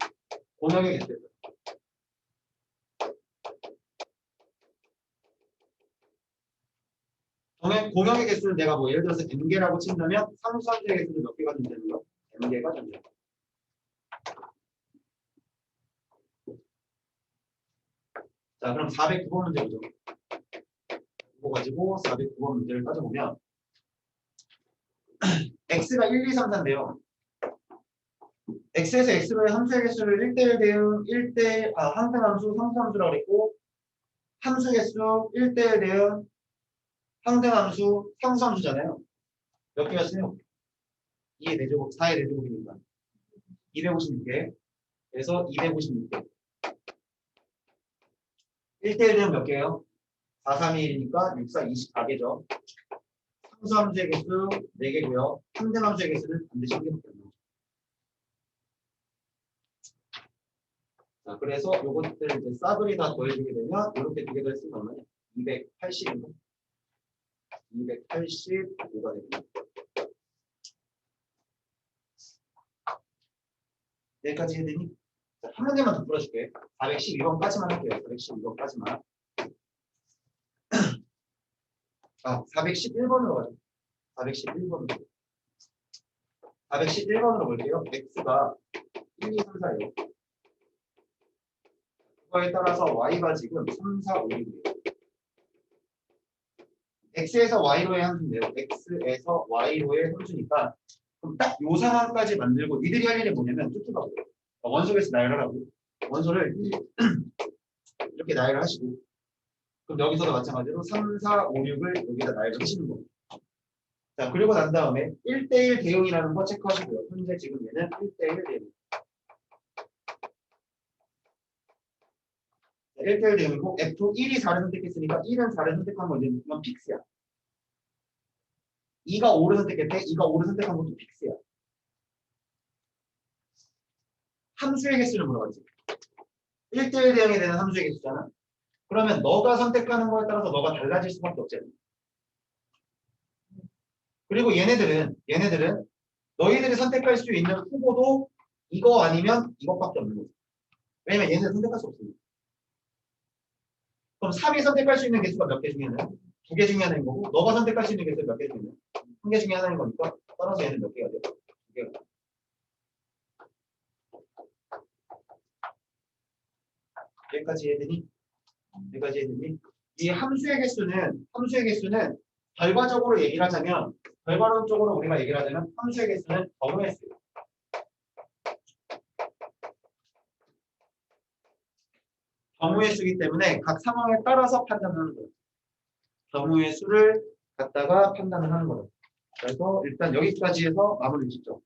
공역의 개수에 따라. 공역의 개수를 내가 뭐 예를 들어서 n개라고 친다면 상수 함수의 개수는 몇 개가 존재하는 거야? n개가 존재해. 자, 그럼 409번 문제 보죠. 이거 가지고 409번 문제를 따져보면 x가 1, 2, 3, 4인데요. x에서 x로의 함수의 개수를 1대1 대응, 1대 항등함수, 상수함수라고 그랬고 함수 개수 1대1 대응, 항등함수, 상수함수잖아요. 몇 개였어요? 2의 4제곱, 4의 4제곱이니까 256개. 그래서 256개. 1대1 대응 몇 개예요? 4, 3, 1이니까 6, 4, 24개죠. 상수함수의 개수 4개고요. 항등함수의 개수는 반드시 1개밖에 안 나오죠. 자, 그래서 요것들 이제 싸그리 다 더해주게 되면 이렇게 두 개를 쓰면 얼마냐? 280인가? 285가 됩니다. 여기까지 해야 되니? 자, 한 문제만 더 풀어줄게. 412번까지만 할게요. 412번까지만. 411번으로 가죠. 411번으로. 411번으로 볼게요. x가 1, 2, 3, 4예요. 그거에 따라서 y가 지금 3, 4, 5, 6이에요. x에서 y로의 함수인데요. x에서 y로의 함수니까 그럼 딱 요 상황까지 만들고 니들이 할 일이 뭐냐면 쭉쭉 가고 원소에서 나열하라고. 원소를 이렇게 나열을 하시고 그럼 여기서도 마찬가지로 3, 4, 5, 6을 여기다 나열을 하시는 거예요. 자, 그리고 난 다음에 1대1 대응이라는 거 체크하시고요. 현재 지금 얘는 1대1 대응. 1대1 대응이고 F1이 4를 선택했으니까 1은 4를 선택한 거지. 이건 픽스야. 2가 5를 선택했대. 2가 5를 선택한 것도 픽스야. 함수의 개수를 물어봤지. 1대1 대응이 되는 함수의 개수잖아. 그러면 너가 선택하는 거에 따라서 너가 달라질 수밖에 없잖아. 그리고 얘네들은 너희들이 선택할 수 있는 후보도 이거 아니면 이것밖에 없는 거지. 왜냐면 얘네들 선택할 수 없으니까. 그럼 3이 선택할 수 있는 개수가 몇 개 중에 하나야? 2개 중에 하나인 거고 너가 선택할 수 있는 개수가 몇 개 중에 하나야? 1개 중에 하나인 거니까 따라서 얘는 몇 개가 돼? 2개가 돼. 여기까지 해야 되니? 이 함수의 개수는 결과적으로 얘기를 하자면 결과론적으로 우리가 얘기를 하자면 함수의 개수는 경우의 수. 경우의 수이기 때문에 각 상황에 따라서 판단하는 거예요. 경우의 수를 갖다가 판단을 하는 거예요. 그래서 일단 여기까지 해서 마무리 짓죠.